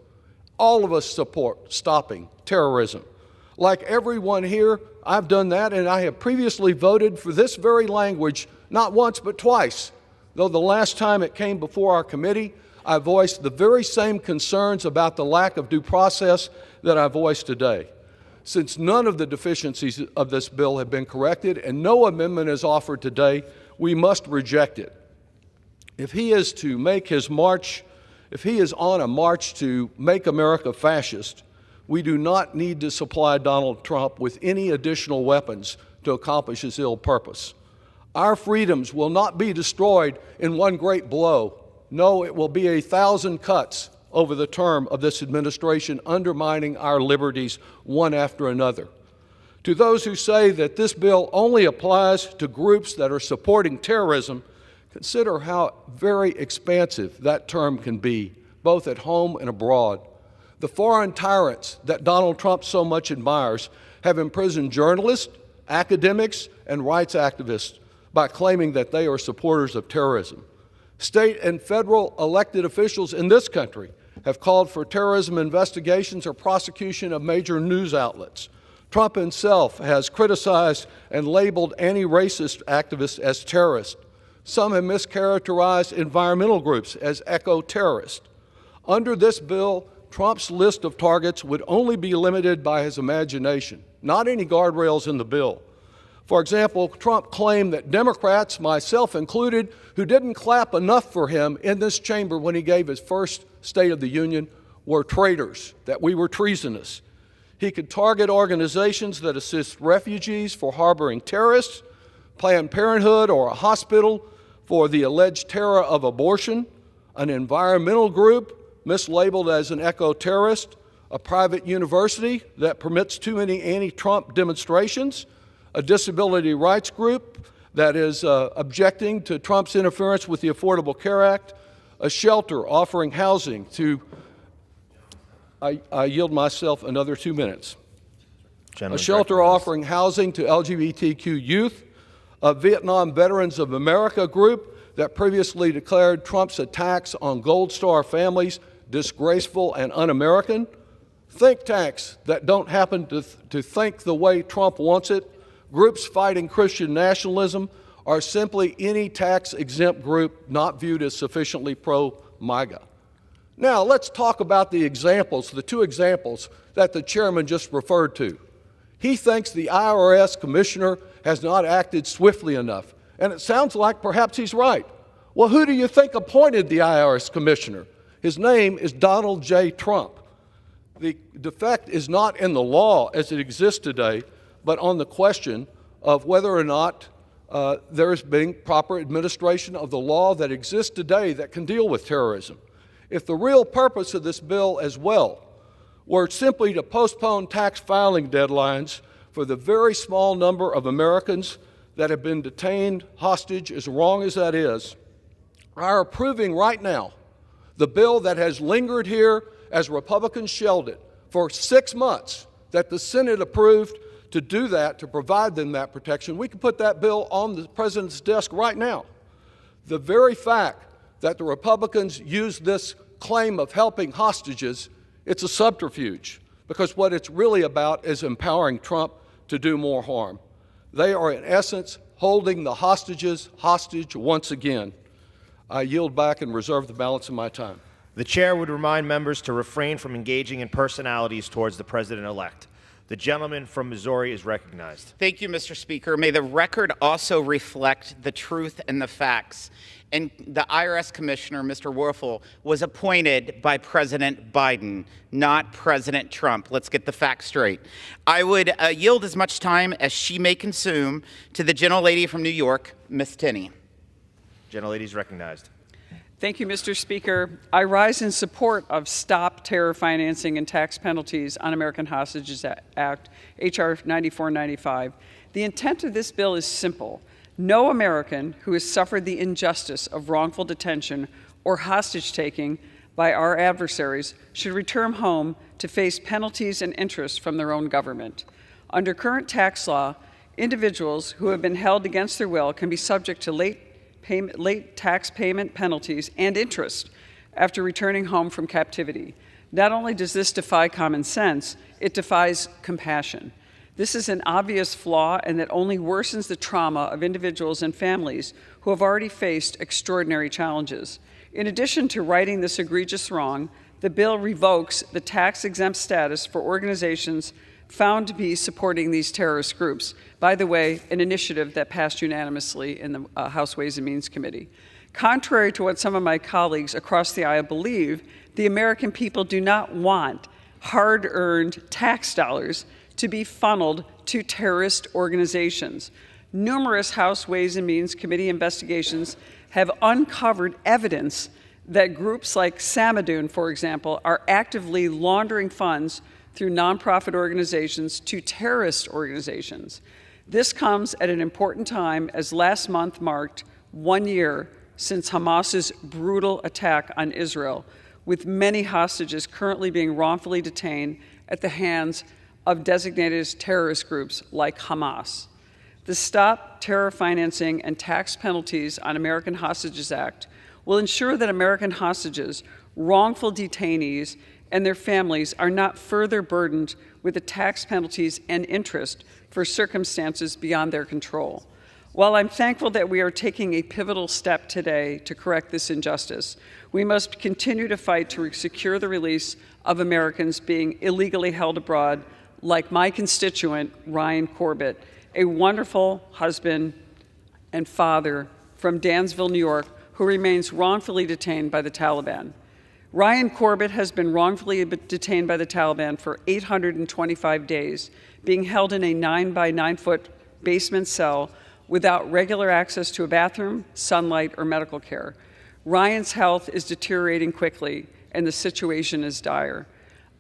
All of us support stopping terrorism. Like everyone here, I've done that, and I have previously voted for this very language, not once but twice, though the last time it came before our committee, I voiced the very same concerns about the lack of due process that I voiced today. Since none of the deficiencies of this bill have been corrected and no amendment is offered today, we must reject it. If he is on a march to make America fascist, we do not need to supply Donald Trump with any additional weapons to accomplish his ill purpose. Our freedoms will not be destroyed in one great blow. No, it will be 1,000 cuts over the term of this administration, undermining our liberties one after another. To those who say that this bill only applies to groups that are supporting terrorism, consider how very expansive that term can be, both at home and abroad. The foreign tyrants that Donald Trump so much admires have imprisoned journalists, academics, and rights activists by claiming that they are supporters of terrorism. State and federal elected officials in this country have called for terrorism investigations or prosecution of major news outlets. Trump himself has criticized and labeled anti-racist activists as terrorists. Some have mischaracterized environmental groups as eco-terrorists. Under this bill, Trump's list of targets would only be limited by his imagination, not any guardrails in the bill. For example, Trump claimed that Democrats, myself included, who didn't clap enough for him in this chamber when he gave his first State of the Union, were traitors, that we were treasonous. He could target organizations that assist refugees for harboring terrorists, Planned Parenthood or a hospital for the alleged terror of abortion, an environmental group mislabeled as an eco-terrorist, a private university that permits too many anti-Trump demonstrations, a disability rights group that is objecting to Trump's interference with the Affordable Care Act, a shelter offering housing to, I yield myself another 2 minutes. A shelter offering housing to LGBTQ youth, a Vietnam Veterans of America group that previously declared Trump's attacks on Gold Star families disgraceful and un-American, think tanks that don't happen to think the way Trump wants it, groups fighting Christian nationalism, or simply any tax-exempt group not viewed as sufficiently pro-MAGA. Now, let's talk about the examples, the two examples that the chairman just referred to. He thinks the IRS commissioner has not acted swiftly enough, and it sounds like perhaps he's right. Well, who do you think appointed the IRS commissioner? His name is Donald J. Trump. The defect is not in the law as it exists today, but on the question of whether or not there is being proper administration of the law that exists today that can deal with terrorism. If the real purpose of this bill as well were simply to postpone tax filing deadlines for the very small number of Americans that have been detained hostage, as wrong as that is, are approving right now the bill that has lingered here as Republicans shelved it for 6 months, that the Senate approved to do that, to provide them that protection. We can put that bill on the president's desk right now. The very fact that the Republicans use this claim of helping hostages, it's a subterfuge, because what it's really about is empowering Trump to do more harm. They are, in essence, holding the hostages hostage once again. I yield back and reserve the balance of my time. The chair would remind members to refrain from engaging in personalities towards the president-elect. The gentleman from Missouri is recognized. Thank you, Mr. Speaker. May the record also reflect the truth and the facts. And the IRS Commissioner, Mr. Werfel, was appointed by President Biden, not President Trump. Let's get the facts straight. I would yield as much time as she may consume to the gentlelady from New York, Ms. Tenney. Gentlelady is recognized. Thank you, Mr. Speaker. I rise in support of Stop Terror Financing and Tax Penalties on American Hostages Act, H.R. 9495. The intent of this bill is simple. No American who has suffered the injustice of wrongful detention or hostage-taking by our adversaries should return home to face penalties and interest from their own government. Under current tax law, individuals who have been held against their will can be subject to late tax payment penalties and interest after returning home from captivity. Not only does this defy common sense, it defies compassion. This is an obvious flaw, and that only worsens the trauma of individuals and families who have already faced extraordinary challenges. In addition to righting this egregious wrong, the bill revokes the tax-exempt status for organizations found to be supporting these terrorist groups. By the way, an initiative that passed unanimously in the House Ways and Means Committee. Contrary to what some of my colleagues across the aisle believe, the American people do not want hard-earned tax dollars to be funneled to terrorist organizations. Numerous House Ways and Means Committee investigations have uncovered evidence that groups like Samadoun, for example, are actively laundering funds through nonprofit organizations to terrorist organizations. This comes at an important time, as last month marked 1 year since Hamas's brutal attack on Israel, with many hostages currently being wrongfully detained at the hands of designated terrorist groups like Hamas. The Stop Terror Financing and Tax Penalties on American Hostages Act will ensure that American hostages, wrongful detainees, and their families are not further burdened with the tax penalties and interest for circumstances beyond their control. While I'm thankful that we are taking a pivotal step today to correct this injustice, we must continue to fight to secure the release of Americans being illegally held abroad, like my constituent, Ryan Corbett, a wonderful husband and father from Dansville, New York, who remains wrongfully detained by the Taliban. Ryan Corbett has been wrongfully detained by the Taliban for 825 days, being held in a 9-by-9-foot basement cell without regular access to a bathroom, sunlight, or medical care. Ryan's health is deteriorating quickly, and the situation is dire.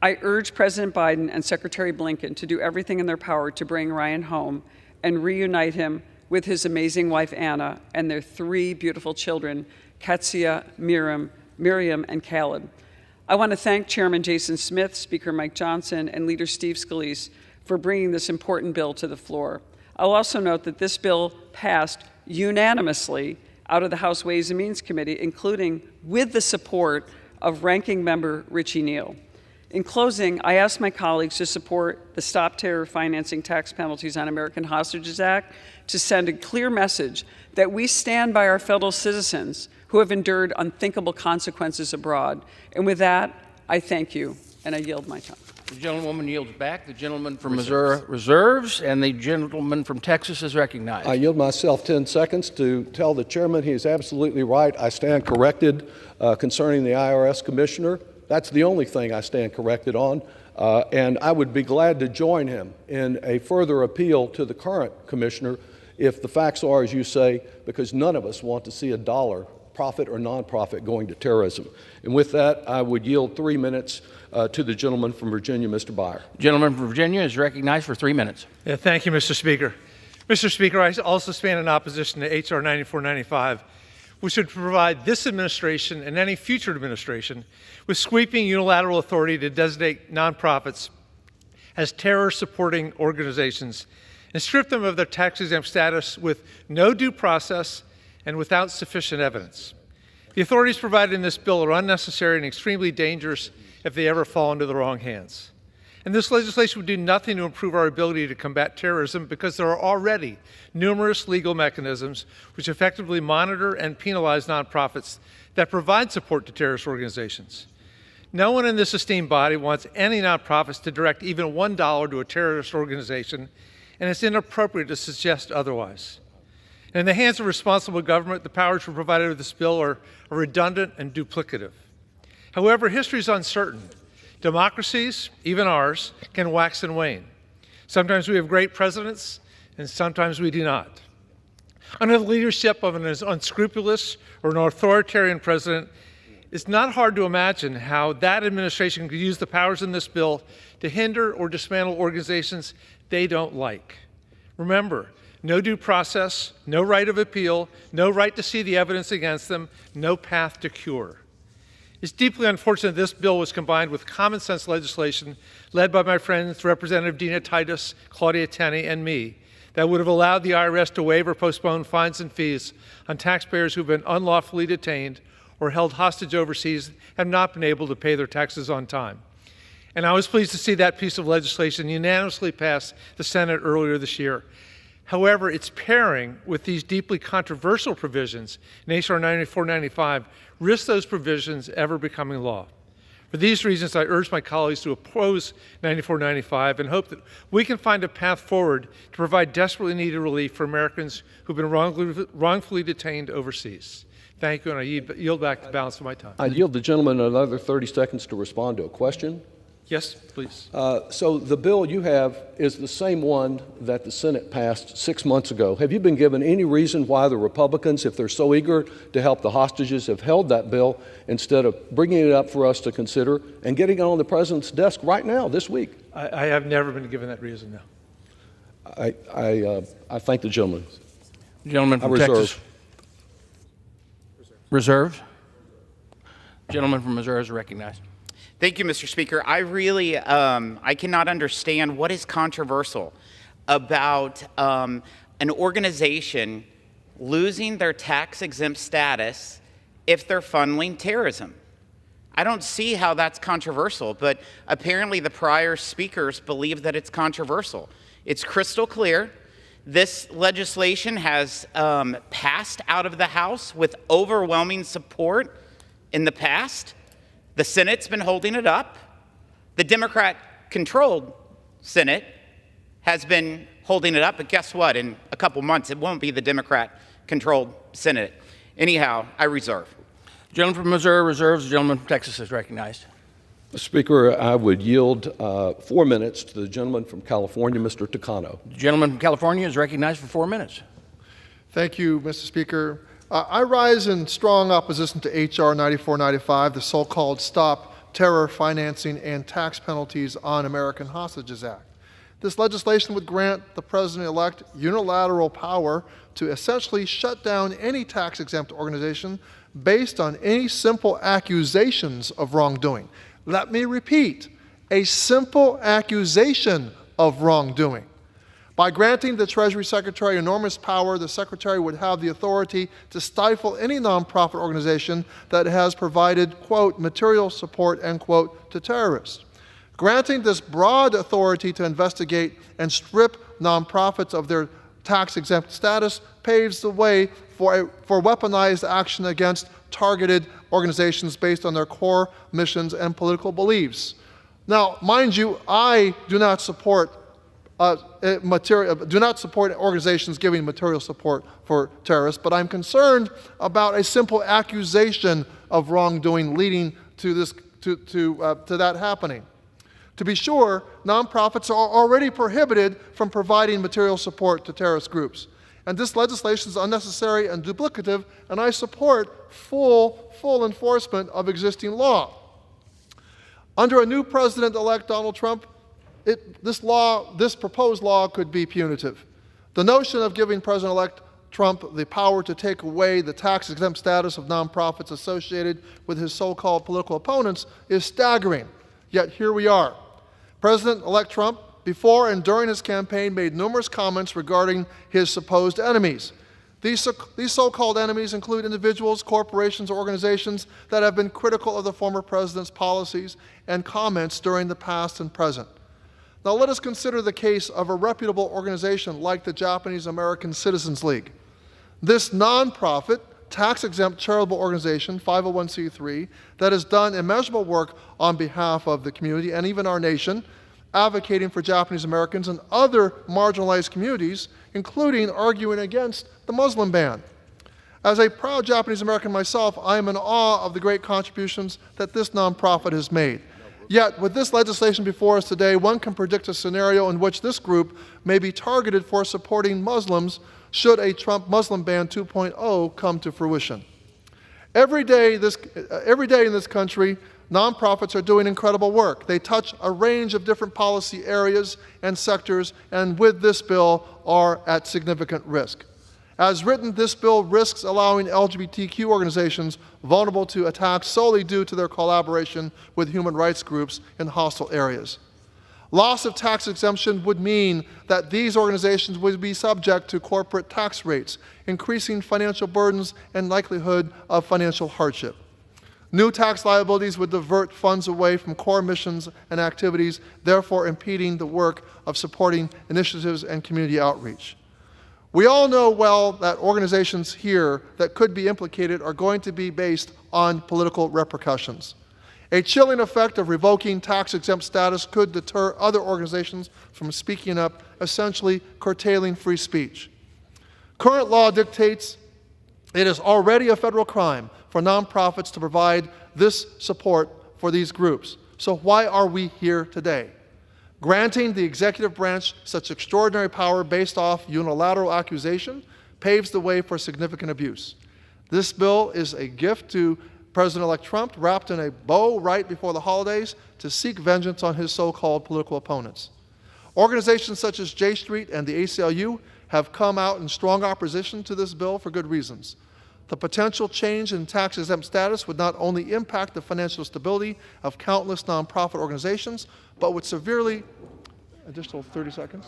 I urge President Biden and Secretary Blinken to do everything in their power to bring Ryan home and reunite him with his amazing wife, Anna, and their 3 beautiful children, Katsia, Miriam, and Caleb. I want to thank Chairman Jason Smith, Speaker Mike Johnson, and Leader Steve Scalise for bringing this important bill to the floor. I'll also note that this bill passed unanimously out of the House Ways and Means Committee, including with the support of Ranking Member Richie Neal. In closing, I ask my colleagues to support the Stop Terror Financing Tax Penalties on American Hostages Act to send a clear message that we stand by our fellow citizens who have endured unthinkable consequences abroad. And with that, I thank you, and I yield my time. The gentlewoman yields back. The gentleman from Missouri reserves, and the gentleman from Texas is recognized. I yield myself 10 seconds to tell the chairman he is absolutely right. I stand corrected concerning the IRS commissioner. That's the only thing I stand corrected on, and I would be glad to join him in a further appeal to the current commissioner if the facts are as you say, because none of us want to see a dollar, profit or nonprofit, going to terrorism. And with that, I would yield 3 minutes to the gentleman from Virginia, Mr. Byer. The gentleman from Virginia is recognized for 3 minutes. Yeah, thank you, Mr. Speaker. Mr. Speaker, I also stand in opposition to H.R. 9495, which would provide this administration and any future administration with sweeping unilateral authority to designate nonprofits as terror-supporting organizations and strip them of their tax-exempt status with no due process and without sufficient evidence. The authorities provided in this bill are unnecessary and extremely dangerous if they ever fall into the wrong hands. And this legislation would do nothing to improve our ability to combat terrorism because there are already numerous legal mechanisms which effectively monitor and penalize nonprofits that provide support to terrorist organizations. No one in this esteemed body wants any nonprofits to direct even $1 to a terrorist organization, and it's inappropriate to suggest otherwise. And in the hands of responsible government, the powers provided with this bill are redundant and duplicative. However, history is uncertain. Democracies, even ours, can wax and wane. Sometimes we have great presidents, and sometimes we do not. Under the leadership of an unscrupulous or an authoritarian president, it's not hard to imagine how that administration could use the powers in this bill to hinder or dismantle organizations they don't like. Remember, no due process, no right of appeal, no right to see the evidence against them, no path to cure. It's deeply unfortunate this bill was combined with common sense legislation led by my friends Representative Dina Titus, Claudia Tenney, and me that would have allowed the IRS to waive or postpone fines and fees on taxpayers who have been unlawfully detained or held hostage overseas and have not been able to pay their taxes on time. And I was pleased to see that piece of legislation unanimously pass the Senate earlier this year. However, its pairing with these deeply controversial provisions in H.R. 9495 risks those provisions ever becoming law. For these reasons, I urge my colleagues to oppose 9495 and hope that we can find a path forward to provide desperately needed relief for Americans who've been wrongfully detained overseas. Thank you, and I yield back the balance of my time. I yield the gentleman another 30 seconds to respond to a question. Yes, please. So the bill you have is the same one that the Senate passed 6 months ago. Have you been given any reason why the Republicans, if they're so eager to help the hostages, have held that bill instead of bringing it up for us to consider and getting it on the president's desk right now, this week? I have never been given that reason, no. I thank the gentleman. Gentleman from Texas. Reserved. Gentleman from Missouri is recognized. Thank you, Mr. Speaker. I really, I cannot understand what is controversial about an organization losing their tax-exempt status if they're funneling terrorism. I don't see how that's controversial, but apparently the prior speakers believe that it's controversial. It's crystal clear. This legislation has passed out of the House with overwhelming support in the past. The Senate's been holding it up. The Democrat-controlled Senate has been holding it up, but guess what? In a couple months, it won't be the Democrat-controlled Senate. Anyhow, I reserve. Gentleman from Missouri reserves. The gentleman from Texas is recognized. Mr. Speaker, I would yield 4 minutes to the gentleman from California, Mr. Takano. The gentleman from California is recognized for 4 minutes. Thank you, Mr. Speaker. I rise in strong opposition to H.R. 9495, the so-called Stop Terror Financing and Tax Penalties on American Hostages Act. This legislation would grant the president-elect unilateral power to essentially shut down any tax-exempt organization based on any simple accusations of wrongdoing. Let me repeat, a simple accusation of wrongdoing. By granting the Treasury Secretary enormous power, the Secretary would have the authority to stifle any nonprofit organization that has provided, quote, material support, end quote, to terrorists. Granting this broad authority to investigate and strip nonprofits of their tax-exempt status paves the way for weaponized action against targeted organizations based on their core missions and political beliefs. Now, mind you, I do not support organizations giving material support for terrorists, but I'm concerned about a simple accusation of wrongdoing leading to that happening. To be sure, nonprofits are already prohibited from providing material support to terrorist groups. And this legislation is unnecessary and duplicative, and I support full enforcement of existing law. Under a new president-elect Donald Trump, this proposed law could be punitive. The notion of giving President-elect Trump the power to take away the tax-exempt status of nonprofits associated with his so-called political opponents is staggering. Yet here we are. President-elect Trump, before and during his campaign, made numerous comments regarding his supposed enemies. These so-called enemies include individuals, corporations, or organizations that have been critical of the former president's policies and comments during the past and present. Now let us consider the case of a reputable organization like the Japanese American Citizens League. This nonprofit, tax-exempt charitable organization, 501c3, that has done immeasurable work on behalf of the community and even our nation, advocating for Japanese Americans and other marginalized communities, including arguing against the Muslim ban. As a proud Japanese American myself, I am in awe of the great contributions that this nonprofit has made. Yet, with this legislation before us today, one can predict a scenario in which this group may be targeted for supporting Muslims should a Trump Muslim ban 2.0 come to fruition. Every day in this country, nonprofits are doing incredible work. They touch a range of different policy areas and sectors, and with this bill are at significant risk. As written, this bill risks allowing LGBTQ organizations vulnerable to attacks solely due to their collaboration with human rights groups in hostile areas. Loss of tax exemption would mean that these organizations would be subject to corporate tax rates, increasing financial burdens and likelihood of financial hardship. New tax liabilities would divert funds away from core missions and activities, therefore impeding the work of supporting initiatives and community outreach. We all know well that organizations here that could be implicated are going to be based on political repercussions. A chilling effect of revoking tax-exempt status could deter other organizations from speaking up, essentially curtailing free speech. Current law dictates it is already a federal crime for nonprofits to provide this support for these groups. So why are we here today? Granting the executive branch such extraordinary power based off unilateral accusation paves the way for significant abuse. This bill is a gift to President-elect Trump, wrapped in a bow right before the holidays, to seek vengeance on his so-called political opponents. Organizations such as J Street and the ACLU have come out in strong opposition to this bill for good reasons. The potential change in tax-exempt status would not only impact the financial stability of countless nonprofit organizations, but would severely, additional 30 seconds?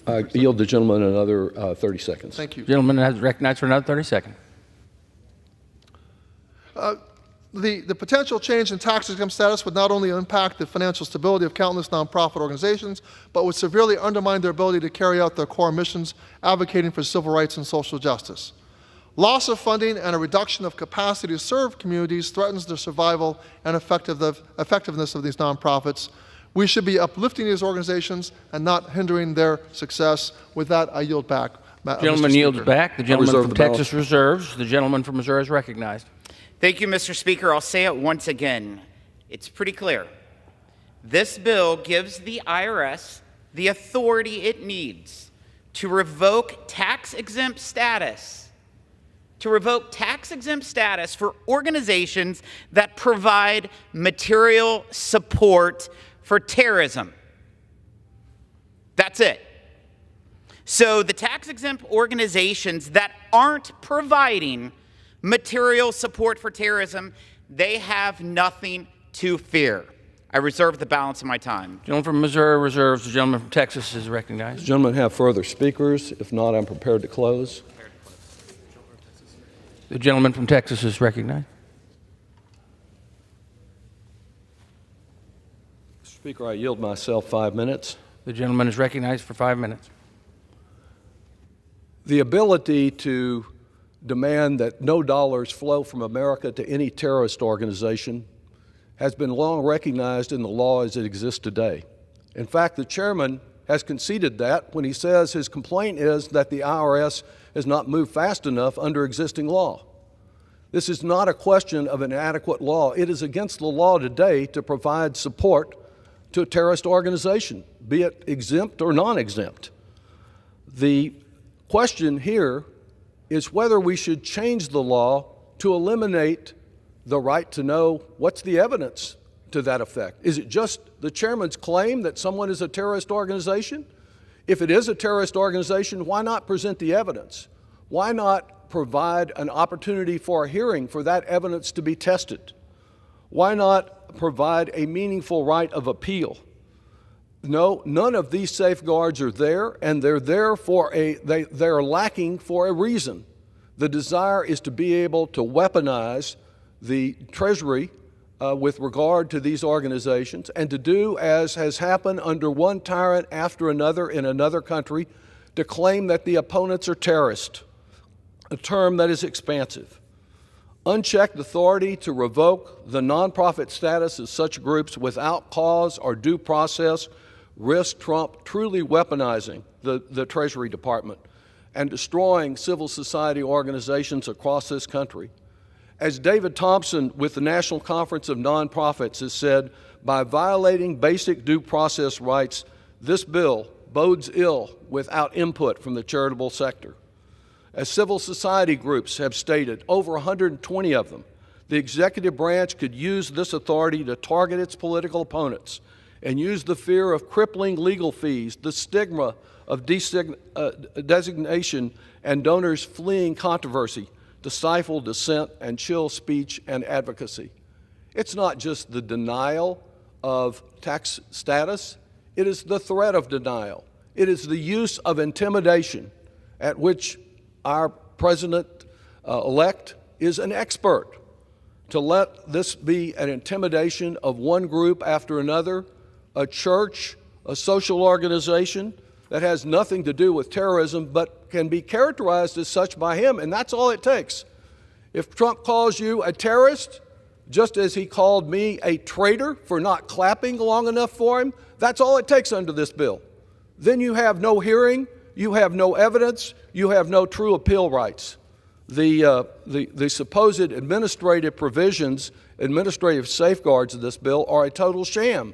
I yield the gentleman another 30 seconds. Thank you. Gentleman has recognized for another 30 seconds. The potential change in tax-exempt status would not only impact the financial stability of countless nonprofit organizations, but would severely undermine their ability to carry out their core missions advocating for civil rights and social justice. Loss of funding and a reduction of capacity to serve communities threatens the survival and effectiveness of these nonprofits. We should be uplifting these organizations and not hindering their success. With that, I yield back. Gentleman yields back. The gentleman from Texas reserves. The gentleman from Missouri is recognized. Thank you, Mr. Speaker. I'll say it once again. It's pretty clear. This bill gives the IRS the authority it needs to revoke tax-exempt status to revoke tax-exempt status for organizations that provide material support for terrorism. That's it. So the tax-exempt organizations that aren't providing material support for terrorism, they have nothing to fear. I reserve the balance of my time. Gentleman from Missouri reserves. The gentleman from Texas is recognized. Gentlemen have further speakers. If not, I'm prepared to close. The gentleman from Texas is recognized. Mr. Speaker, I yield myself 5 minutes. The gentleman is recognized for 5 minutes. The ability to demand that no dollars flow from America to any terrorist organization has been long recognized in the law as it exists today. In fact, the chairman has conceded that when he says his complaint is that the IRS has not moved fast enough under existing law. This is not a question of an adequate law. It is against the law today to provide support to a terrorist organization, be it exempt or non-exempt. The question here is whether we should change the law to eliminate the right to know what's the evidence to that effect. Is it just the chairman's claim that someone is a terrorist organization? If it is a terrorist organization, why not present the evidence? Why not provide an opportunity for a hearing for that evidence to be tested? Why not provide a meaningful right of appeal? No, none of these safeguards are there, and they're there for they're lacking for a reason. The desire is to be able to weaponize the Treasury with regard to these organizations and to do as has happened under one tyrant after another in another country, to claim that the opponents are terrorists, a term that is expansive. Unchecked authority to revoke the nonprofit status of such groups without cause or due process risks Trump truly weaponizing the Treasury Department and destroying civil society organizations across this country. As David Thompson with the National Conference of Nonprofits has said, by violating basic due process rights, this bill bodes ill without input from the charitable sector. As civil society groups have stated, over 120 of them, the executive branch could use this authority to target its political opponents and use the fear of crippling legal fees, the stigma of designation, and donors fleeing controversy to stifle dissent and chill speech and advocacy. It's not just the denial of tax status, it is the threat of denial. It is the use of intimidation at which our president-elect is an expert. To let this be an intimidation of one group after another, a church, a social organization that has nothing to do with terrorism but can be characterized as such by him, and that's all it takes. If Trump calls you a terrorist, just as he called me a traitor for not clapping long enough for him, that's all it takes under this bill. Then you have no hearing, you have no evidence, you have no true appeal rights. The supposed administrative provisions, administrative safeguards of this bill are a total sham.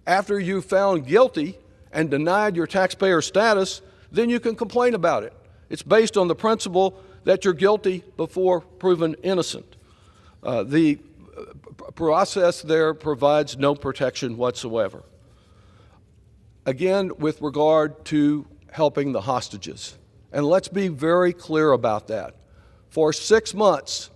After you've found guilty and denied your taxpayer status, then you can complain about it. It's based on the principle that you're guilty before proven innocent. The process there provides no protection whatsoever. Again, with regard to helping the hostages, and let's be very clear about that. For 6 months,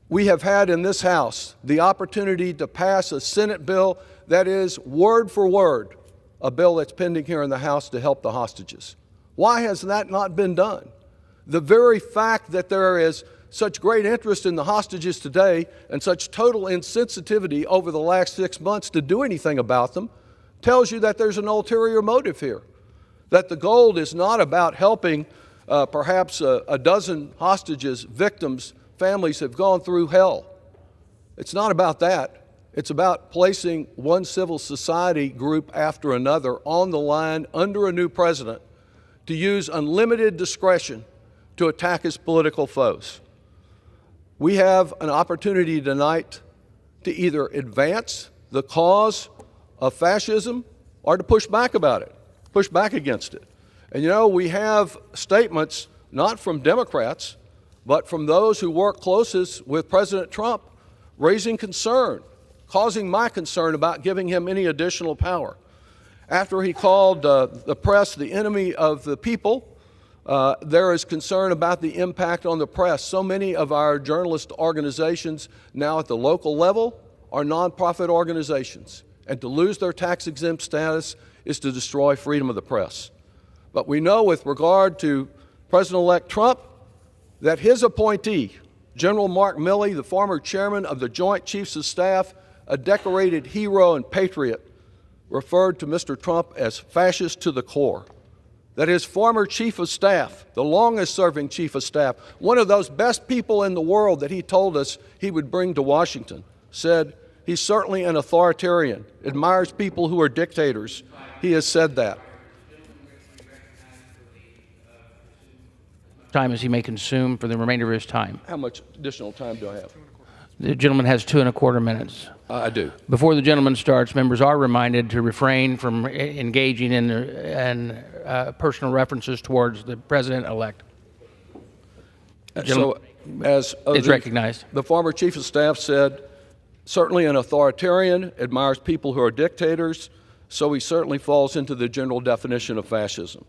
we have had in this House the opportunity to pass a Senate bill that is word for word a bill that's pending here in the House to help the hostages. Why has that not been done? The very fact that there is such great interest in the hostages today and such total insensitivity over the last 6 months to do anything about them tells you that there's an ulterior motive here, that the goal is not about helping perhaps a dozen hostages, victims, families have gone through hell. It's not about that. It's about placing one civil society group after another on the line under a new president to use unlimited discretion to attack his political foes. We have an opportunity tonight to either advance the cause of fascism or to push back about it, push back against it. And you know, we have statements not from Democrats, but from those who work closest with President Trump, raising concern, causing my concern about giving him any additional power. After he called the press the enemy of the people, there is concern about the impact on the press. So many of our journalist organizations now at the local level are nonprofit organizations, and to lose their tax-exempt status is to destroy freedom of the press. But we know with regard to President-elect Trump that his appointee, General Mark Milley, the former chairman of the Joint Chiefs of Staff, a decorated hero and patriot, referred to Mr. Trump as fascist to the core. That his former chief of staff, the longest-serving chief of staff, one of those best people in the world that he told us he would bring to Washington, said he's certainly an authoritarian, admires people who are dictators. He has said that. Time as he may consume for the remainder of his time. How much additional time do I have? The gentleman has 2.25 minutes. I do. Before the gentleman starts, members are reminded to refrain from engaging in personal references towards the president-elect. So, as it's recognized. The former chief of staff said, certainly an authoritarian, admires people who are dictators, so he certainly falls into the general definition of fascism.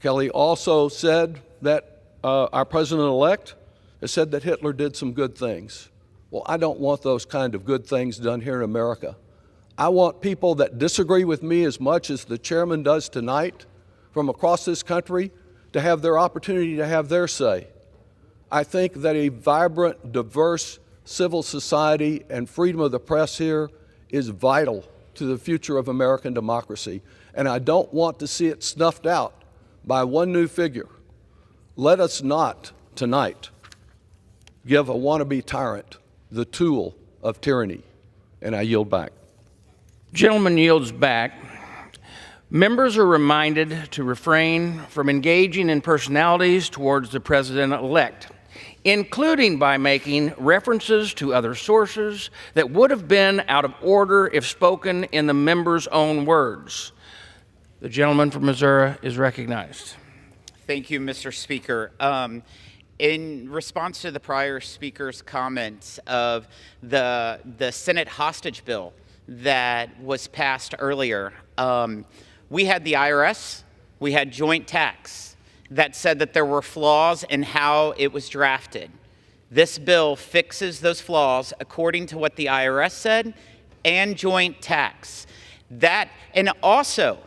Kelly also said that our president-elect has said that Hitler did some good things. Well, I don't want those kind of good things done here in America. I want people that disagree with me as much as the chairman does tonight from across this country to have their opportunity to have their say. I think that a vibrant, diverse civil society and freedom of the press here is vital to the future of American democracy, and I don't want to see it snuffed out by one new figure. Let us not, tonight, give a wannabe tyrant the tool of tyranny. And I yield back. Gentleman yields back. Members are reminded to refrain from engaging in personalities towards the president-elect, including by making references to other sources that would have been out of order if spoken in the member's own words. The gentleman from Missouri is recognized. Thank you, Mr. Speaker. In response to the prior speaker's comments of the Senate hostage bill that was passed earlier, we had the IRS, we had joint tax that said that there were flaws in how it was drafted. This bill fixes those flaws according to what the IRS said and joint tax. And also,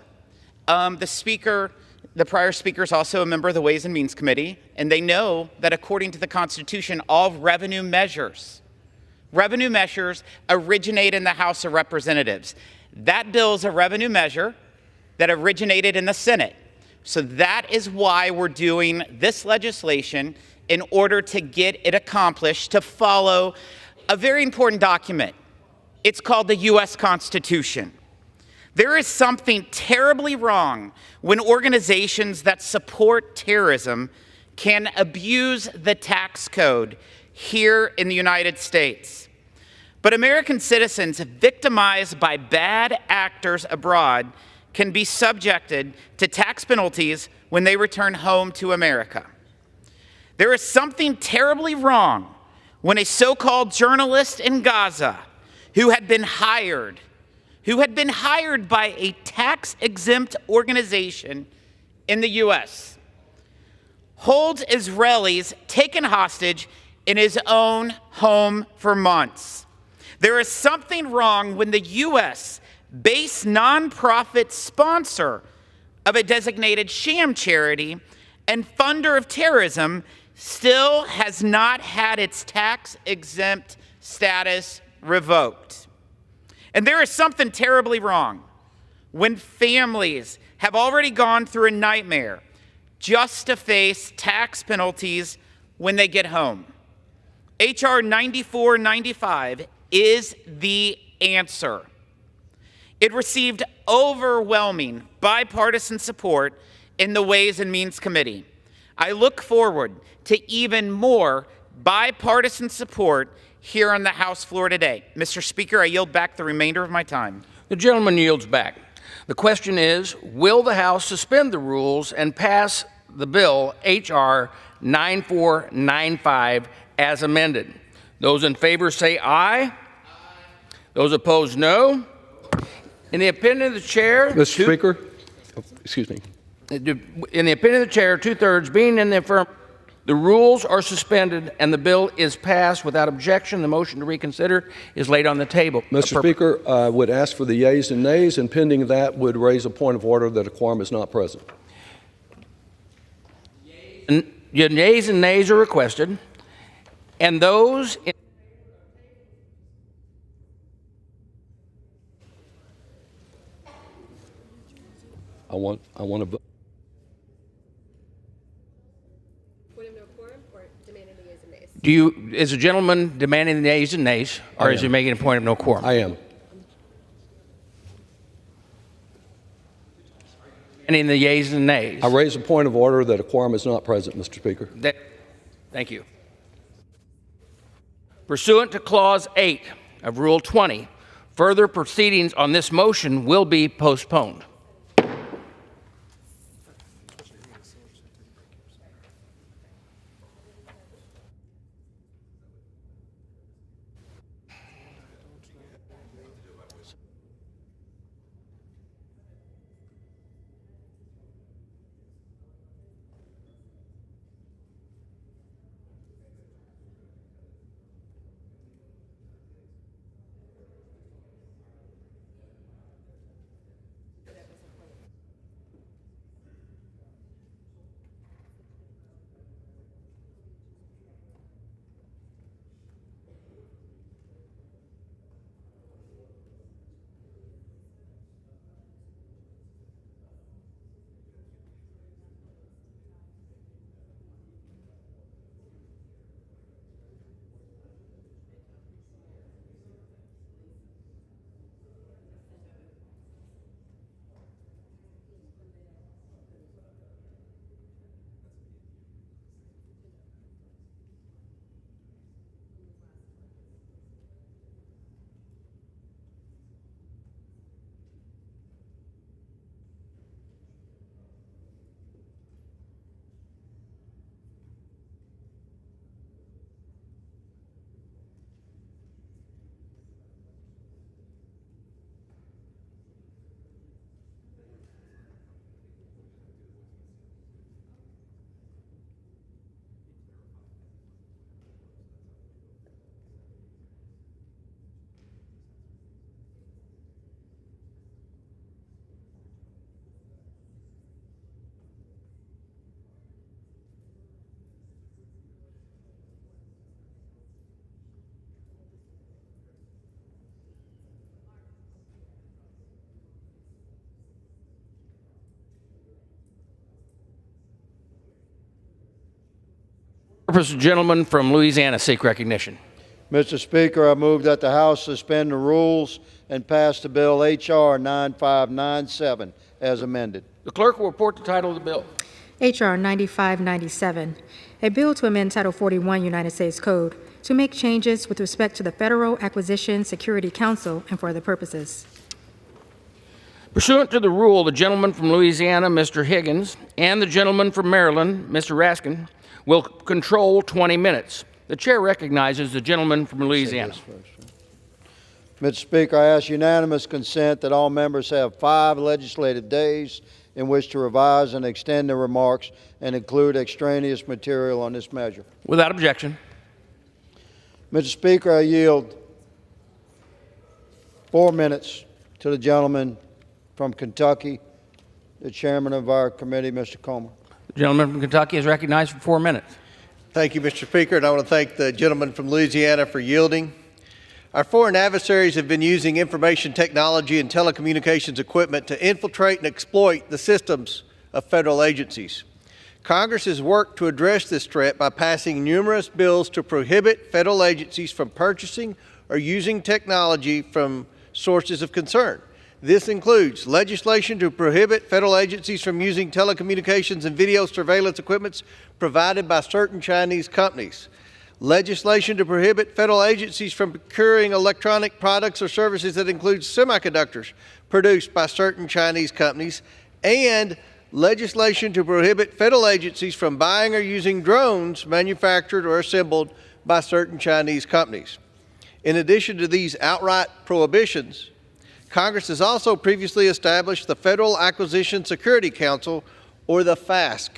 the prior speaker is also a member of the Ways and Means Committee, and they know that according to the Constitution, all revenue measures originate in the House of Representatives. That bill is a revenue measure that originated in the Senate. So that is why we're doing this legislation, in order to get it accomplished, to follow a very important document. It's called the U.S. Constitution. There is something terribly wrong when organizations that support terrorism can abuse the tax code here in the United States. But American citizens victimized by bad actors abroad can be subjected to tax penalties when they return home to America. There is something terribly wrong when a so-called journalist in Gaza who had been hired by a tax-exempt organization in the U.S., holds Israelis taken hostage in his own home for months. There is something wrong when the U.S.-based nonprofit sponsor of a designated sham charity and funder of terrorism still has not had its tax-exempt status revoked. And there is something terribly wrong when families have already gone through a nightmare just to face tax penalties when they get home. H.R. 9495 is the answer. It received overwhelming bipartisan support in the Ways and Means Committee. I look forward to even more bipartisan support here on the House floor today. Mr. Speaker, I yield back the remainder of my time. The gentleman yields back. The question is, will the House suspend the rules and pass the bill H.R. 9495 as amended. Those in favor say aye. Those opposed, no. In the opinion of the chair, Mr. Speaker, excuse me. In the opinion of the chair, 2/3 being in the affirmative, the rules are suspended and the bill is passed without objection. The motion to reconsider is laid on the table. Mr. Speaker, I would ask for the yeas and nays, and pending that would raise a point of order that a quorum is not present. Yeas and nays are requested, and those in I want to vote. Is the gentleman demanding the yeas and nays, or is he making a point of no quorum? I am. Demanding the yeas and nays. I raise a point of order that a quorum is not present, Mr. Speaker. Thank you. Pursuant to Clause 8 of Rule 20, further proceedings on this motion will be postponed. Purpose of gentleman from Louisiana seek recognition. Mr. Speaker, I move that the House suspend the rules and pass the bill H.R. 9597 as amended. The clerk will report the title of the bill. H.R. 9597, a bill to amend Title 41 United States Code to make changes with respect to the Federal Acquisition Security Council and for other purposes. Pursuant to the rule, the gentleman from Louisiana, Mr. Higgins, and the gentleman from Maryland, Mr. Raskin, will control 20 minutes. The chair recognizes the gentleman from Louisiana. Mr. Speaker, I ask unanimous consent that all members have 5 legislative days in which to revise and extend their remarks and include extraneous material on this measure. Without objection. Mr. Speaker, I yield 4 minutes to the gentleman from Kentucky, the chairman of our committee, Mr. Comer. The gentleman from Kentucky is recognized for 4 minutes. Thank you, Mr. Speaker, and I want to thank the gentleman from Louisiana for yielding. Our foreign adversaries have been using information technology and telecommunications equipment to infiltrate and exploit the systems of federal agencies. Congress has worked to address this threat by passing numerous bills to prohibit federal agencies from purchasing or using technology from sources of concern. This includes legislation to prohibit federal agencies from using telecommunications and video surveillance equipment provided by certain Chinese companies, legislation to prohibit federal agencies from procuring electronic products or services that include semiconductors produced by certain Chinese companies, and legislation to prohibit federal agencies from buying or using drones manufactured or assembled by certain Chinese companies. In addition to these outright prohibitions, Congress has also previously established the Federal Acquisition Security Council, or the FASC.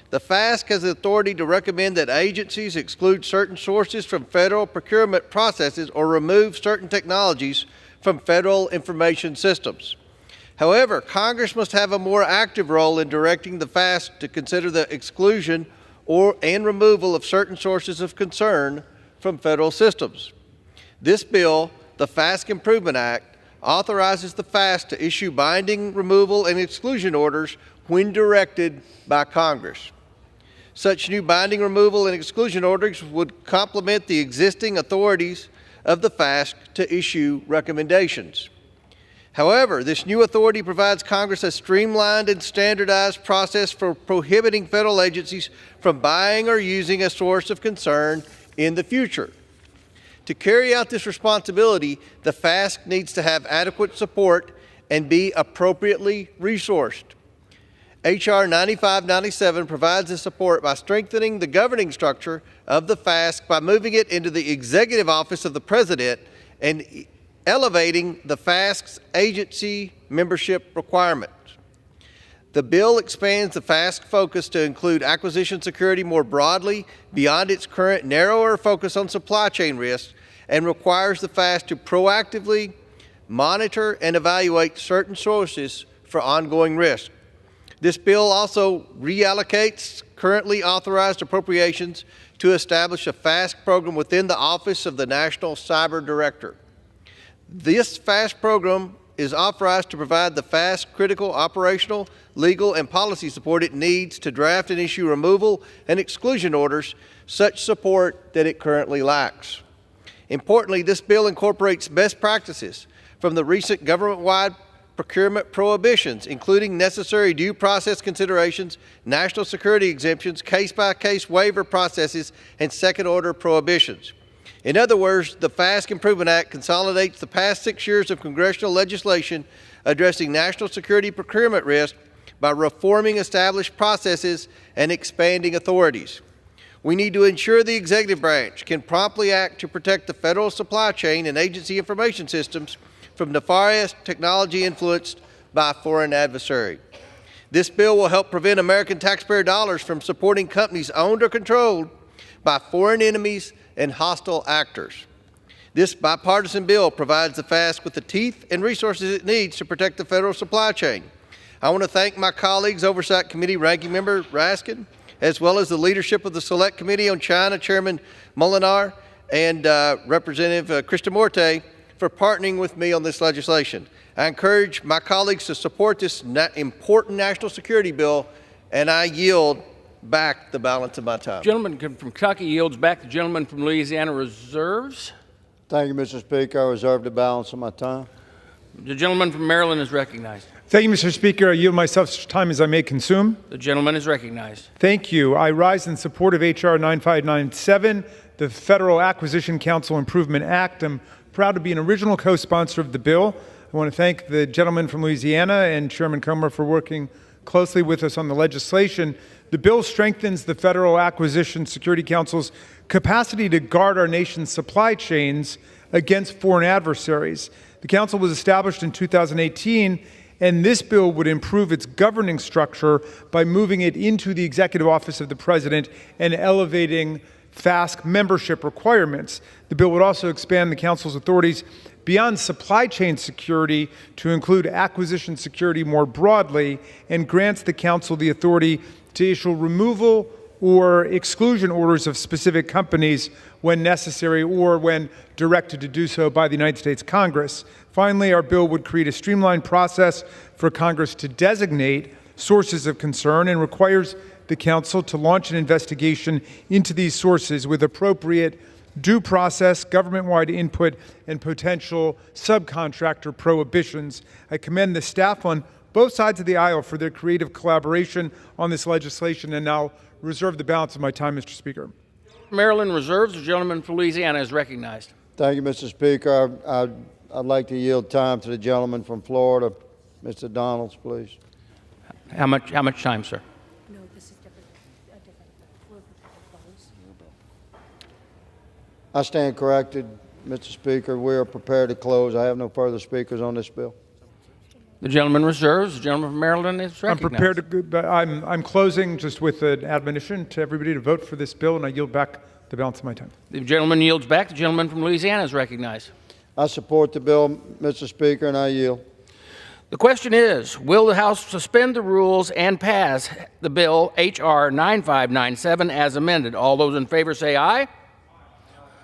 The FASC has the authority to recommend that agencies exclude certain sources from federal procurement processes or remove certain technologies from federal information systems. However, Congress must have a more active role in directing the FASC to consider the exclusion and removal of certain sources of concern from federal systems. This bill, the FASC Improvement Act, authorizes the FASC to issue binding removal and exclusion orders when directed by Congress. Such new binding removal and exclusion orders would complement the existing authorities of the FASC to issue recommendations. However, this new authority provides Congress a streamlined and standardized process for prohibiting federal agencies from buying or using a source of concern in the future. To carry out this responsibility, the FASC needs to have adequate support and be appropriately resourced. H.R. 9597 provides this support by strengthening the governing structure of the FASC by moving it into the Executive Office of the President and elevating the FASC's agency membership requirements. The bill expands the FASC focus to include acquisition security more broadly beyond its current narrower focus on supply chain risks and requires the FASC to proactively monitor and evaluate certain sources for ongoing risk. This bill also reallocates currently authorized appropriations to establish a FASC program within the Office of the National Cyber Director. This FASC program is authorized to provide the FASC critical operational, legal, and policy support it needs to draft and issue removal and exclusion orders, such support that it currently lacks. Importantly, this bill incorporates best practices from the recent government-wide procurement prohibitions, including necessary due process considerations, national security exemptions, case-by-case waiver processes, and second-order prohibitions. In other words, the FASC Improvement Act consolidates the past 6 years of congressional legislation addressing national security procurement risk by reforming established processes and expanding authorities. We need to ensure the executive branch can promptly act to protect the federal supply chain and agency information systems from nefarious technology influenced by a foreign adversary. This bill will help prevent American taxpayer dollars from supporting companies owned or controlled by foreign enemies and hostile actors. This bipartisan bill provides the FASC with the teeth and resources it needs to protect the federal supply chain. I want to thank my colleagues, Oversight Committee Ranking Member Raskin, as well as the leadership of the Select Committee on China, Chairman Molinar, and Representative Krishnamurti, for partnering with me on this legislation. I encourage my colleagues to support this important national security bill, and I yield back the balance of my time. Gentleman from Kentucky yields back. The gentleman from Louisiana reserves. Thank you, Mr. Speaker. I reserve the balance of my time. The gentleman from Maryland is recognized. Thank you, Mr. Speaker. I yield myself such time as I may consume. The gentleman is recognized. Thank you. I rise in support of H.R. 9597, the Federal Acquisition Council Improvement Act. I'm proud to be an original co-sponsor of the bill. I want to thank the gentleman from Louisiana and Chairman Comer for working closely with us on the legislation. The bill strengthens the Federal Acquisition Security Council's capacity to guard our nation's supply chains against foreign adversaries. The council was established in 2018, and this bill would improve its governing structure by moving it into the Executive Office of the President and elevating FASC membership requirements. The bill would also expand the council's authorities beyond supply chain security to include acquisition security more broadly, and grants the council the authority to issue removal or exclusion orders of specific companies when necessary or when directed to do so by the United States Congress. Finally, our bill would create a streamlined process for Congress to designate sources of concern and requires the council to launch an investigation into these sources with appropriate due process, government-wide input, and potential subcontractor prohibitions. I commend the staff on both sides of the aisle for their creative collaboration on this legislation, and now reserve the balance of my time, Mr. Speaker. Maryland reserves. The gentleman from Louisiana is recognized. Thank you, Mr. Speaker. I'd like to yield time to the gentleman from Florida, Mr. Donalds, please. How much time, sir? No, this is different. I stand corrected, Mr. Speaker. We are prepared to close. I have no further speakers on this bill. The gentleman reserves. The gentleman from Maryland is recognized. I'm prepared to. I'm closing just with an admonition to everybody to vote for this bill, and I yield back the balance of my time. The gentleman yields back. The gentleman from Louisiana is recognized. I support the bill, Mr. Speaker, and I yield. The question is, will the House suspend the rules and pass the bill H.R. 9597 as amended? All those in favor say aye.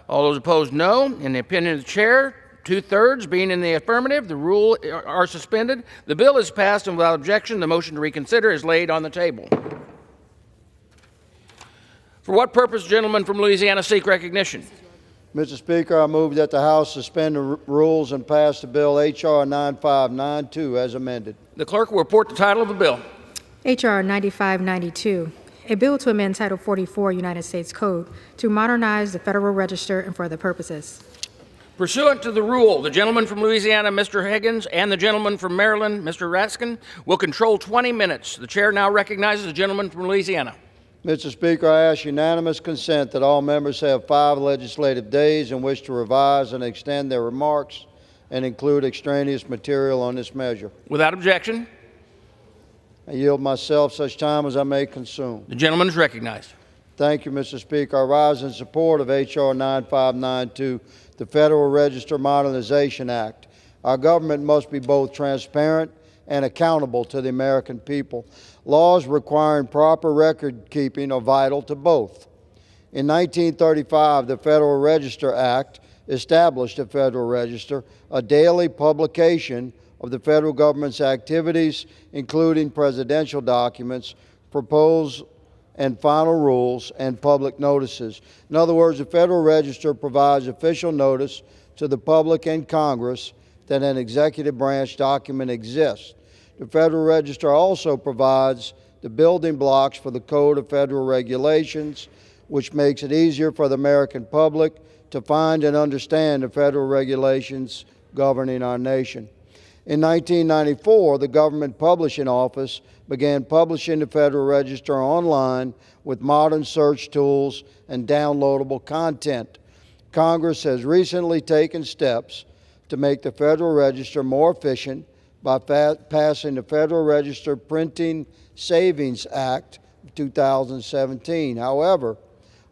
All those opposed, no. In the opinion of the chair, 2/3 being in the affirmative, the rules are suspended. The bill is passed, and without objection, the motion to reconsider is laid on the table. For what purpose, gentlemen from Louisiana, seek recognition? Mr. Speaker, I move that the House suspend the rules and pass the bill H.R. 9592 as amended. The clerk will report the title of the bill. H.R. 9592, a bill to amend Title 44 United States Code to modernize the Federal Register and for other purposes. Pursuant to the rule, the gentleman from Louisiana, Mr. Higgins, and the gentleman from Maryland, Mr. Raskin, will control 20 minutes. The chair now recognizes the gentleman from Louisiana. Mr. Speaker, I ask unanimous consent that all members have 5 legislative days in which to revise and extend their remarks and include extraneous material on this measure. Without objection. I yield myself such time as I may consume. The gentleman is recognized. Thank you, Mr. Speaker. I rise in support of H.R. 9592, the Federal Register Modernization Act. Our government must be both transparent and accountable to the American people. Laws requiring proper record keeping are vital to both. In 1935, the Federal Register Act established the Federal Register, a daily publication of the federal government's activities, including presidential documents, proposed and final rules, and public notices. In other words, the Federal Register provides official notice to the public and Congress that an executive branch document exists. The Federal Register also provides the building blocks for the Code of Federal Regulations, which makes it easier for the American public to find and understand the federal regulations governing our nation. In 1994, the Government Publishing Office began publishing the Federal Register online with modern search tools and downloadable content. Congress has recently taken steps to make the Federal Register more efficient by passing the Federal Register Printing Savings Act of 2017. However,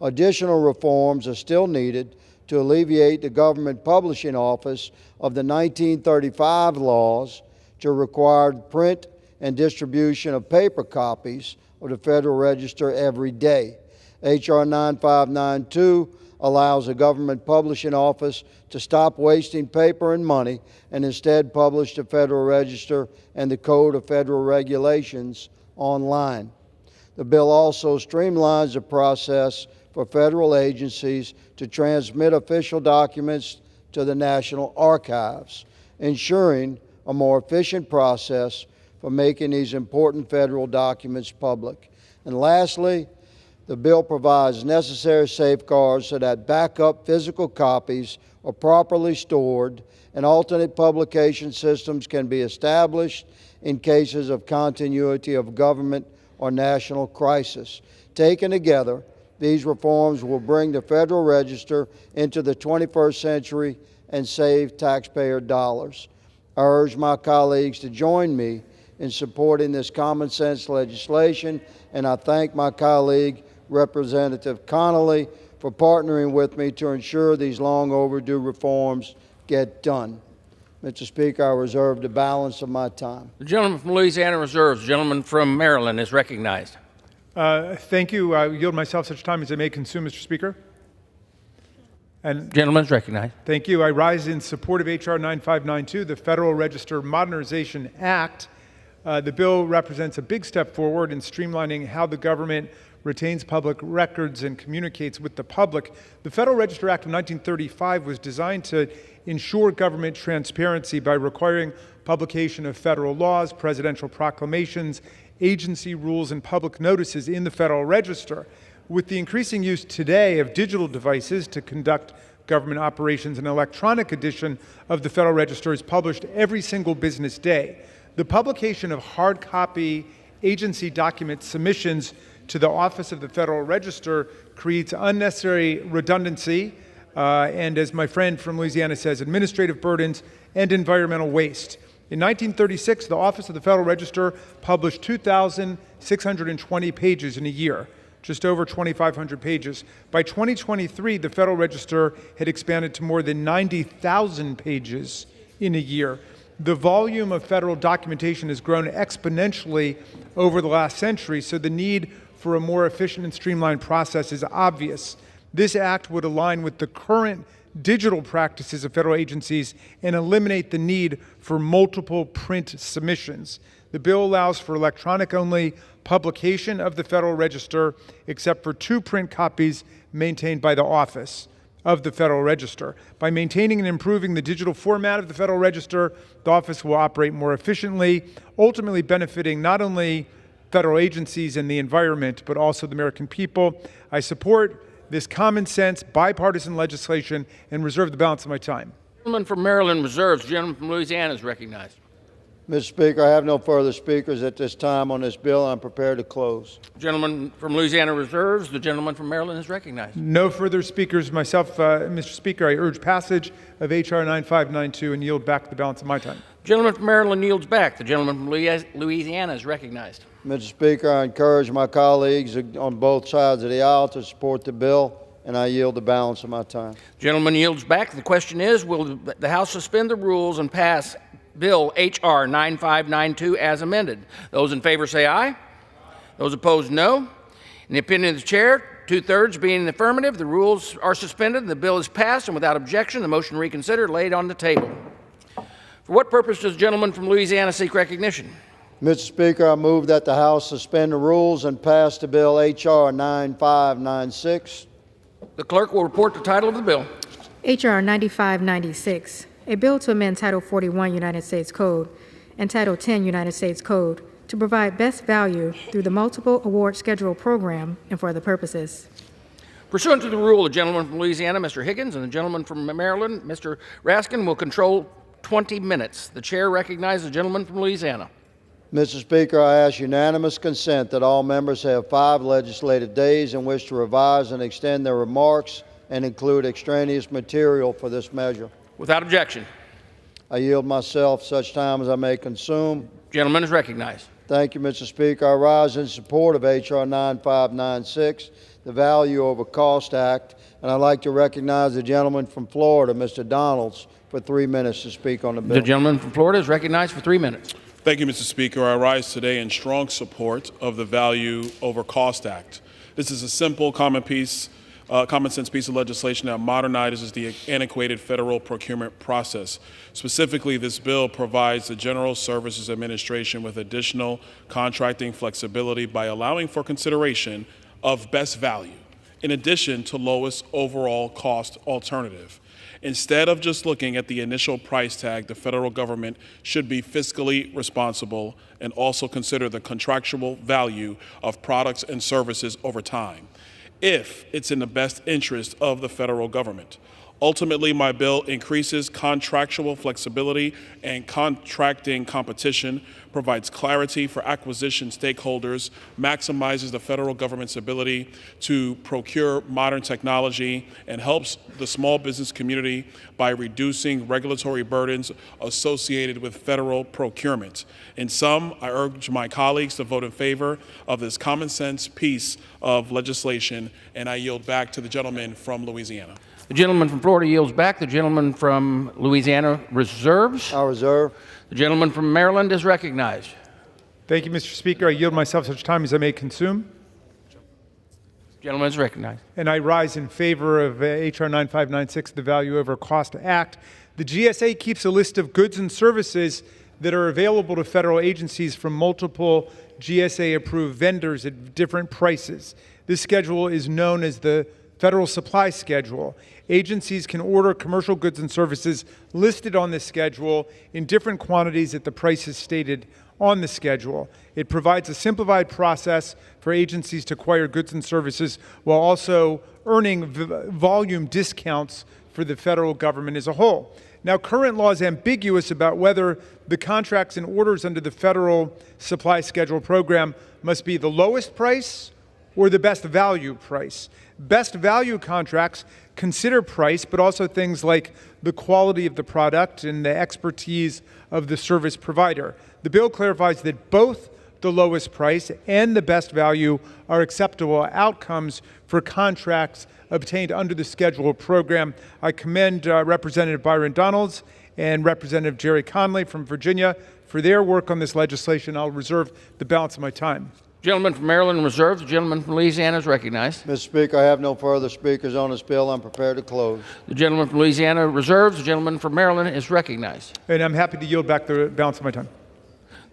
additional reforms are still needed to alleviate the Government Publishing Office of the 1935 laws to require print and distribution of paper copies of the Federal Register every day. H.R. 9592 allows the Government Publishing Office to stop wasting paper and money and instead publish the Federal Register and the Code of Federal Regulations online. The bill also streamlines the process for federal agencies to transmit official documents to the National Archives, ensuring a more efficient process for making these important federal documents public. And lastly, the bill provides necessary safeguards so that backup physical copies are properly stored and alternate publication systems can be established in cases of continuity of government or national crisis. Taken together, these reforms will bring the Federal Register into the 21st century and save taxpayer dollars. I urge my colleagues to join me in supporting this common sense legislation, and I thank my colleague, Representative Connolly, for partnering with me to ensure these long overdue reforms get done. Mr. Speaker, I reserve the balance of my time. The gentleman from Louisiana reserves. The gentleman from Maryland is recognized. Thank you. I yield myself such time as I may consume, Mr. Speaker. And gentleman is recognized. Thank you. I rise in support of H.R. 9592, the Federal Register Modernization Act. The bill represents a big step forward in streamlining how the government retains public records and communicates with the public. The Federal Register Act of 1935 was designed to ensure government transparency by requiring publication of federal laws, presidential proclamations, agency rules, and public notices in the Federal Register. With the increasing use today of digital devices to conduct government operations, an electronic edition of the Federal Register is published every single business day. The publication of hard copy agency document submissions to the Office of the Federal Register creates unnecessary redundancy and, as my friend from Louisiana says, administrative burdens and environmental waste. In 1936, the Office of the Federal Register published 2,620 pages in a year, just over 2,500 pages. By 2023, the Federal Register had expanded to more than 90,000 pages in a year. The volume of federal documentation has grown exponentially over the last century, so the need for a more efficient and streamlined process is obvious. This act would align with the current digital practices of federal agencies and eliminate the need for multiple print submissions. The bill allows for electronic-only publication of the Federal Register, except for 2 print copies maintained by the Office of the Federal Register. By maintaining and improving the digital format of the Federal Register, the Office will operate more efficiently, ultimately benefiting not only federal agencies and the environment, but also the American people. I support this common sense, bipartisan legislation and reserve the balance of my time. The gentleman from Maryland reserves. The gentleman from Louisiana is recognized. Mr. Speaker, I have no further speakers at this time on this bill. I'm prepared to close. The gentleman from Louisiana reserves. The gentleman from Maryland is recognized. No further speakers. Myself, Mr. Speaker, I urge passage of H.R. 9592 and yield back the balance of my time. The gentleman from Maryland yields back. The gentleman from Louisiana is recognized. Mr. Speaker, I encourage my colleagues on both sides of the aisle to support the bill, and I yield the balance of my time. The gentleman yields back. The question is, will the House suspend the rules and pass Bill H.R. 9592 as amended? Those in favor say aye. Those opposed, no. In the opinion of the chair, 2/3 being in the affirmative, the rules are suspended and the bill is passed, and without objection, the motion reconsidered laid on the table. For what purpose does the gentleman from Louisiana seek recognition? Mr. Speaker, I move that the House suspend the rules and pass the bill H.R. 9596. The clerk will report the title of the bill. H.R. 9596, a bill to amend Title 41 United States Code and Title 10 United States Code to provide best value through the Multiple Award Schedule Program and for other purposes. Pursuant to the rule, the gentleman from Louisiana, Mr. Higgins, and the gentleman from Maryland, Mr. Raskin, will control 20 minutes. The chair recognizes the gentleman from Louisiana. Mr. Speaker, I ask unanimous consent that all members have 5 legislative days in which to revise and extend their remarks and include extraneous material for this measure. Without objection. I yield myself such time as I may consume. Gentleman is recognized. Thank you, Mr. Speaker. I rise in support of H.R. 9596, the Value over Cost Act, and I'd like to recognize the gentleman from Florida, Mr. Donalds, for 3 minutes to speak on the bill. The gentleman from Florida is recognized for 3 minutes. Thank you, Mr. Speaker. I rise today in strong support of the Value over Cost Act. This is a simple, common sense piece of legislation that modernizes the antiquated federal procurement process. Specifically, this bill provides the General Services Administration with additional contracting flexibility by allowing for consideration of best value, in addition to lowest overall cost alternative. Instead of just looking at the initial price tag, the federal government should be fiscally responsible and also consider the contractual value of products and services over time, if it's in the best interest of the federal government. Ultimately, my bill increases contractual flexibility and contracting competition, provides clarity for acquisition stakeholders, maximizes the federal government's ability to procure modern technology, and helps the small business community by reducing regulatory burdens associated with federal procurement. In sum, I urge my colleagues to vote in favor of this common sense piece of legislation, and I yield back to the gentleman from Louisiana. The gentleman from Florida yields back. The gentleman from Louisiana reserves. I reserve. The gentleman from Maryland is recognized. Thank you, Mr. Speaker. I yield myself such time as I may consume. The gentleman is recognized. And I rise in favor of H.R. 9596, the Value over Cost Act. The GSA keeps a list of goods and services that are available to federal agencies from multiple GSA-approved vendors at different prices. This schedule is known as the Federal Supply Schedule. Agencies can order commercial goods and services listed on this schedule in different quantities at the prices stated on the schedule. It provides a simplified process for agencies to acquire goods and services while also earning volume discounts for the federal government as a whole. Now, current law is ambiguous about whether the contracts and orders under the Federal Supply Schedule program must be the lowest price or the best value price. Best value contracts consider price, but also things like the quality of the product and the expertise of the service provider. The bill clarifies that both the lowest price and the best value are acceptable outcomes for contracts obtained under the schedule program. I commend Representative Byron Donalds and Representative Jerry Conley from Virginia for their work on this legislation. I'll reserve the balance of my time. Gentleman from Maryland reserves. The gentleman from Louisiana is recognized. Mr. Speaker, I have no further speakers on this bill. I'm prepared to close. The gentleman from Louisiana reserves. The gentleman from Maryland is recognized. And I'm happy to yield back the balance of my time.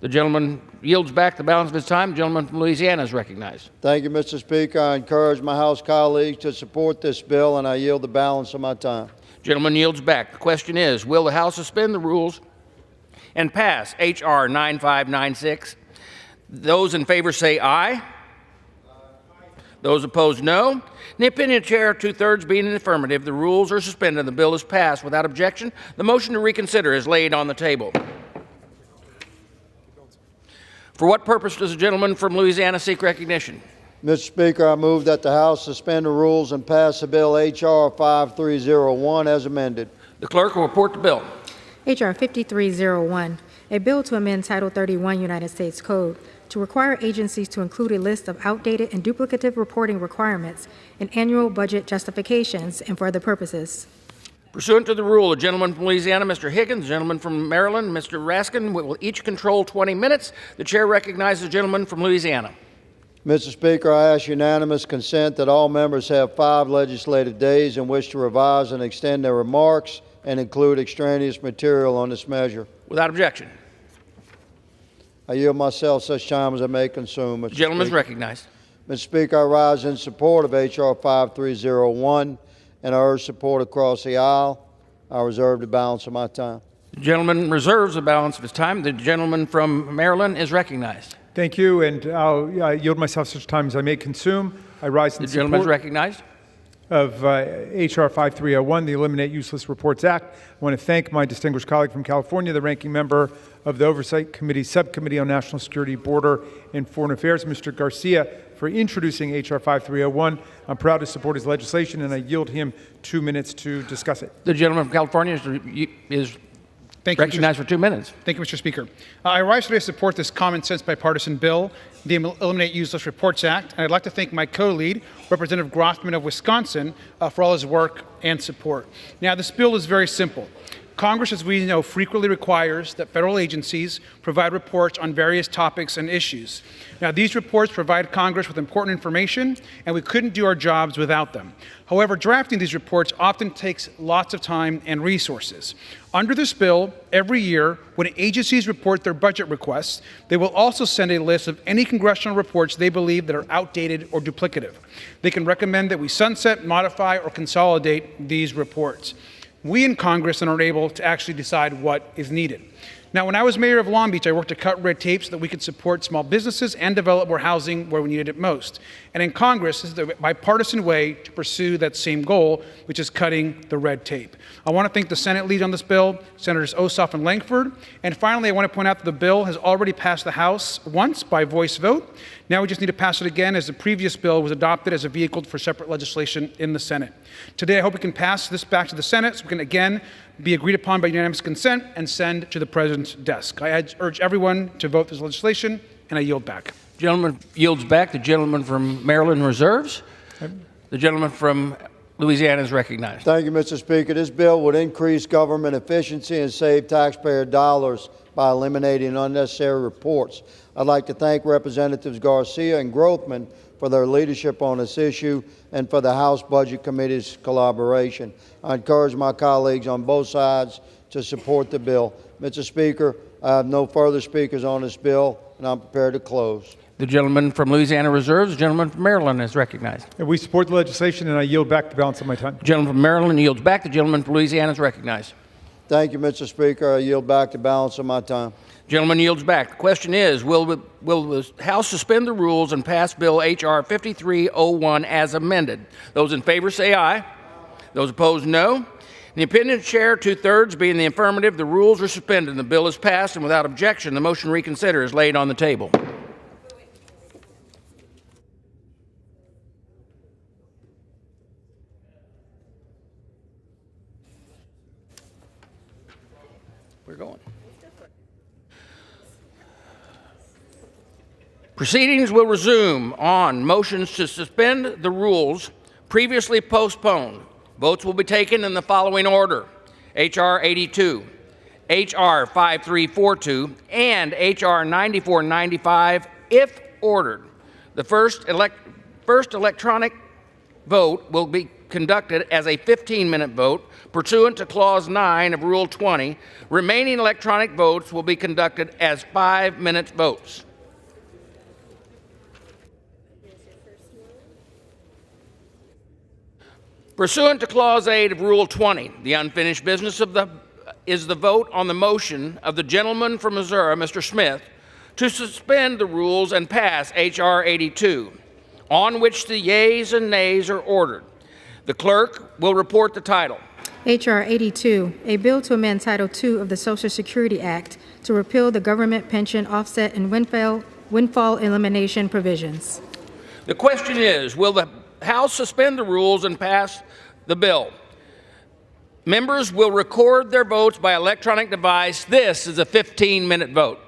The gentleman yields back the balance of his time. The gentleman from Louisiana is recognized. Thank you, Mr. Speaker. I encourage my House colleagues to support this bill, and I yield the balance of my time. Gentleman yields back. The question is, will the House suspend the rules and pass H.R. 9596? Those in favor say aye. Those opposed, no. In the opinion of the Chair, 2/3 being in the affirmative, the rules are suspended and the bill is passed without objection. The motion to reconsider is laid on the table. For what purpose does the gentleman from Louisiana seek recognition? Mr. Speaker, I move that the House suspend the rules and pass the bill H.R. 5301 as amended. The clerk will report the bill. H.R. 5301, a bill to amend Title 31 United States Code to require agencies to include a list of outdated and duplicative reporting requirements in annual budget justifications and for other purposes. Pursuant to the rule, the gentleman from Louisiana, Mr. Higgins, the gentleman from Maryland, Mr. Raskin, will each control 20 minutes. The Chair recognizes the gentleman from Louisiana. Mr. Speaker, I ask unanimous consent that all members have 5 legislative days in which to revise and extend their remarks and include extraneous material on this measure. Without objection. I yield myself such time as I may consume, Mr. The gentleman is Speaker. recognized. Mr. Speaker, I rise in support of H.R. 5301 and I urge support across the aisle. I reserve the balance of my time. The gentleman reserves the balance of his time. The gentleman from Maryland is recognized. Thank you, and I'll yield myself such time as I may consume. I rise in The gentleman is support recognized. of H.R. 5301, the Eliminate Useless Reports Act. I want to thank my distinguished colleague from California, the ranking member of the Oversight Committee Subcommittee on National Security, Border, and Foreign Affairs, Mr. Garcia, for introducing H.R. 5301. I'm proud to support his legislation, and I yield him 2 minutes to discuss it. The gentleman from California is recognized for 2 minutes. Thank you, Mr. Speaker. I rise today to support this common sense bipartisan bill, the Eliminate Useless Reports Act, and I'd like to thank my co-lead, Representative Grothman of Wisconsin, for all his work and support. Now, this bill is very simple. Congress, as we know, frequently requires that federal agencies provide reports on various topics and issues. Now, these reports provide Congress with important information, and we couldn't do our jobs without them. However, drafting these reports often takes lots of time and resources. Under this bill, every year, when agencies report their budget requests, they will also send a list of any congressional reports they believe that are outdated or duplicative. They can recommend that we sunset, modify, or consolidate these reports. We in Congress then are able to actually decide what is needed. Now, when I was mayor of Long Beach, I worked to cut red tape so that we could support small businesses and develop more housing where we needed it most. And in Congress, this is the bipartisan way to pursue that same goal, which is cutting the red tape. I want to thank the Senate lead on this bill, Senators Ossoff and Lankford. And finally, I want to point out that the bill has already passed the House once by voice vote. Now we just need to pass it again, as the previous bill was adopted as a vehicle for separate legislation in the Senate. Today, I hope we can pass this back to the Senate so we can again be agreed upon by unanimous consent and send to the President's desk. I urge everyone to vote this legislation, and I yield back. The gentleman yields back. The gentleman from Maryland reserves. The gentleman from Louisiana is recognized. Thank you, Mr. Speaker. This bill would increase government efficiency and save taxpayer dollars by eliminating unnecessary reports. I'd like to thank Representatives Garcia and Grothman for their leadership on this issue and for the House Budget Committee's collaboration. I encourage my colleagues on both sides to support the bill. Mr. Speaker, I have no further speakers on this bill, and I'm prepared to close. The gentleman from Louisiana reserves. The gentleman from Maryland is recognized. And we support the legislation, and I yield back the balance of my time. The gentleman from Maryland yields back. The gentleman from Louisiana is recognized. Thank you, Mr. Speaker. I yield back the balance of my time. Gentleman yields back. The question is, will the House suspend the rules and pass Bill H.R. 5301 as amended? Those in favor say aye. Those opposed, no. In the opinion of the chair, 2/3 being the affirmative, the rules are suspended and the bill is passed, and without objection, the motion to reconsider is laid on the table. We're going. Proceedings will resume on motions to suspend the rules previously postponed. Votes will be taken in the following order: H.R. 82, H.R. 5342, and H.R. 9495, if ordered. The first electronic vote will be conducted as a 15-minute vote pursuant to Clause 9 of Rule 20. Remaining electronic votes will be conducted as 5-minute votes. Pursuant to Clause 8 of Rule 20, the unfinished business is the vote on the motion of the gentleman from Missouri, Mr. Smith, to suspend the rules and pass H.R. 82, on which the yeas and nays are ordered. The clerk will report the title. H.R. 82, a bill to amend Title II of the Social Security Act to repeal the government pension offset and windfall elimination provisions. The question is, will the House suspend the rules and pass the bill? Members will record their votes by electronic device. This is a 15-minute vote.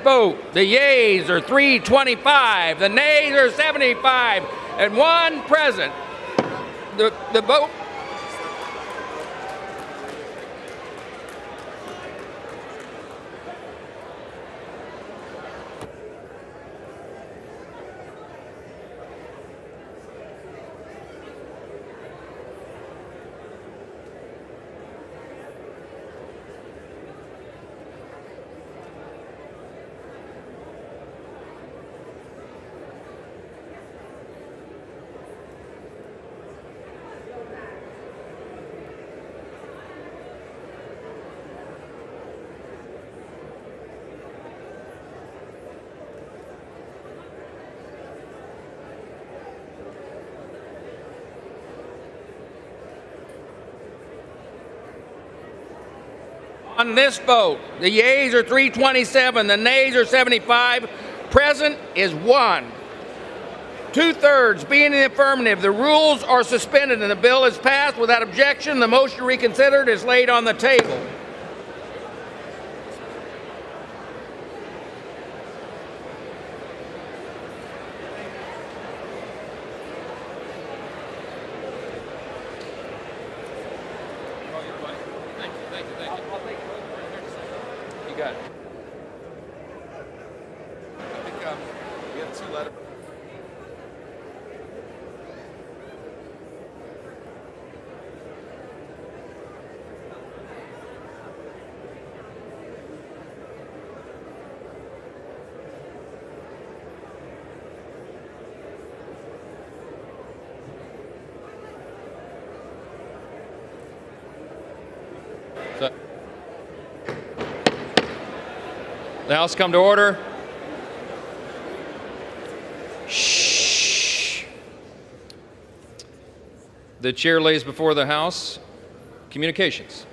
vote, the yeas are 325, the nays are 75, and one present. The vote. On this vote, the yeas are 327, the nays are 75, present is 1. 2/3 being in the affirmative, the rules are suspended and the bill is passed without objection. The motion reconsidered is laid on the table. The House come to order. Shh. The chair lays before the House communications.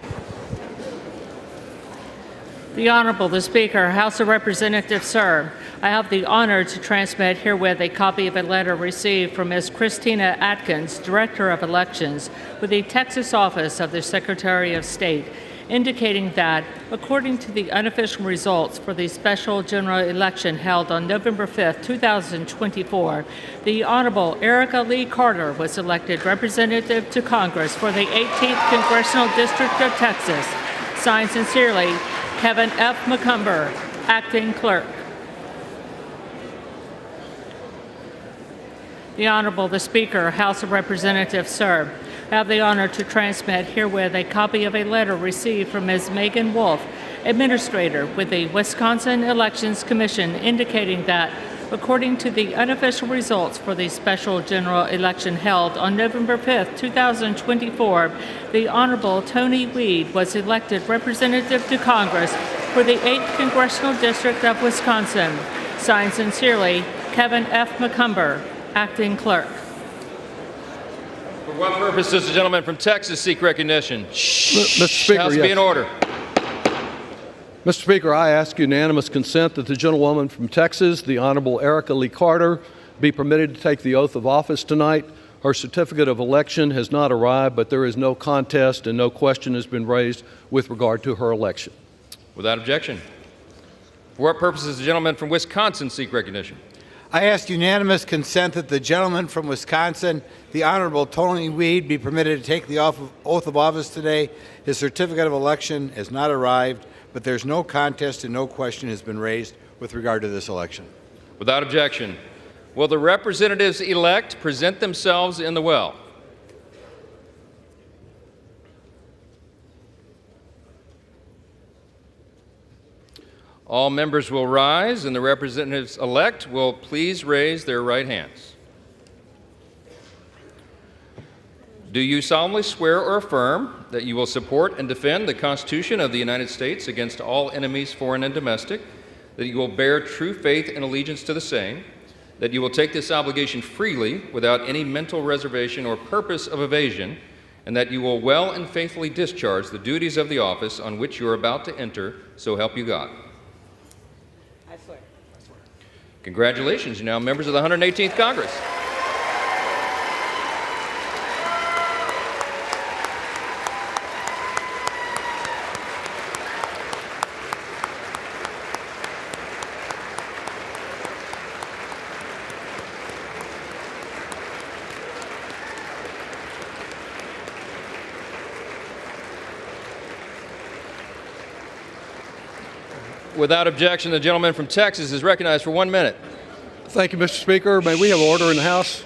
The Honorable, the Speaker, House of Representatives, sir. I have the honor to transmit herewith a copy of a letter received from Ms. Christina Atkins, Director of Elections, with the Texas Office of the Secretary of State, indicating that, according to the unofficial results for the special general election held on November 5, 2024, the Honorable Erica Lee Carter was elected representative to Congress for the 18th Congressional District of Texas. Signed sincerely, Kevin F. McCumber, Acting Clerk. The Honorable, the Speaker, House of Representatives, sir. I have the honor to transmit herewith a copy of a letter received from Ms. Megan Wolf, Administrator with the Wisconsin Elections Commission, indicating that, according to the unofficial results for the special general election held on November 5, 2024, the Honorable Tony Weed was elected representative to Congress for the 8th Congressional District of Wisconsin. Signed sincerely, Kevin F. McCumber, Acting Clerk. For what purpose does the gentleman from Texas seek recognition? Mr. Speaker, House yes. be in order. Mr. Speaker, I ask unanimous consent that the gentlewoman from Texas, the Honorable Erica Lee Carter, be permitted to take the oath of office tonight. Her certificate of election has not arrived, but there is no contest and no question has been raised with regard to her election. Without objection. For what purpose does the gentleman from Wisconsin seek recognition? I ask unanimous consent that the gentleman from Wisconsin, the Honorable Tony Weed, be permitted to take the oath of office today. His certificate of election has not arrived, but there's no contest and no question has been raised with regard to this election. Without objection. Will the representatives-elect present themselves in the well? All members will rise, and the representatives-elect will please raise their right hands. Do you solemnly swear or affirm that you will support and defend the Constitution of the United States against all enemies, foreign and domestic, that you will bear true faith and allegiance to the same, that you will take this obligation freely without any mental reservation or purpose of evasion, and that you will well and faithfully discharge the duties of the office on which you are about to enter, so help you God? I swear. Congratulations, you're now members of the 118th Congress. Without objection, the gentleman from Texas is recognized for 1 minute. Thank you, Mr. Speaker. May we have order in the House?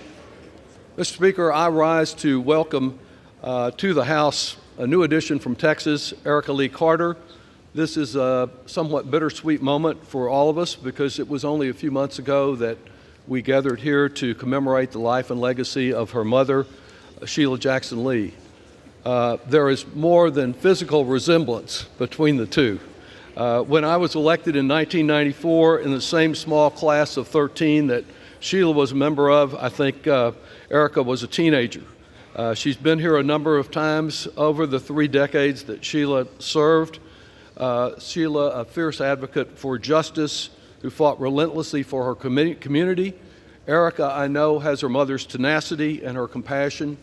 Mr. Speaker, I rise to welcome to the House a new addition from Texas, Erica Lee Carter. This is a somewhat bittersweet moment for all of us because it was only a few months ago that we gathered here to commemorate the life and legacy of her mother, Sheila Jackson Lee. There is more than physical resemblance between the two. When I was elected in 1994 in the same small class of 13 that Sheila was a member of, I think Erica was a teenager. She's been here a number of times over the 3 decades that Sheila served. Sheila, a fierce advocate for justice who fought relentlessly for her community. Erica, I know, has her mother's tenacity and her compassion.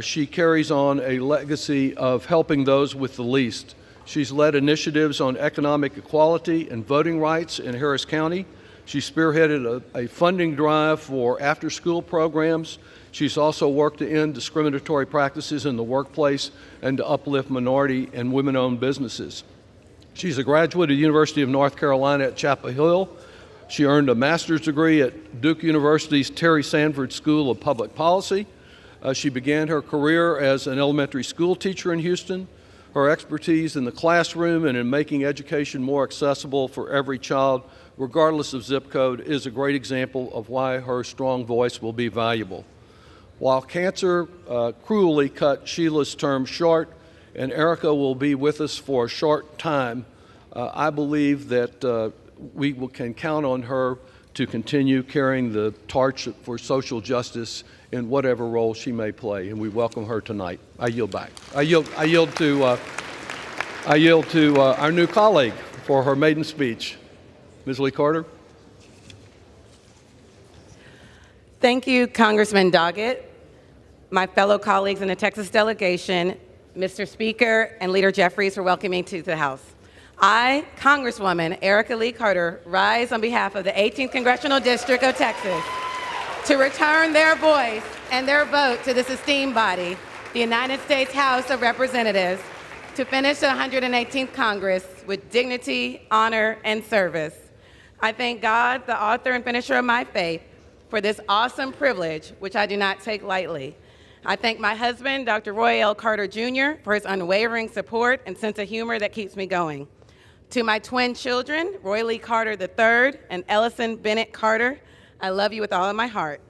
She carries on a legacy of helping those with the least. She's led initiatives on economic equality and voting rights in Harris County. She spearheaded a funding drive for after-school programs. She's also worked to end discriminatory practices in the workplace and to uplift minority and women-owned businesses. She's a graduate of the University of North Carolina at Chapel Hill. She earned a master's degree at Duke University's Terry Sanford School of Public Policy. She began her career as an elementary school teacher in Houston. Her expertise in the classroom and in making education more accessible for every child, regardless of zip code, is a great example of why her strong voice will be valuable. While cancer cruelly cut Sheila's term short, and Erica will be with us for a short time, I believe that we can count on her to continue carrying the torch for social justice in whatever role she may play, and we welcome her tonight. I yield back. I yield to our new colleague for her maiden speech. Ms. Lee Carter. Thank you, Congressman Doggett, my fellow colleagues in the Texas delegation, Mr. Speaker, and Leader Jeffries for welcoming me to the House. I, Congresswoman Erica Lee Carter, rise on behalf of the 18th Congressional District of Texas to return their voice and their vote to this esteemed body, the United States House of Representatives, to finish the 118th Congress with dignity, honor, and service. I thank God, the author and finisher of my faith, for this awesome privilege, which I do not take lightly. I thank my husband, Dr. Roy L. Carter Jr., for his unwavering support and sense of humor that keeps me going. To my twin children, Roy Lee Carter III and Ellison Bennett Carter, I love you with all of my heart.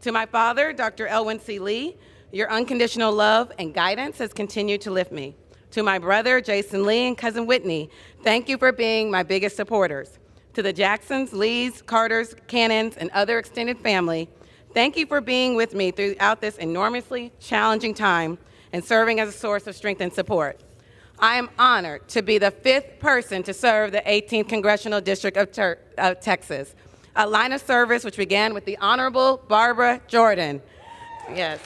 To my father, Dr. Elwin C. Lee, your unconditional love and guidance has continued to lift me. To my brother, Jason Lee, and cousin Whitney, thank you for being my biggest supporters. To the Jacksons, Lees, Carters, Cannons, and other extended family, thank you for being with me throughout this enormously challenging time and serving as a source of strength and support. I am honored to be the 5th person to serve the 18th Congressional District of Texas, a line of service which began with the Honorable Barbara Jordan, yes,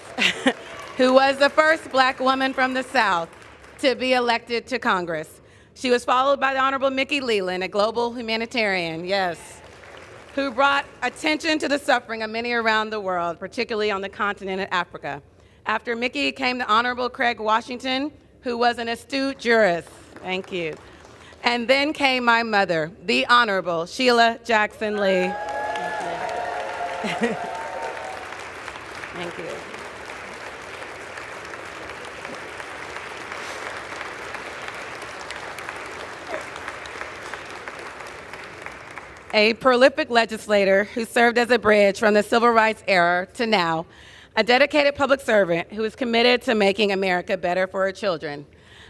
who was the first Black woman from the South to be elected to Congress. She was followed by the Honorable Mickey Leland, a global humanitarian, yes, who brought attention to the suffering of many around the world, particularly on the continent of Africa. After Mickey came the Honorable Craig Washington, who was an astute jurist. Thank you. And then came my mother, the Honorable Sheila Jackson Lee. Thank you. Thank you. A prolific legislator who served as a bridge from the civil rights era to now, a dedicated public servant who is committed to making America better for her children.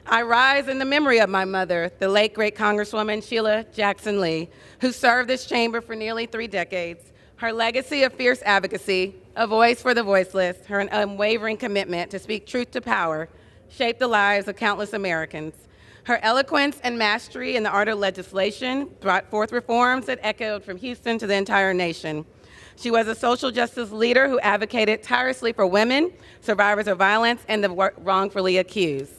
I rise in the memory of my mother, the late great Congresswoman Sheila Jackson Lee, who served this chamber for nearly 3 decades. Her legacy of fierce advocacy, a voice for the voiceless, her unwavering commitment to speak truth to power, shaped the lives of countless Americans. Her eloquence and mastery in the art of legislation brought forth reforms that echoed from Houston to the entire nation. She was a social justice leader who advocated tirelessly for women, survivors of violence, and the wrongfully accused.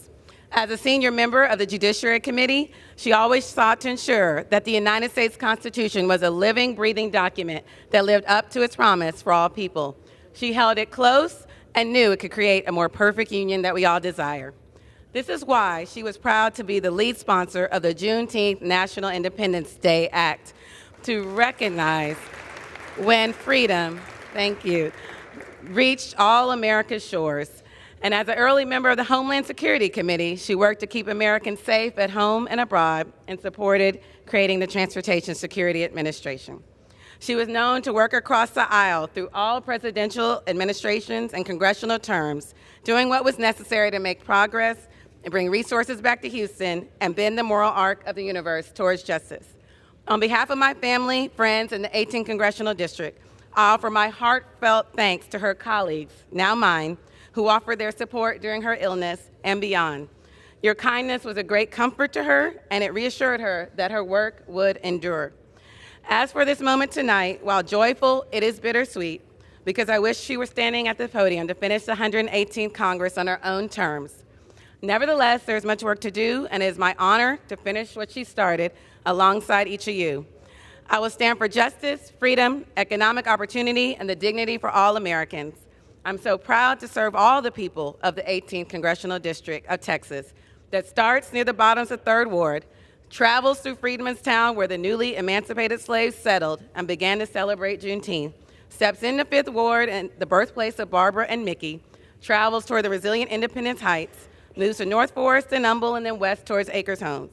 As a senior member of the Judiciary Committee, she always sought to ensure that the United States Constitution was a living, breathing document that lived up to its promise for all people. She held it close and knew it could create a more perfect union that we all desire. This is why she was proud to be the lead sponsor of the Juneteenth National Independence Day Act to recognize when freedom, thank you, reached all America's shores. And as an early member of the Homeland Security Committee, she worked to keep Americans safe at home and abroad and supported creating the Transportation Security Administration. She was known to work across the aisle through all presidential administrations and congressional terms, doing what was necessary to make progress and bring resources back to Houston and bend the moral arc of the universe towards justice. On behalf of my family, friends, and the 18th Congressional District, I offer my heartfelt thanks to her colleagues, now mine, who offered their support during her illness and beyond. Your kindness was a great comfort to her, and it reassured her that her work would endure. As for this moment tonight, while joyful, it is bittersweet, because I wish she were standing at the podium to finish the 118th Congress on her own terms. Nevertheless, there's much work to do, and it is my honor to finish what she started alongside each of you. I will stand for justice, freedom, economic opportunity, and the dignity for all Americans. I'm so proud to serve all the people of the 18th Congressional District of Texas that starts near the bottoms of 3rd Ward, travels through Freedmanstown where the newly emancipated slaves settled and began to celebrate Juneteenth, steps into 5th Ward and the birthplace of Barbara and Mickey, travels toward the resilient Independence Heights, moves to North Forest and Humble, and then west towards Acres Homes.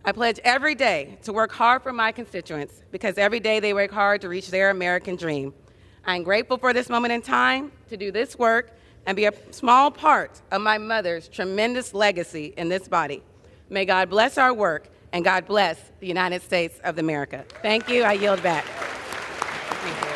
I pledge every day to work hard for my constituents because every day they work hard to reach their American dream. I'm grateful for this moment in time to do this work and be a small part of my mother's tremendous legacy in this body. May God bless our work and God bless the United States of America. Thank you. I yield back. Thank you.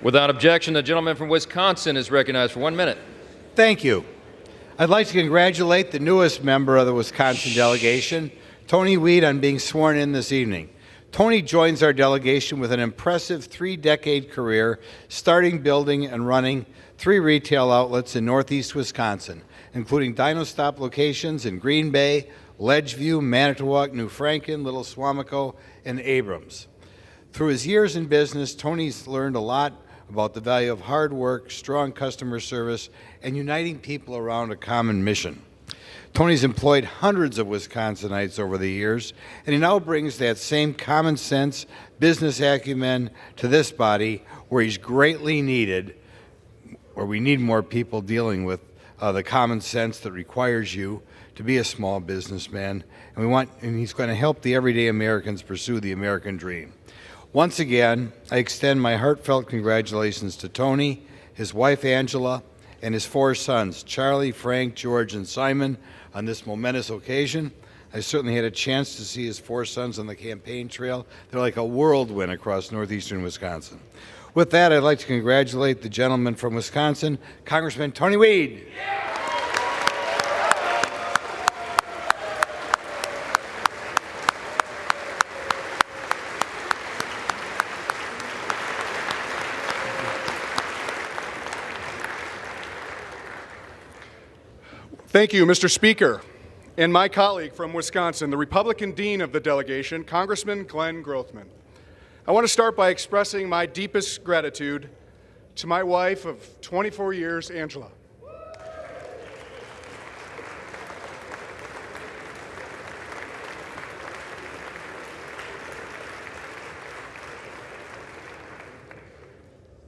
Without objection, the gentleman from Wisconsin is recognized for 1 minute. Thank you. I'd like to congratulate the newest member of the Wisconsin delegation, Tony Weed, on being sworn in this evening. Tony joins our delegation with an impressive 3-decade career, starting, building, and running 3 retail outlets in northeast Wisconsin, including Dino Stop locations in Green Bay, Ledgeview, Manitowoc, New Franken, Little Swamico, and Abrams. Through his years in business, Tony's learned a lot about the value of hard work, strong customer service, and uniting people around a common mission. Tony's employed hundreds of Wisconsinites over the years, and he now brings that same common sense, business acumen to this body where he's greatly needed, where we need more people dealing with the common sense that requires you to be a small businessman, and he's going to help the everyday Americans pursue the American dream. Once again, I extend my heartfelt congratulations to Tony, his wife Angela, and his 4 sons, Charlie, Frank, George, and Simon, on this momentous occasion. I certainly had a chance to see his 4 sons on the campaign trail. They're like a whirlwind across northeastern Wisconsin. With that, I'd like to congratulate the gentleman from Wisconsin, Congressman Tony Weed. Thank you, Mr. Speaker, and my colleague from Wisconsin, the Republican Dean of the delegation, Congressman Glenn Grothman. I want to start by expressing my deepest gratitude to my wife of 24 years, Angela.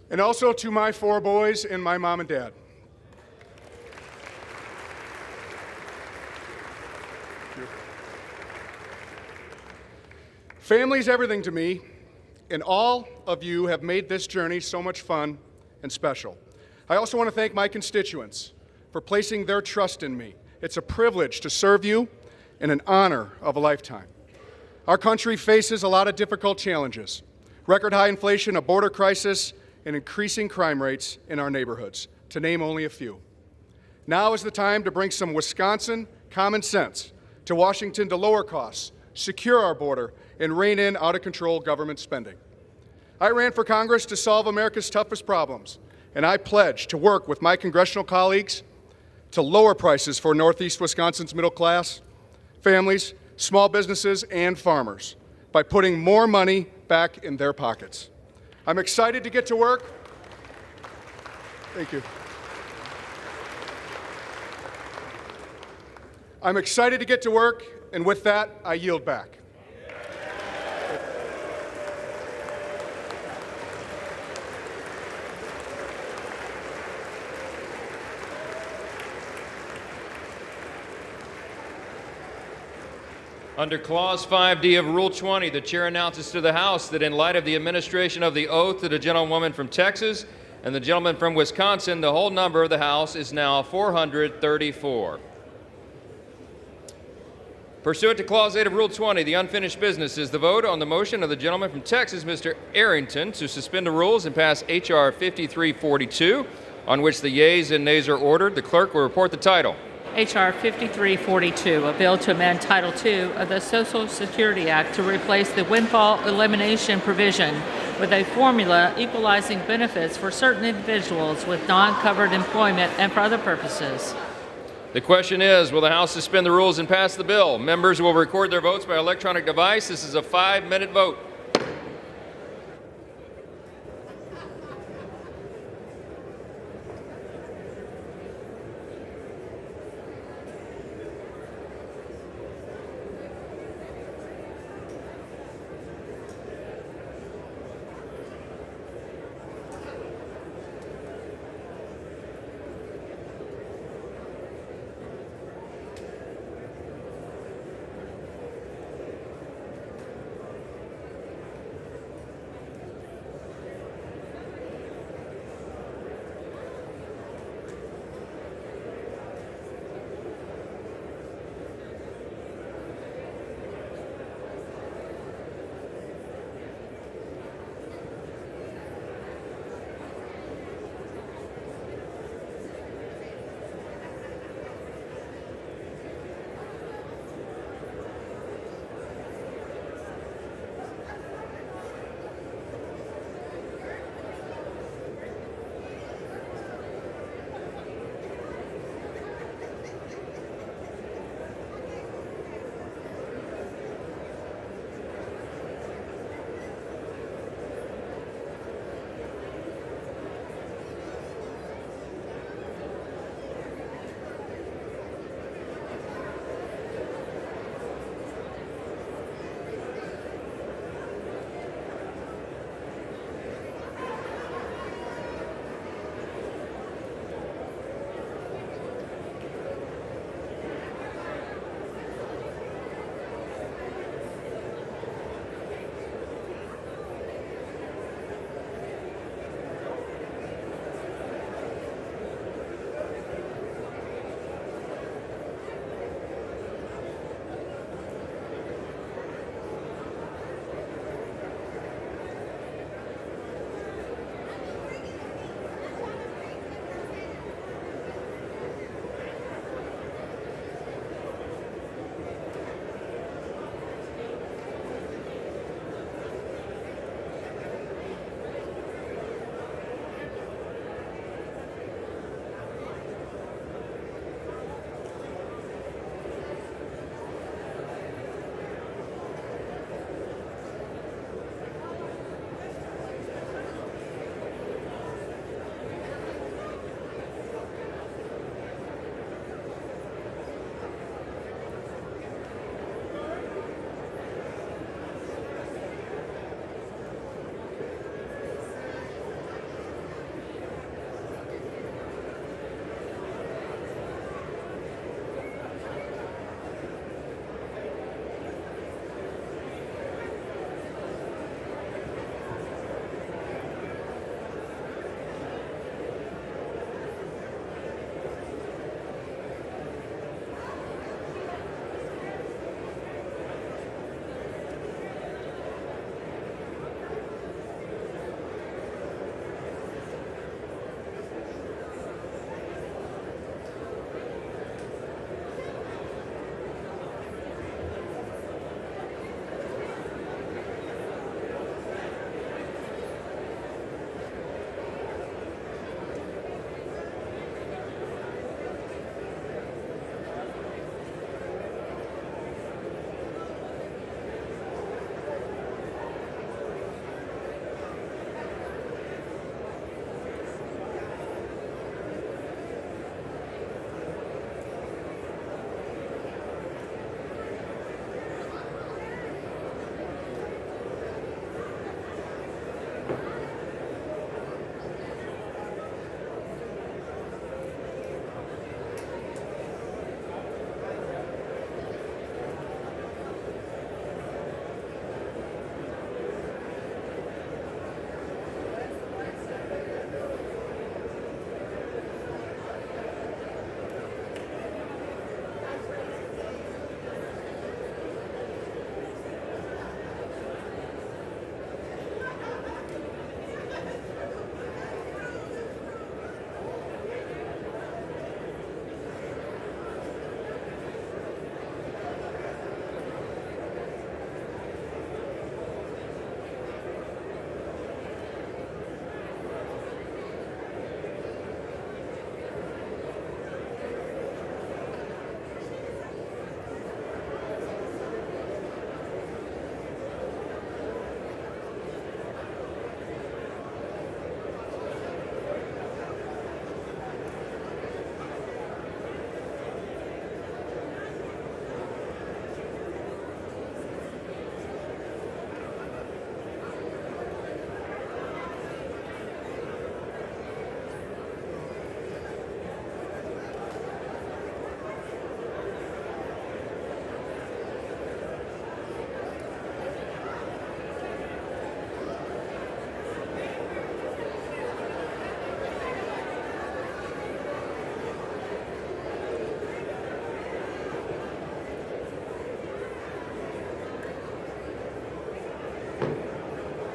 And also to my 4 boys and my mom and dad. Family's everything to me, and all of you have made this journey so much fun and special. I also want to thank my constituents for placing their trust in me. It's a privilege to serve you and an honor of a lifetime. Our country faces a lot of difficult challenges: record high inflation, a border crisis, and increasing crime rates in our neighborhoods, to name only a few. Now is the time to bring some Wisconsin common sense to Washington to lower costs, secure our border, and rein in out-of-control government spending. I ran for Congress to solve America's toughest problems, and I pledge to work with my congressional colleagues to lower prices for Northeast Wisconsin's middle class, families, small businesses, and farmers. by putting more money back in their pockets. I'm excited to get to work. Thank you. I'm excited to get to work, and with that, I yield back. Under Clause 5D of Rule 20, the chair announces to the House that in light of the administration of the oath to the gentlewoman from Texas and the gentleman from Wisconsin, the whole number of the House is now 434. Pursuant to Clause 8 of Rule 20, the unfinished business is the vote on the motion of the gentleman from Texas, Mr. Arrington, to suspend the rules and pass H.R. 5342, on which the yeas and nays are ordered. The clerk will report the title. H.R. 5342, a bill to amend Title II of the Social Security Act to replace the windfall elimination provision with a formula equalizing benefits for certain individuals with non-covered employment and for other purposes. The question is, will the House suspend the rules and pass the bill? Members will record their votes by electronic device. This is a 5-minute vote.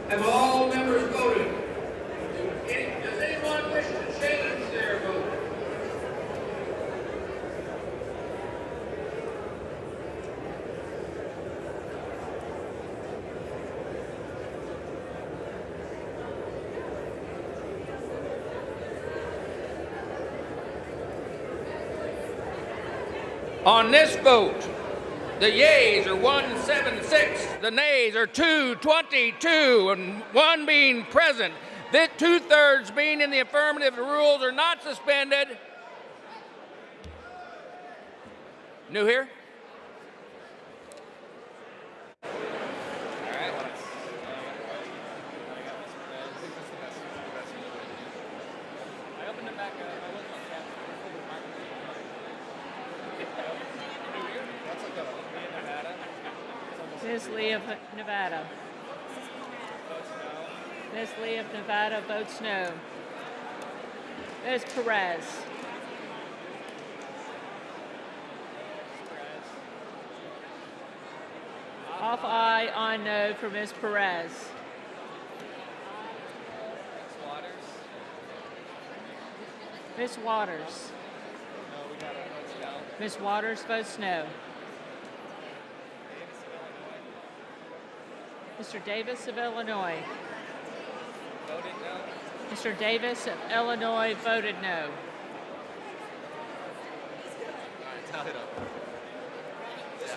Have all members voted? Does anyone wish to change their vote? On this vote, the yeas are 176, the nays are 222, and one being present. The 2/3 being in the affirmative, the rules are not suspended. New here? Ms. Lee of Nevada. Ms. Lee of Nevada votes no. Ms. Perez. Off aye, on no for Ms. Perez. Ms. Waters. Ms. Waters votes no. Mr. Davis of Illinois. Voted no. Mr. Davis of Illinois voted no. All right, tally it up. Yeah.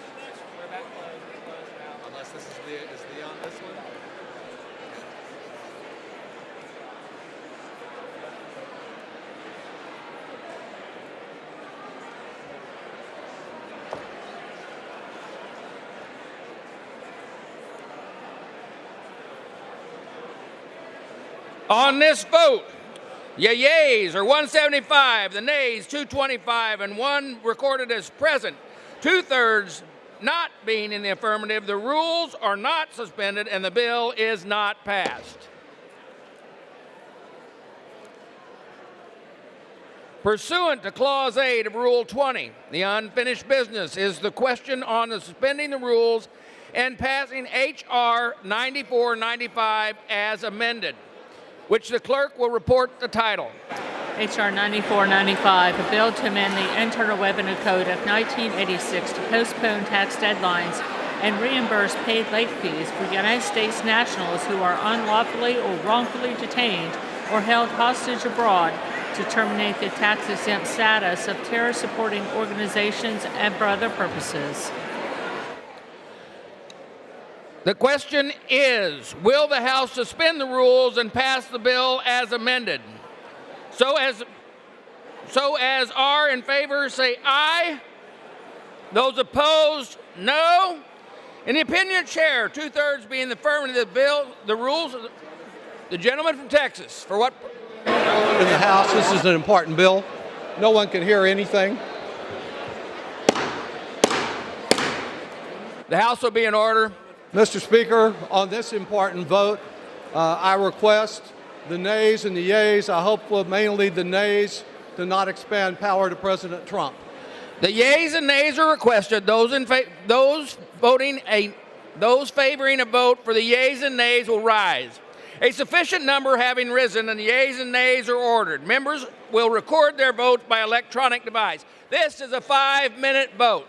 We're about closed now. Unless this is Lee on this one? On this vote, the yeas are 175, the nays 225, and one recorded as present. 2/3 not being in the affirmative, the rules are not suspended and the bill is not passed. Pursuant to Clause 8 of Rule 20, the unfinished business is the question on the suspending the rules and passing H.R. 9495 as amended, which the clerk will report the title. H.R. 9495, a bill to amend the Internal Revenue Code of 1986 to postpone tax deadlines and reimburse paid late fees for United States nationals who are unlawfully or wrongfully detained or held hostage abroad, to terminate the tax-exempt status of terror-supporting organizations and for other purposes. The question is, will the House suspend the rules and pass the bill as amended? So as are in favor, say aye. Those opposed, no. In the opinion of chair, 2/3 being the affirmative, the rules, the gentleman from Texas, for what? In the House, this is an important bill. No one can hear anything. The House will be in order. Mr. Speaker, on this important vote, I request the nays and the yeas, I hope mainly the nays, to not expand power to President Trump. The yeas and nays are requested. Those favoring a vote for the yeas and nays will rise. A sufficient number having risen, and the yeas and nays are ordered. Members will record their votes by electronic device. This is a 5-minute vote.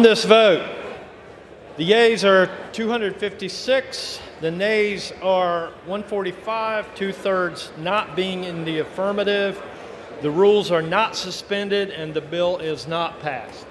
On this vote, the yeas are 256, the nays are 145, two-thirds not being in the affirmative. The rules are not suspended and the bill is not passed.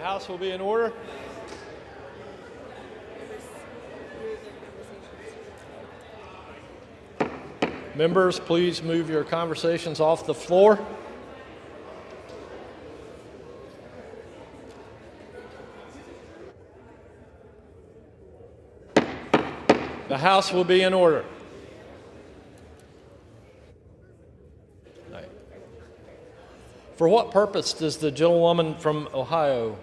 House will be in order. Members, please move your conversations off the floor. The House will be in order. For what purpose does the gentlewoman from Ohio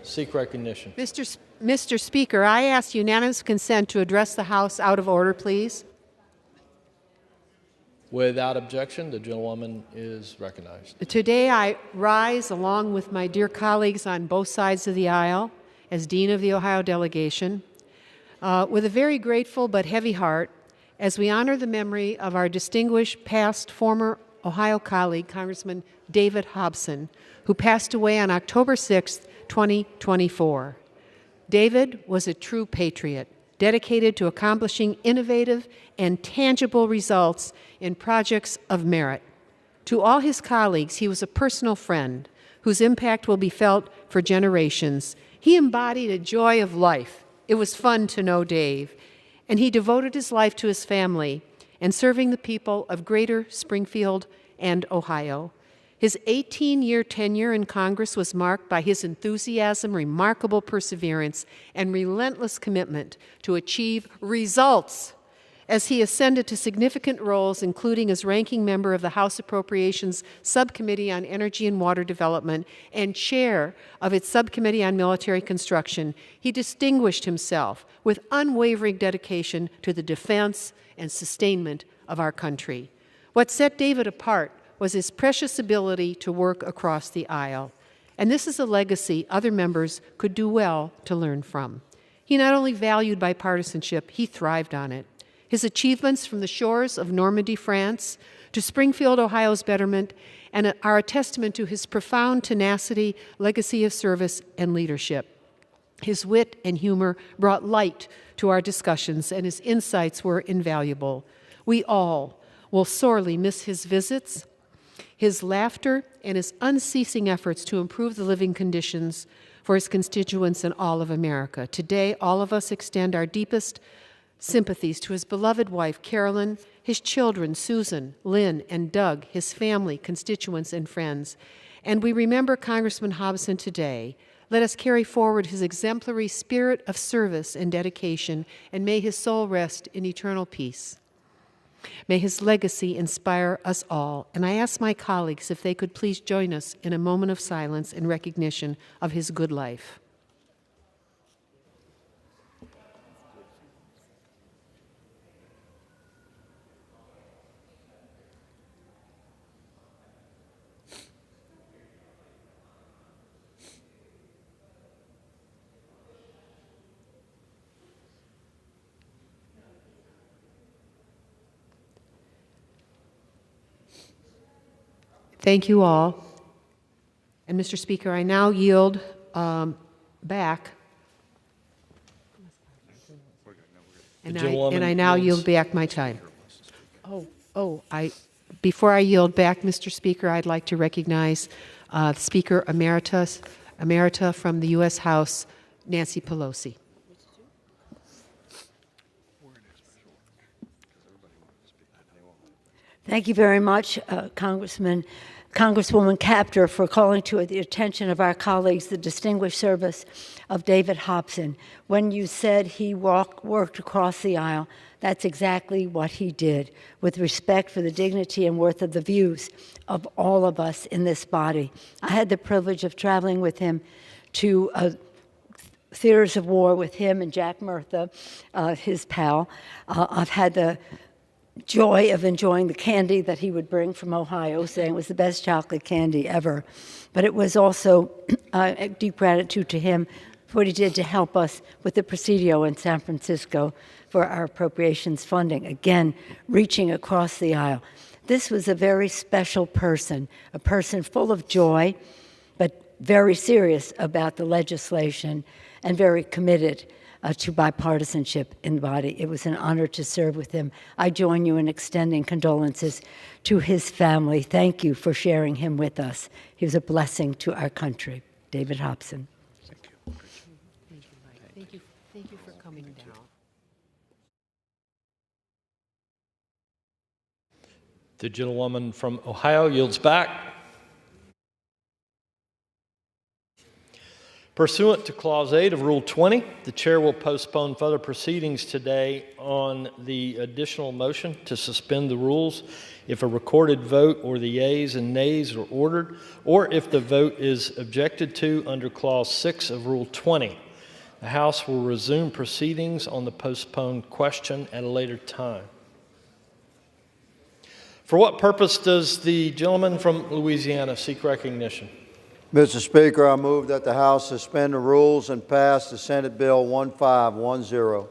seek recognition? Mr. Speaker, I ask unanimous consent to address the House out of order, please. Without objection, the gentlewoman is recognized. Today I rise along with my dear colleagues on both sides of the aisle as Dean of the Ohio delegation with a very grateful but heavy heart as we honor the memory of our distinguished past former Ohio colleague, Congressman David Hobson, who passed away on October 6, 2024. David was a true patriot, dedicated to accomplishing innovative and tangible results in projects of merit. To all his colleagues, he was a personal friend whose impact will be felt for generations. He embodied a joy of life. It was fun to know Dave, and he devoted his life to his family and serving the people of Greater Springfield and Ohio. His 18-year tenure in Congress was marked by his enthusiasm, remarkable perseverance, and relentless commitment to achieve results as he ascended to significant roles, including as ranking member of the House Appropriations Subcommittee on Energy and Water Development and chair of its Subcommittee on Military Construction. He distinguished himself with unwavering dedication to the defense and sustainment of our country. What set David apart was his precious ability to work across the aisle. And this is a legacy other members could do well to learn from. He not only valued bipartisanship, he thrived on it. His achievements from the shores of Normandy, France, to Springfield, Ohio's betterment, and are a testament to his profound tenacity, legacy of service, and leadership. His wit and humor brought light to our discussions, and his insights were invaluable. We all will sorely miss his visits, his laughter, and his unceasing efforts to improve the living conditions for his constituents and all of America. Today, all of us extend our deepest sympathies to his beloved wife, Carolyn, his children, Susan, Lynn, and Doug, his family, constituents, and friends. And we remember Congressman Hobson today. Let us carry forward his exemplary spirit of service and dedication, and may his soul rest in eternal peace. May his legacy inspire us all. And I ask my colleagues if they could please join us in a moment of silence in recognition of his good life. Thank you all. And Mr. Speaker, I now yield back. And I now yield back my time. Before I yield back, Mr. Speaker, I'd like to recognize Speaker Emerita from the U.S. House, Nancy Pelosi. Thank you very much, Congresswoman Kaptur, for calling to the attention of our colleagues the distinguished service of David Hobson. When you said he worked across the aisle, that's exactly what he did, with respect for the dignity and worth of the views of all of us in this body. I had the privilege of traveling with him to theaters of war with him and Jack Murtha, his pal. I've had the joy of enjoying the candy that he would bring from Ohio, saying it was the best chocolate candy ever. But it was also a deep gratitude to him for what he did to help us with the Presidio in San Francisco for our appropriations funding, again, reaching across the aisle. This was a very special person, a person full of joy, but very serious about the legislation and very committed to bipartisanship in the body. It was an honor to serve with him. I join you in extending condolences to his family. Thank you for sharing him with us. He was a blessing to our country. David Hobson. Thank you for coming down. The gentlewoman from Ohio yields back. Pursuant to Clause 8 of Rule 20, the chair will postpone further proceedings today on the additional motion to suspend the rules if a recorded vote or the yeas and nays are ordered, or if the vote is objected to under Clause 6 of Rule 20. The House will resume proceedings on the postponed question at a later time. For what purpose does the gentleman from Louisiana seek recognition? Mr. Speaker, I move that the House suspend the rules and pass the Senate Bill 1510.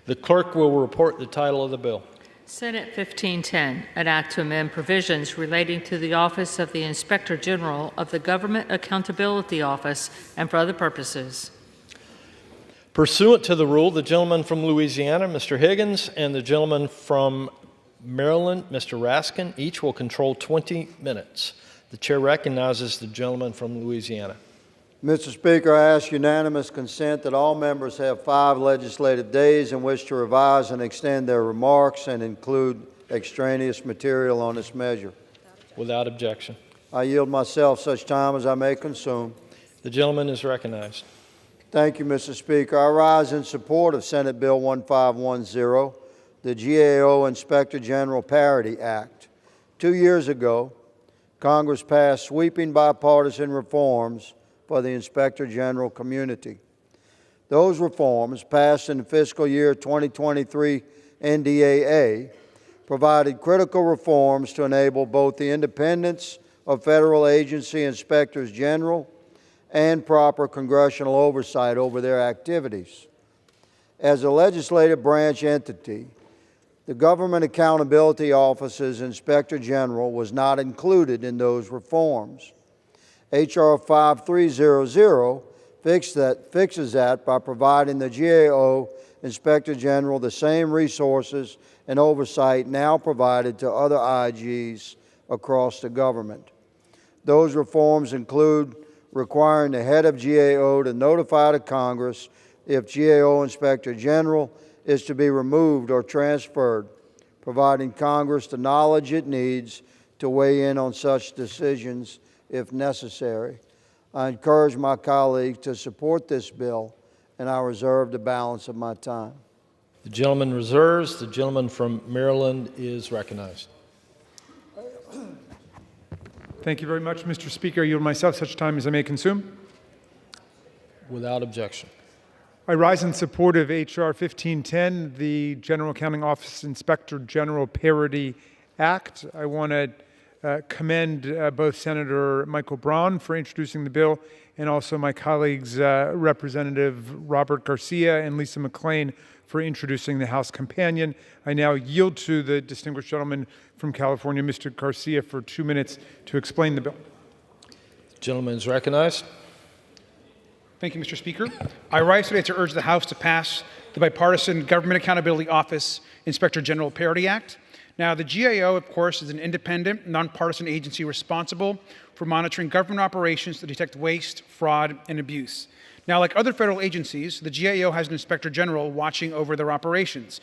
The clerk will report the title of the bill. Senate 1510, an act to amend provisions relating to the office of the Inspector General of the Government Accountability Office and for other purposes. Pursuant to the rule, the gentleman from Louisiana, Mr. Higgins, and the gentleman from Maryland, Mr. Raskin, each will control 20 minutes. The chair recognizes the gentleman from Louisiana. Mr. Speaker, I ask unanimous consent that all members have 5 legislative days in which to revise and extend their remarks and include extraneous material on this measure. Without objection. I yield myself such time as I may consume. The gentleman is recognized. Thank you, Mr. Speaker. I rise in support of Senate Bill 1510, the GAO Inspector General Parity Act. 2 years ago, Congress passed sweeping bipartisan reforms for the Inspector General community. Those reforms, passed in the fiscal year 2023 NDAA, provided critical reforms to enable both the independence of federal agency inspectors general and proper congressional oversight over their activities. As a legislative branch entity, the Government Accountability Office's Inspector General was not included in those reforms. H.R. 5300 fixes that by providing the GAO Inspector General the same resources and oversight now provided to other IGs across the government. Those reforms include requiring the head of GAO to notify the Congress if GAO Inspector General is to be removed or transferred, providing Congress the knowledge it needs to weigh in on such decisions if necessary. I encourage my colleagues to support this bill, and I reserve the balance of my time. The gentleman reserves. The gentleman from Maryland is recognized. Thank you very much, Mr. Speaker. I yield myself such time as I may consume. Without objection. I rise in support of H.R. 1510, the General Accounting Office Inspector General Parity Act. I want to commend both Senator Michael Braun for introducing the bill and also my colleagues, Representative Robert Garcia and Lisa McClain, for introducing the House companion. I now yield to the distinguished gentleman from California, Mr. Garcia, for 2 minutes to explain the bill. The gentleman is recognized. Thank you, Mr. Speaker. I rise today to urge the House to pass the bipartisan Government Accountability Office Inspector General Parity Act. Now, the GAO, of course, is an independent, nonpartisan agency responsible for monitoring government operations to detect waste, fraud, and abuse. Now, like other federal agencies, the GAO has an Inspector General watching over their operations,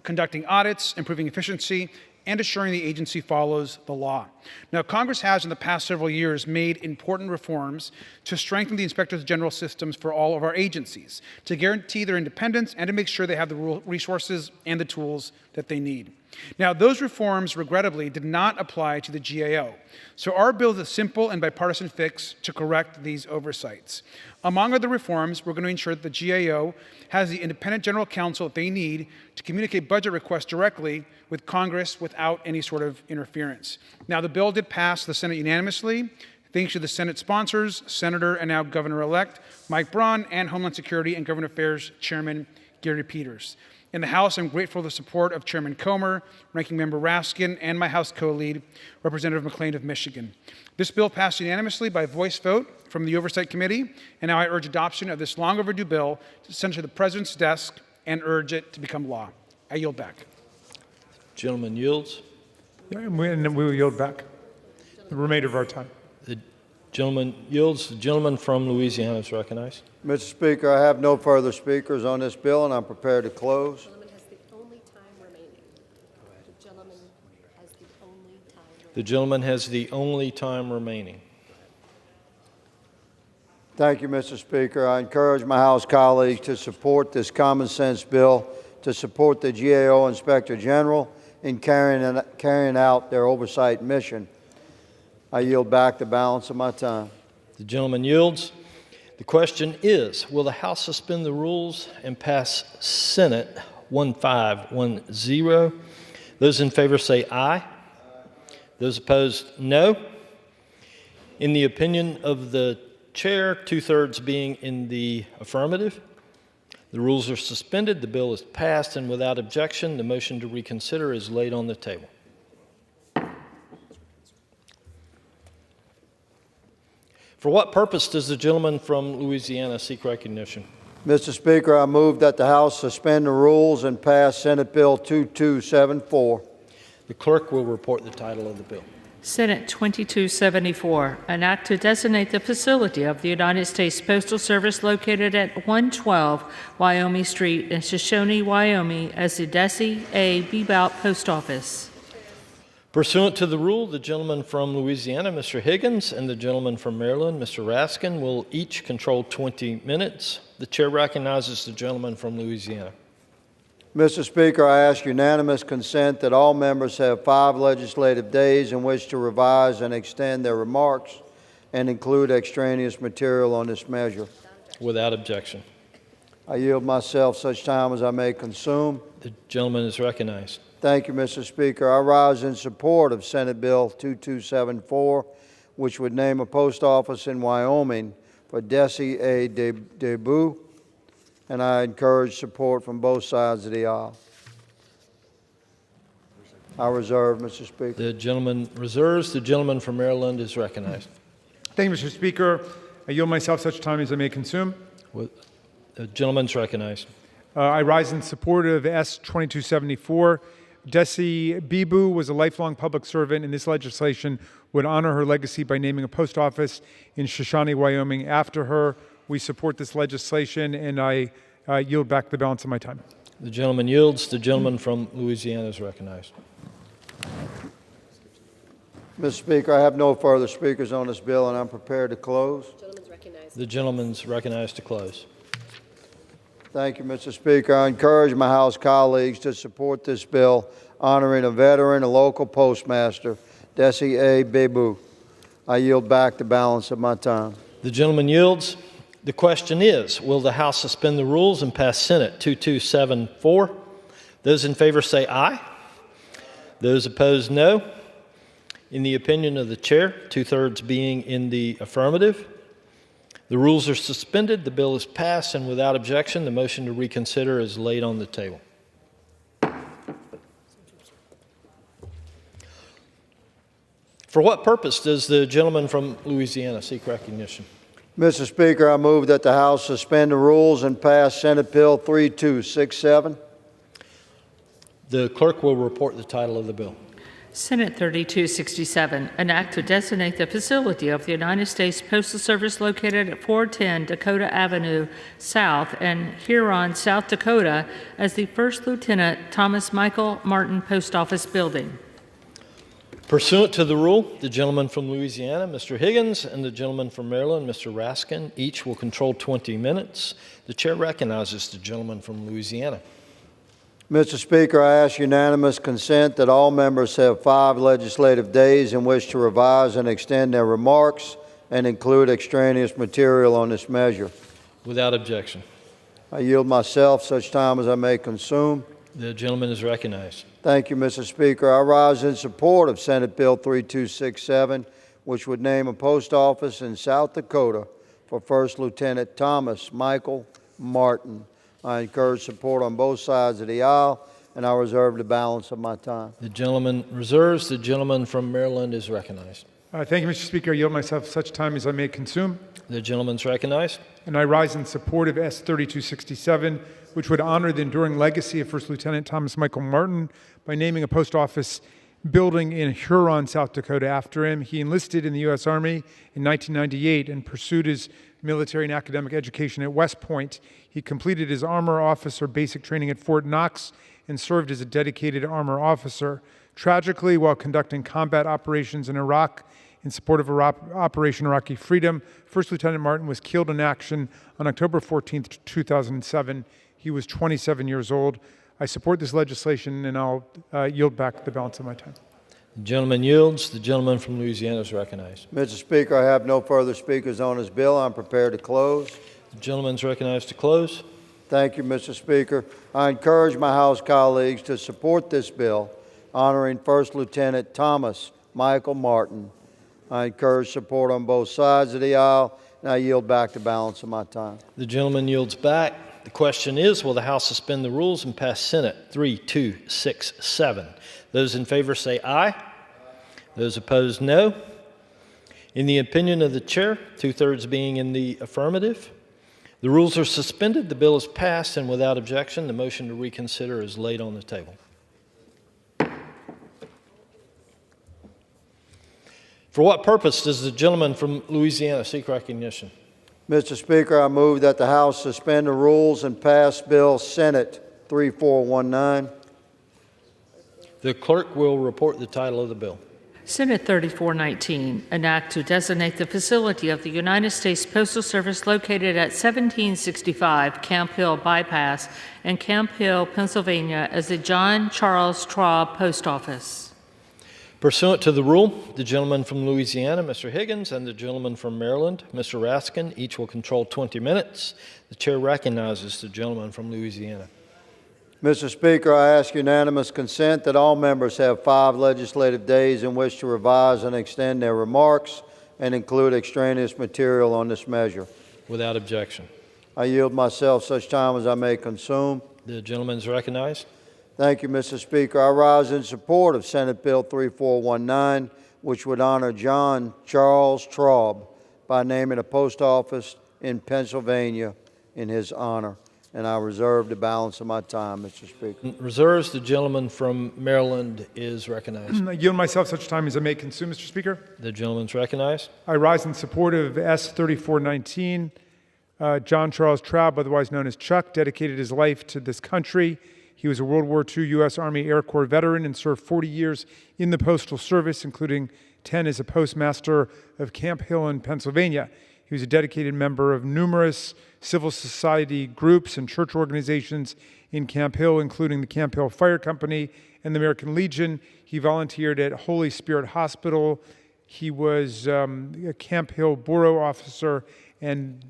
conducting audits, improving efficiency, and assuring the agency follows the law. Now, Congress has in the past several years made important reforms to strengthen the Inspector General systems for all of our agencies, to guarantee their independence and to make sure they have the resources and the tools that they need. Now, those reforms, regrettably, did not apply to the GAO. So our bill is a simple and bipartisan fix to correct these oversights. Among other reforms, we're going to ensure that the GAO has the independent general counsel that they need to communicate budget requests directly with Congress without any sort of interference. Now, the bill did pass the Senate unanimously, thanks to the Senate sponsors, Senator and now Governor-elect Mike Braun, and Homeland Security and Government Affairs Chairman Gary Peters. In the House, I'm grateful for the support of Chairman Comer, Ranking Member Raskin, and my House co-lead, Representative McClain of Michigan. This bill passed unanimously by voice vote from the Oversight Committee, and now I urge adoption of this long overdue bill to send to the President's desk and urge it to become law. I yield back. Gentleman yields. And we will yield back the remainder of our time. Gentleman yields. The gentleman from Louisiana is recognized. Mr. Speaker, I have no further speakers on this bill, and I'm prepared to close. The gentleman has the only time remaining. Thank you, Mr. Speaker. I encourage my House colleagues to support this common sense bill, to support the GAO Inspector General in carrying out their oversight mission. I yield back the balance of my time. The gentleman yields. The question is, will the House suspend the rules and pass Senate 1510? Those in favor say aye. Those opposed, no. In the opinion of the chair, 2/3 being in the affirmative, the rules are suspended, the bill is passed, and without objection, the motion to reconsider is laid on the table. For what purpose does the gentleman from Louisiana seek recognition? Mr. Speaker, I move that the House suspend the rules and pass Senate Bill 2274. The clerk will report the title of the bill. Senate 2274, an act to designate the facility of the United States Postal Service located at 112 Wyoming Street in Shoshone, Wyoming as the Dessie A. Bebout Post Office. Pursuant to the rule, the gentleman from Louisiana, Mr. Higgins, and the gentleman from Maryland, Mr. Raskin, will each control 20 minutes. The chair recognizes the gentleman from Louisiana. Mr. Speaker, I ask unanimous consent that all members have 5 legislative days in which to revise and extend their remarks and include extraneous material on this measure. Without objection. I yield myself such time as I may consume. The gentleman is recognized. Thank you, Mr. Speaker. I rise in support of Senate Bill 2274, which would name a post office in Wyoming for Dessie A. Bebout, and I encourage support from both sides of the aisle. I reserve, Mr. Speaker. The gentleman reserves. The gentleman from Maryland is recognized. Thank you, Mr. Speaker. I yield myself such time as I may consume. The gentleman's recognized. I rise in support of S 2274. Dessie Bebout was a lifelong public servant, and this legislation would honor her legacy by naming a post office in Shoshone, Wyoming after her. We support this legislation, and I yield back the balance of my time. The gentleman yields. The gentleman from Louisiana is recognized. Mr. Speaker, I have no further speakers on this bill, and I'm prepared to close. The gentleman's recognized to close. Thank you, Mr. Speaker. I encourage my House colleagues to support this bill honoring a veteran, a local postmaster, Dessie A. Bebout. I yield back the balance of my time. The gentleman yields. The question is, will the House suspend the rules and pass Senate 2274? Those in favor say aye. Those opposed, no. In the opinion of the chair, 2/3 being in the affirmative, the rules are suspended, the bill is passed, and without objection, the motion to reconsider is laid on the table. For what purpose does the gentleman from Louisiana seek recognition? Mr. Speaker, I move that the House suspend the rules and pass Senate Bill 3267. The clerk will report the title of the bill. Senate 3267, an act to designate the facility of the United States Postal Service located at 410 Dakota Avenue South in Huron, South Dakota as the First Lieutenant Thomas Michael Martin Post Office Building. Pursuant to the rule, the gentleman from Louisiana, Mr. Higgins, and the gentleman from Maryland, Mr. Raskin, each will control 20 minutes. The chair recognizes the gentleman from Louisiana. Mr. Speaker, I ask unanimous consent that all members have 5 legislative days in which to revise and extend their remarks and include extraneous material on this measure. Without objection. I yield myself such time as I may consume. The gentleman is recognized. Thank you, Mr. Speaker. I rise in support of Senate Bill 3267, which would name a post office in South Dakota for First Lieutenant Thomas Michael Martin. I encourage support on both sides of the aisle, and I reserve the balance of my time. The gentleman reserves. The gentleman from Maryland is recognized. Thank you, Mr. Speaker. I yield myself such time as I may consume. The gentleman's recognized. And I rise in support of S 3267, which would honor the enduring legacy of First Lieutenant Thomas Michael Martin by naming a post office building in Huron, South Dakota after him. He enlisted in the U.S. Army in 1998 and pursued his military and academic education at West Point. He completed his armor officer basic training at Fort Knox and served as a dedicated armor officer. Tragically, while conducting combat operations in Iraq in support of Operation Iraqi Freedom, First Lieutenant Martin was killed in action on October 14, 2007. He was 27 years old. I support this legislation, and I'll yield back the balance of my time. The gentleman yields. The gentleman from Louisiana is recognized. Mr. Speaker, I have no further speakers on this bill. I'm prepared to close. The gentleman is recognized to close. Thank you, Mr. Speaker. I encourage my House colleagues to support this bill honoring First Lieutenant Thomas Michael Martin. I encourage support on both sides of the aisle, and I yield back the balance of my time. The gentleman yields back. The question is, will the House suspend the rules and pass Senate 3267? Those in favor say aye. Those opposed, no. In the opinion of the chair, 2/3 being in the affirmative, the rules are suspended, the bill is passed, and without objection, the motion to reconsider is laid on the table. For what purpose does the gentleman from Louisiana seek recognition? Mr. Speaker, I move that the House suspend the rules and pass Bill Senate 3419. The clerk will report the title of the bill. Senate 3419, an act to designate the facility of the United States Postal Service located at 1765 Camp Hill Bypass in Camp Hill, Pennsylvania, as the John Charles Traub Post Office. Pursuant to the rule, the gentleman from Louisiana, Mr. Higgins, and the gentleman from Maryland, Mr. Raskin, each will control 20 minutes. The chair recognizes the gentleman from Louisiana. Mr. Speaker, I ask unanimous consent that all members have 5 legislative days in which to revise and extend their remarks and include extraneous material on this measure. Without objection. I yield myself such time as I may consume. The gentleman is recognized. Thank you, Mr. Speaker. I rise in support of Senate Bill 3419, which would honor John Charles Traub by naming a post office in Pennsylvania in his honor. And I reserve the balance of my time, Mr. Speaker. Reserves. The gentleman from Maryland is recognized. I yield myself such time as I may consume, Mr. Speaker. The gentleman's recognized. I rise in support of S 3419. John Charles Traub, otherwise known as Chuck, dedicated his life to this country. He was a World War II U.S. Army Air Corps veteran and served 40 years in the Postal Service, including 10 as a postmaster of Camp Hill in Pennsylvania. He was a dedicated member of numerous civil society groups and church organizations in Camp Hill, including the Camp Hill Fire Company and the American Legion. He volunteered at Holy Spirit Hospital. He was a Camp Hill Borough officer and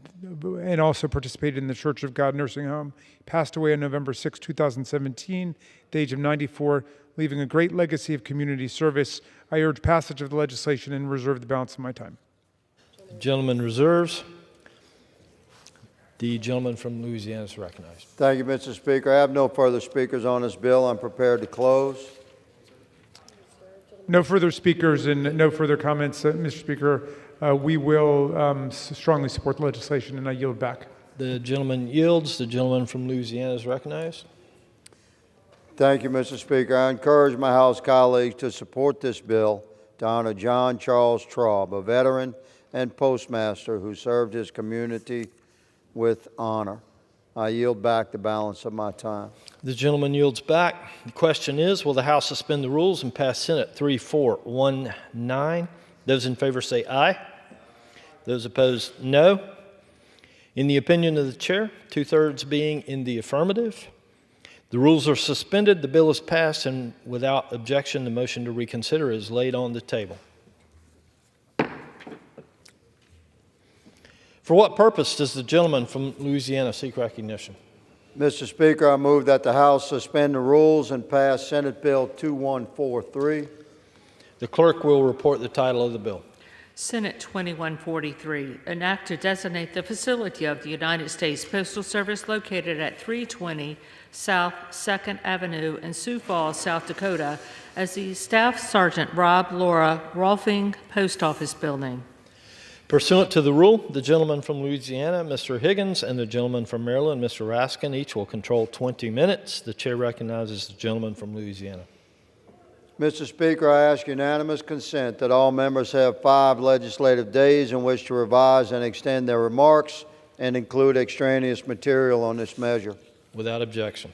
also participated in the Church of God nursing home. He passed away on November 6, 2017, at the age of 94, leaving a great legacy of community service. I urge passage of the legislation and reserve the balance of my time. The gentleman reserves. The gentleman from Louisiana is recognized. Thank you, Mr. Speaker. I have no further speakers on this bill. I'm prepared to close. No further speakers and no further comments, Mr. Speaker. We will strongly support the legislation, and I yield back. The gentleman yields. The gentleman from Louisiana is recognized. Thank you, Mr. Speaker. I encourage my House colleagues to support this bill to honor John Charles Traub, a veteran and postmaster who served his community with honor. I yield back the balance of my time. The gentleman yields back. The question is, will the House suspend the rules and pass Senate 3419? Those in favor say aye. Those opposed, no. In the opinion of the chair, 2/3 being in the affirmative, the rules are suspended, the bill is passed, and without objection, the motion to reconsider is laid on the table. For what purpose does the gentleman from Louisiana seek recognition? Mr. Speaker, I move that the House suspend the rules and pass Senate Bill 2143. The clerk will report the title of the bill. Senate 2143, an act to designate the facility of the United States Postal Service located at 320 South 2nd Avenue in Sioux Falls, South Dakota, as the Staff Sergeant Rob Laura Rolfing Post Office Building. Pursuant to the rule, the gentleman from Louisiana, Mr. Higgins, and the gentleman from Maryland, Mr. Raskin, each will control 20 minutes. The chair recognizes the gentleman from Louisiana. Mr. Speaker, I ask unanimous consent that all members have 5 legislative days in which to revise and extend their remarks and include extraneous material on this measure. Without objection.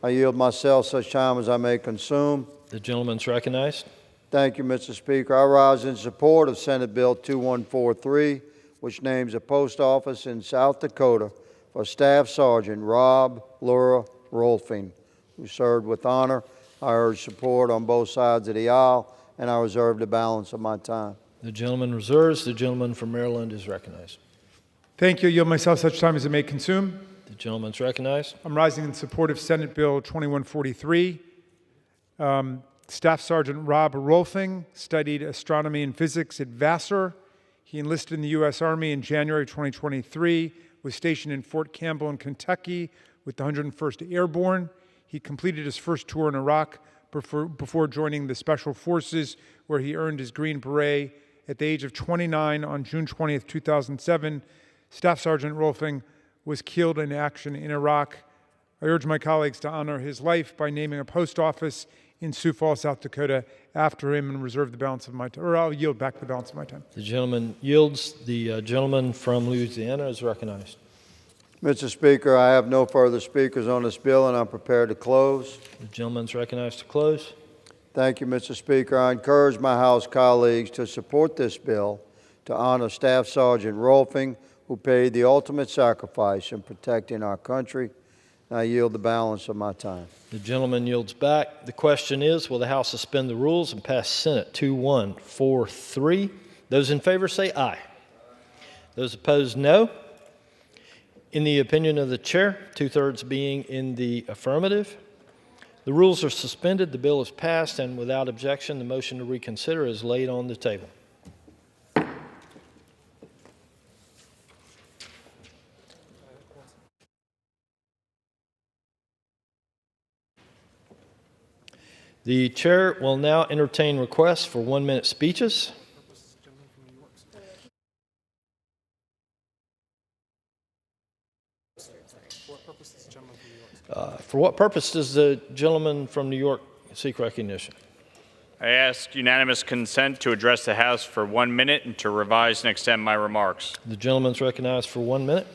I yield myself such time as I may consume. The gentleman's recognized. Thank you, Mr. Speaker. I rise in support of Senate Bill 2143, which names a post office in South Dakota for Staff Sergeant Rob Laura Rolfing, who served with honor. I urge support on both sides of the aisle, and I reserve the balance of my time. The gentleman reserves. The gentleman from Maryland is recognized. Thank you. I yield myself such time as it may consume. The gentleman's recognized. I'm rising in support of Senate Bill 2143. Staff Sergeant Rob Rolfing studied astronomy and physics at Vassar. He enlisted in the U.S. Army in January 2023, was stationed in Fort Campbell in Kentucky with the 101st Airborne. He completed his first tour in Iraq before joining the Special Forces, where he earned his Green Beret at the age of 29 on June 20th, 2007. Staff Sergeant Rolfing was killed in action in Iraq. I urge my colleagues to honor his life by naming a post office in Sioux Falls, South Dakota, after him, and reserve the balance of my time, or I'll yield back the balance of my time. The gentleman yields. The gentleman from Louisiana is recognized. Mr. Speaker, I have no further speakers on this bill, and I'm prepared to close. The gentleman's recognized to close. Thank you, Mr. Speaker. I encourage my House colleagues to support this bill to honor Staff Sergeant Rolfing, who paid the ultimate sacrifice in protecting our country. I yield the balance of my time. The gentleman yields back. The question is, will the House suspend the rules and pass Senate 2143? Those in favor say aye. Those opposed, no. In the opinion of the chair, 2/3 being in the affirmative, the rules are suspended, the bill is passed, and without objection, the motion to reconsider is laid on the table. The chair will now entertain requests for 1-minute speeches. For what purpose does the gentleman from New York seek recognition? I ask unanimous consent to address the House for 1 minute and to revise and extend my remarks. The gentleman's recognized for 1 minute.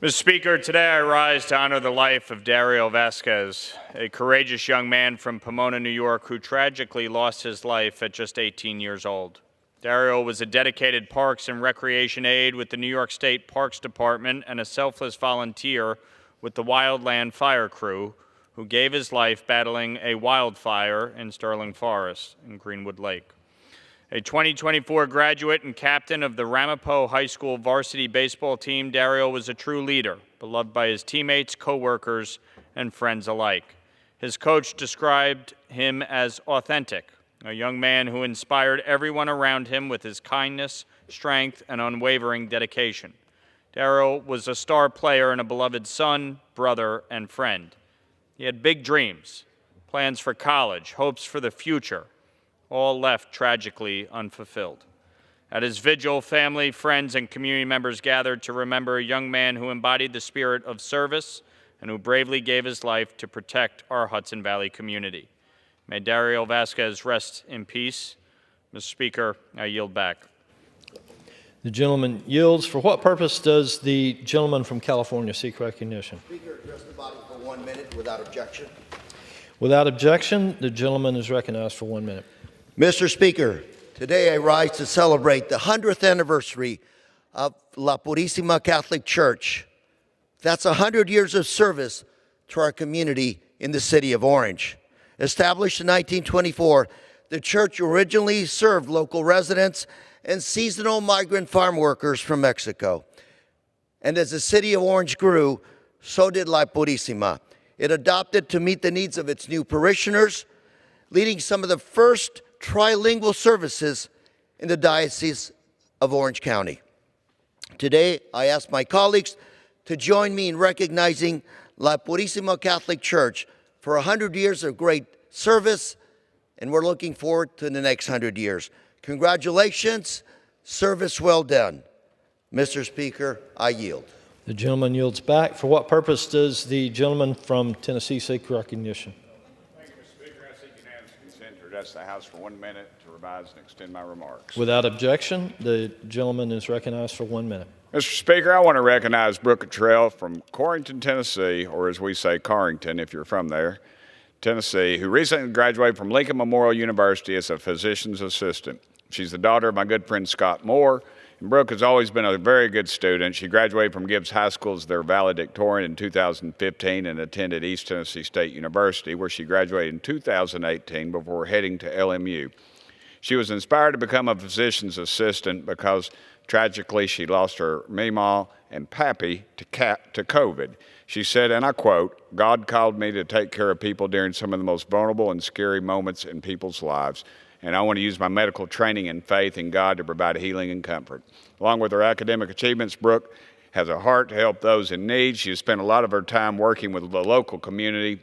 Mr. Speaker, today I rise to honor the life of Dario Vasquez, a courageous young man from Pomona, New York, who tragically lost his life at just 18 years old. Dario was a dedicated parks and recreation aide with the New York State Parks Department and a selfless volunteer with the Wildland Fire Crew, who gave his life battling a wildfire in Sterling Forest in Greenwood Lake. A 2024 graduate and captain of the Ramapo High School varsity baseball team, Dario was a true leader, beloved by his teammates, coworkers, and friends alike. His coach described him as authentic, a young man who inspired everyone around him with his kindness, strength, and unwavering dedication. Dario was a star player and a beloved son, brother, and friend. He had big dreams, plans for college, hopes for the future, all left tragically unfulfilled. At his vigil, family, friends, and community members gathered to remember a young man who embodied the spirit of service and who bravely gave his life to protect our Hudson Valley community. May Dario Vasquez rest in peace. Mr. Speaker, I yield back. The gentleman yields. For what purpose does the gentleman from California seek recognition? Speaker, address the body for 1 minute without objection. Without objection, the gentleman is recognized for 1 minute. Mr. Speaker, today I rise to celebrate the 100th anniversary of La Purísima Catholic Church. That's 100 years of service to our community in the city of Orange. Established in 1924, the church originally served local residents and seasonal migrant farm workers from Mexico. And as the city of Orange grew, so did La Purísima. It adopted to meet the needs of its new parishioners, leading some of the first trilingual services in the Diocese of Orange County. Today, I ask my colleagues to join me in recognizing La Purísima Catholic Church for 100 years of great service, and we're looking forward to the next 100 years. Congratulations, service well done. Mr. Speaker, I yield. The gentleman yields back. For what purpose does the gentleman from Tennessee seek recognition? Thank you, Mr. Speaker. I seek unanimous consent address the House for 1 minute to revise and extend my remarks. Without objection, the gentleman is recognized for 1 minute. Mr. Speaker, I want to recognize Brooke Cottrell from Corrington, Tennessee, or as we say, Carrington if you're from there, Tennessee, who recently graduated from Lincoln Memorial University as a physician's assistant. She's the daughter of my good friend Scott Moore, and Brooke has always been a very good student. She graduated from Gibbs High School as their valedictorian in 2015 and attended East Tennessee State University, where she graduated in 2018 before heading to LMU. She was inspired to become a physician's assistant because, tragically, she lost her Meemaw and Pappy to COVID. She said, and I quote, "God called me to take care of people during some of the most vulnerable and scary moments in people's lives. And I want to use my medical training and faith in God to provide healing and comfort." Along with her academic achievements, Brooke has a heart to help those in need. She has spent a lot of her time working with the local community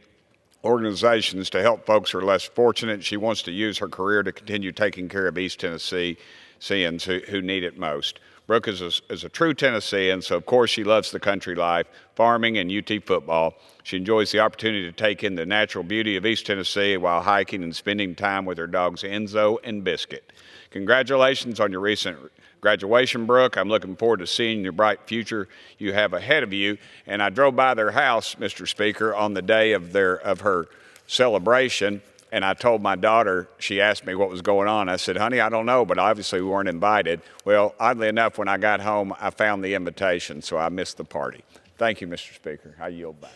organizations to help folks who are less fortunate. She wants to use her career to continue taking care of East Tennesseans who need it most. Brooke is a true Tennessean, so of course she loves the country life, farming, and UT football. She enjoys the opportunity to take in the natural beauty of East Tennessee while hiking and spending time with her dogs Enzo and Biscuit. Congratulations on your recent graduation, Brooke. I'm looking forward to seeing your bright future you have ahead of you. And I drove by their house, Mr. Speaker, on the day of her celebration. And I told my daughter, she asked me what was going on. I said, "Honey, I don't know, but obviously we weren't invited." Well, oddly enough, when I got home, I found the invitation, so I missed the party. Thank you, Mr. Speaker. I yield back.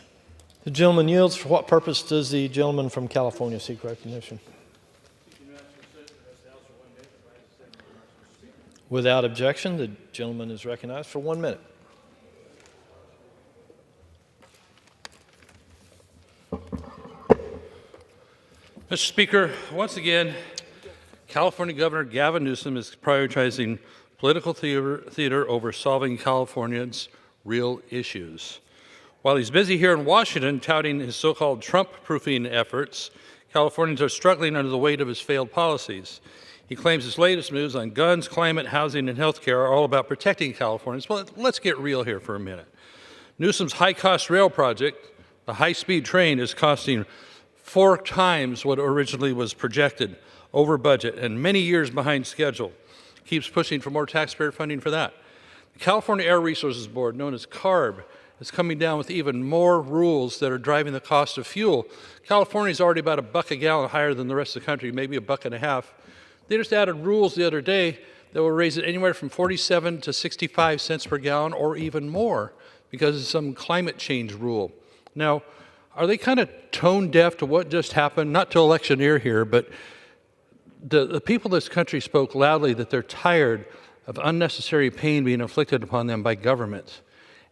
The gentleman yields. For what purpose does the gentleman from California seek recognition? Without objection, the gentleman is recognized for 1 minute. Mr. Speaker, once again, California Governor Gavin Newsom is prioritizing political theater over solving Californians' real issues. While he's busy here in Washington touting his so-called Trump-proofing efforts, Californians are struggling under the weight of his failed policies. He claims his latest moves on guns, climate, housing, and health care are all about protecting Californians. Well, let's get real here for a minute. Newsom's high-cost rail project, the high-speed train, is costing 4 times what originally was projected, over budget, and many years behind schedule. Keeps pushing for more taxpayer funding for that. The California Air Resources Board, known as CARB, is coming down with even more rules that are driving the cost of fuel. California is already about $1 a gallon higher than the rest of the country, maybe $1.50. They just added rules the other day that will raise it anywhere from 47 to 65 cents per gallon or even more because of some climate change rule. Now, are they kind of tone deaf to what just happened? Not to electioneer here, but the people of this country spoke loudly that they're tired of unnecessary pain being inflicted upon them by government.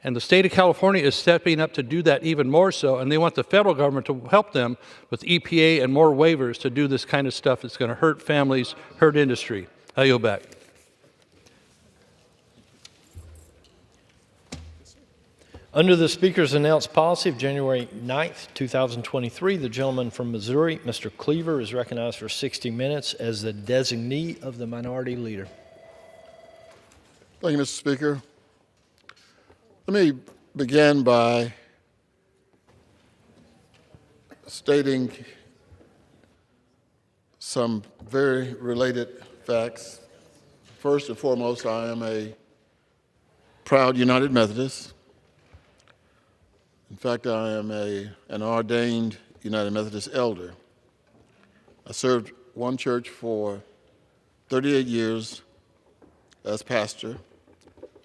And the state of California is stepping up to do that even more so, and they want the federal government to help them with EPA and more waivers to do this kind of stuff that's going to hurt families, hurt industry. I yield back. Under the Speaker's announced policy of January 9th, 2023, the gentleman from Missouri, Mr. Cleaver, is recognized for 60 minutes as the designee of the minority leader. Thank you, Mr. Speaker. Let me begin by stating some very related facts. First and foremost, I am a proud United Methodist. In fact, I am an ordained United Methodist elder. I served one church for 38 years as pastor.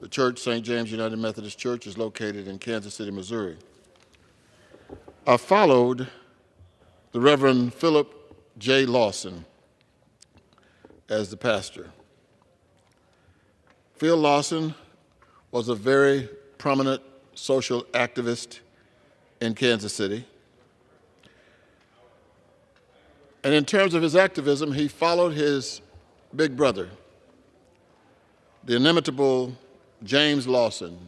The church, St. James United Methodist Church, is located in Kansas City, Missouri. I followed the Reverend Philip J. Lawson as the pastor. Phil Lawson was a very prominent social activist in Kansas City. And in terms of his activism, he followed his big brother, the inimitable James Lawson.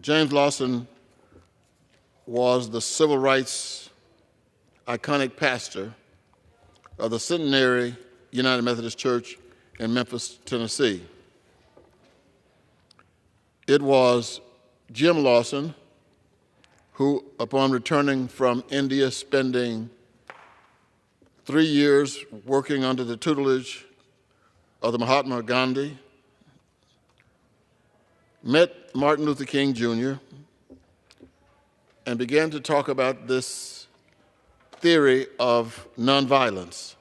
James Lawson was the civil rights iconic pastor of the Centenary United Methodist Church in Memphis, Tennessee. It was Jim Lawson who, upon returning from India, spending 3 years working under the tutelage of the Mahatma Gandhi, met Martin Luther King Jr., and began to talk about this theory of nonviolence.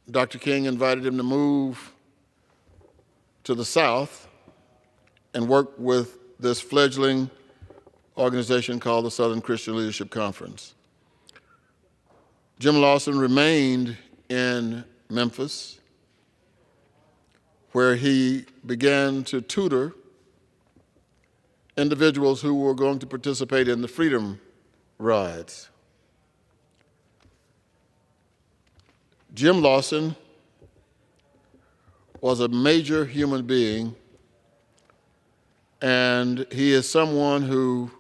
Dr. King invited him to move to the South and work with this fledgling organization called the Southern Christian Leadership Conference. Jim Lawson remained in Memphis, where he began to tutor individuals who were going to participate in the Freedom Rides. Jim Lawson was a major human being, and he is someone who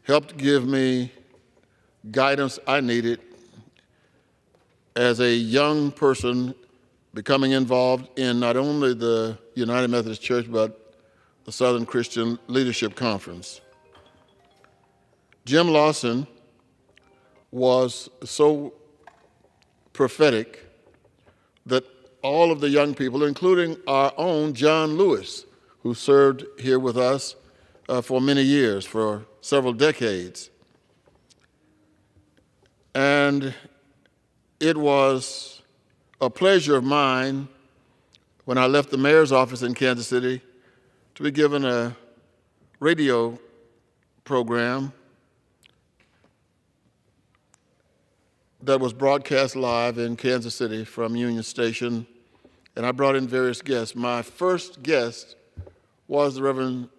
helped give me guidance I needed as a young person becoming involved in not only the United Methodist Church, but the Southern Christian Leadership Conference. Jim Lawson was so prophetic that all of the young people, including our own John Lewis, who served here with us for many years, for several decades. And it was a pleasure of mine when I left the mayor's office in Kansas City to be given a radio program that was broadcast live in Kansas City from Union Station, and I brought in various guests. My first guest was the Reverend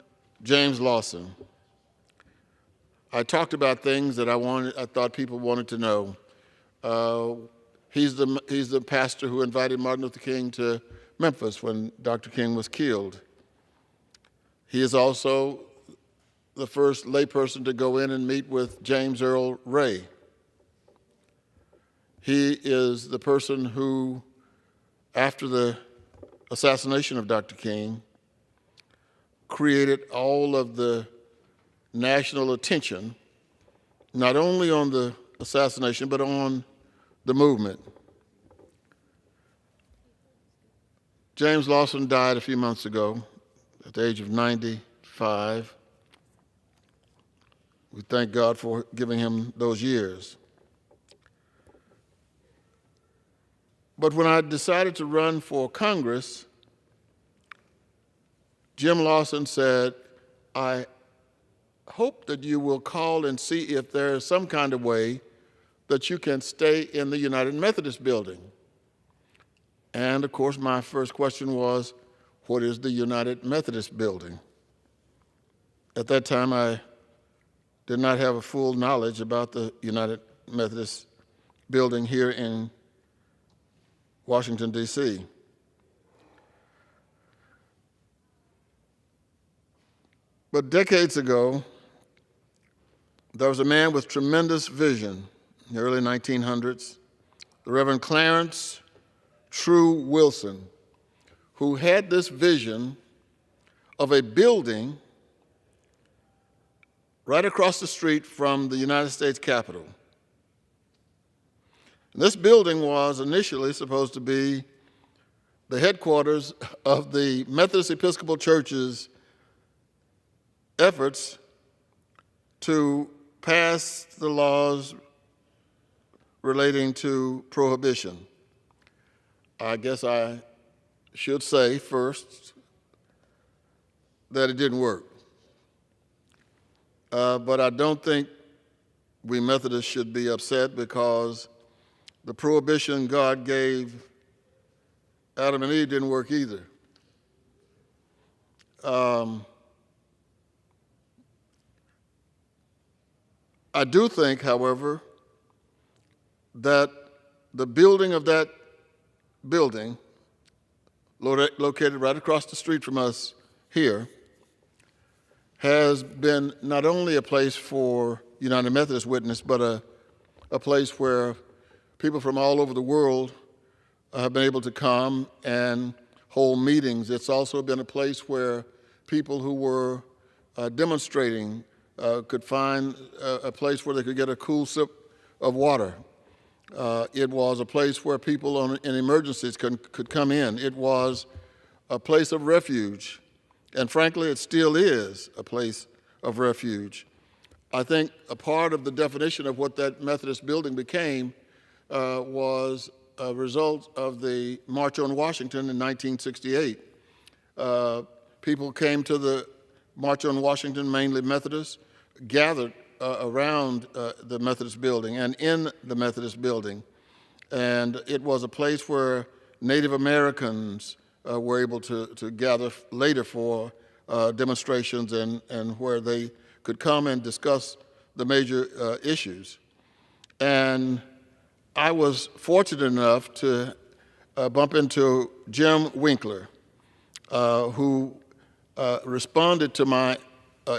James Lawson. I talked about things that I thought people wanted to know. He's the pastor who invited Martin Luther King to Memphis when Dr. King was killed. He is also the first layperson to go in and meet with James Earl Ray. He is the person who, after the assassination of Dr. King, created all of the national attention, not only on the assassination, but on the movement. James Lawson died a few months ago at the age of 95. We thank God for giving him those years. But when I decided to run for Congress, Jim Lawson said, I hope that you will call and see if there is some kind of way that you can stay in the United Methodist Building. And of course, my first question was, what is the United Methodist Building? At that time, I did not have a full knowledge about the United Methodist Building here in Washington, D.C. But decades ago, there was a man with tremendous vision in the early 1900s, the Reverend Clarence True Wilson, who had this vision of a building right across the street from the United States Capitol. And this building was initially supposed to be the headquarters of the Methodist Episcopal Church's efforts to pass the laws relating to prohibition. I guess I should say first that it didn't work. But I don't think we Methodists should be upset because the prohibition God gave Adam and Eve didn't work either. I do think, however, that the building of that building, located right across the street from us here, has been not only a place for United Methodist Witness, but a place where people from all over the world have been able to come and hold meetings. It's also been a place where people who were demonstrating could find a place where they could get a cool sip of water. It was a place where people in emergencies could come in. It was a place of refuge. And frankly, it still is a place of refuge. I think a part of the definition of what that Methodist building became was a result of the March on Washington in 1968. People came to the March on Washington, mainly Methodists, gathered around the Methodist building and in the Methodist building. And it was a place where Native Americans were able to gather later for demonstrations and where they could come and discuss the major issues. And I was fortunate enough to bump into Jim Winkler, who responded to my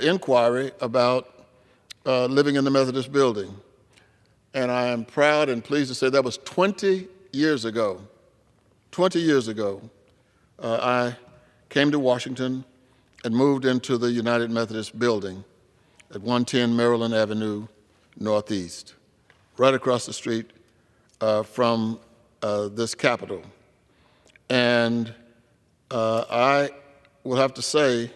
inquiry about living in the Methodist building. And I am proud and pleased to say that was 20 years ago. 20 years ago, I came to Washington and moved into the United Methodist building at 110 Maryland Avenue Northeast, right across the street from this Capitol. And I will have to say,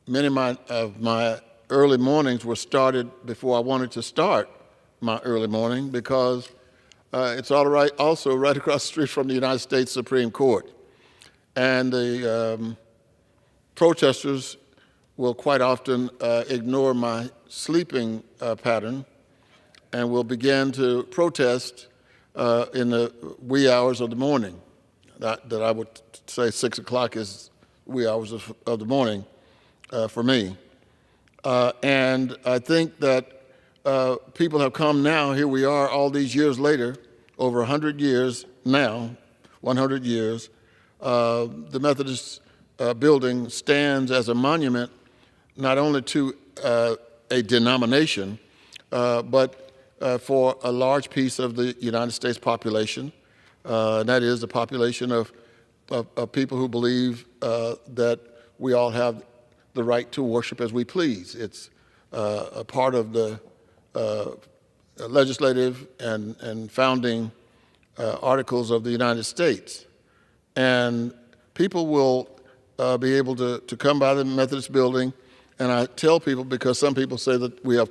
many of my early mornings were started before I wanted to start my early morning, because it's also right across the street from the United States Supreme Court. And the protesters will quite often ignore my sleeping pattern and will begin to protest in the wee hours of the morning. That I would say 6 o'clock is wee hours of the morning for me. And I think that people have come now, here we are all these years later, over 100 years now, 100 years, the Methodist building stands as a monument not only to a denomination, but for a large piece of the United States population. And that is the population of people who believe that we all have the right to worship as we please. It's a part of the legislative and founding articles of the United States. And people will be able to come by the Methodist building, and I tell people, because some people say that we have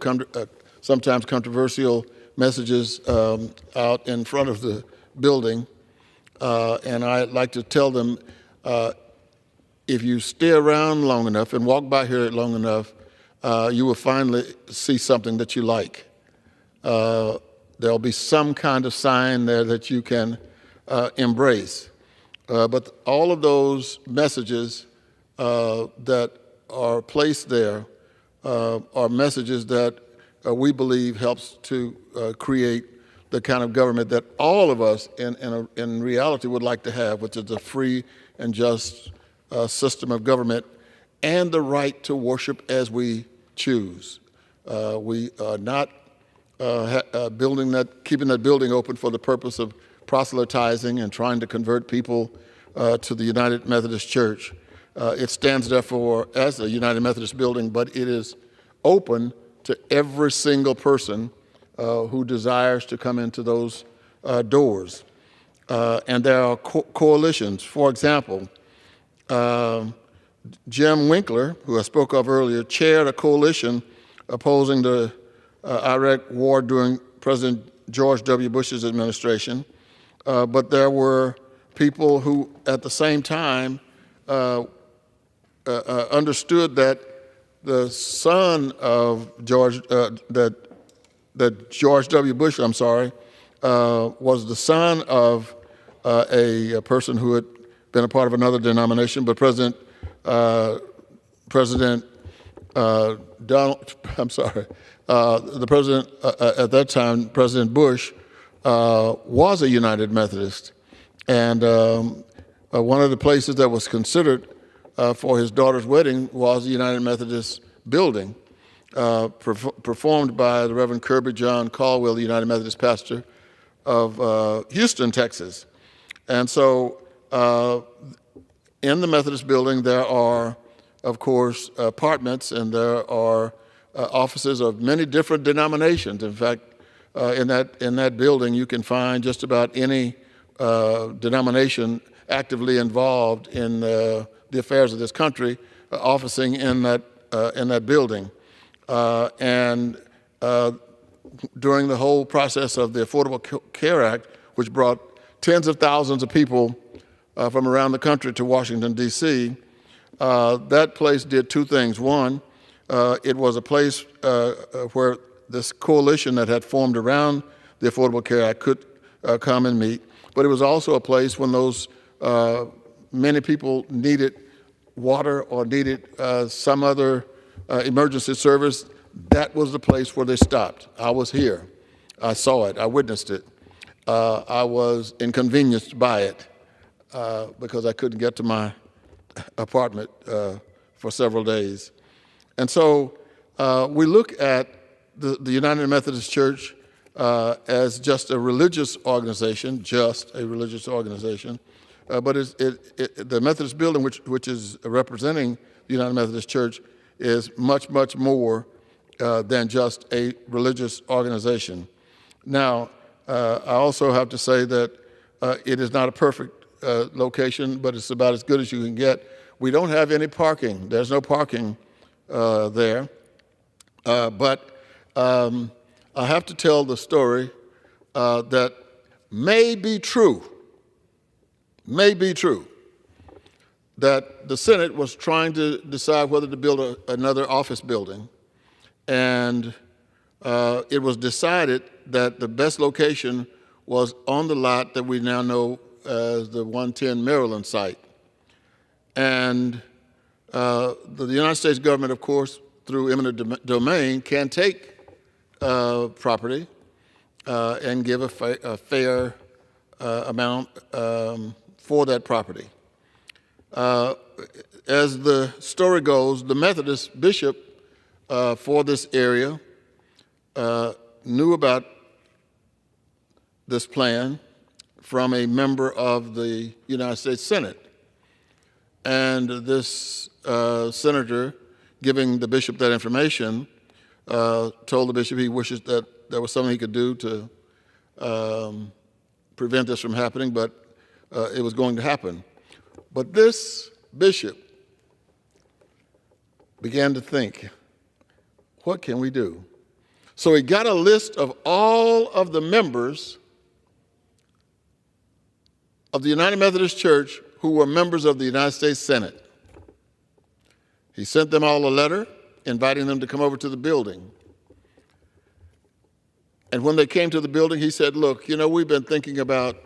sometimes controversial messages out in front of the building, and I like to tell them, if you stay around long enough and walk by here long enough, you will finally see something that you like. There'll be some kind of sign there that you can embrace. But all of those messages that are placed there are messages that we believe helps to create the kind of government that all of us in reality would like to have, which is a free and just system of government and the right to worship as we choose. We are not keeping that building open for the purpose of proselytizing and trying to convert people to the United Methodist Church. It stands therefore as a United Methodist building, but it is open to every single person who desires to come into those doors. And there are coalitions. For example, Jim Winkler, who I spoke of earlier, chaired a coalition opposing the Iraq war during President George W. Bush's administration. But there were people who, at the same time, understood that the son of George W. Bush, was the son of a person who had been a part of another denomination, but the president at that time, President Bush, was a United Methodist. And one of the places that was considered for his daughter's wedding was the United Methodist building, performed by the Reverend Kirby John Caldwell, the United Methodist pastor of Houston, Texas. And so in the Methodist building, there are, of course, apartments, and there are offices of many different denominations. In fact, in that building, you can find just about any denomination actively involved in the affairs of this country, officing in that building. During the whole process of the Affordable Care Act, which brought tens of thousands of people from around the country to Washington, D.C., that place did two things. One, it was a place where this coalition that had formed around the Affordable Care Act could come and meet, but it was also a place when those many people needed water or needed some other emergency service. That was the place where they stopped. I was here. I saw it. I witnessed it. I was inconvenienced by it because I couldn't get to my apartment for several days. And so we look at the United Methodist Church as just a religious organization, but the Methodist building, which is representing the United Methodist Church, is much, much more than just a religious organization. Now, I also have to say that it is not a perfect location, but it's about as good as you can get. We don't have any parking. There's no parking there. But I have to tell the story that may be true, that the Senate was trying to decide whether to build another office building. And it was decided that the best location was on the lot that we now know as the 110 Maryland site. And the United States government, of course, through eminent domain, can take property and give a fair amount for that property. As the story goes, the Methodist bishop for this area knew about this plan from a member of the United States Senate. And this senator, giving the bishop that information, told the bishop he wishes that there was something he could do to prevent this from happening, but it was going to happen. But this bishop began to think, what can we do? So he got a list of all of the members of the United Methodist Church who were members of the United States Senate. He sent them all a letter inviting them to come over to the building. And when they came to the building, he said, look, you know, we've been thinking about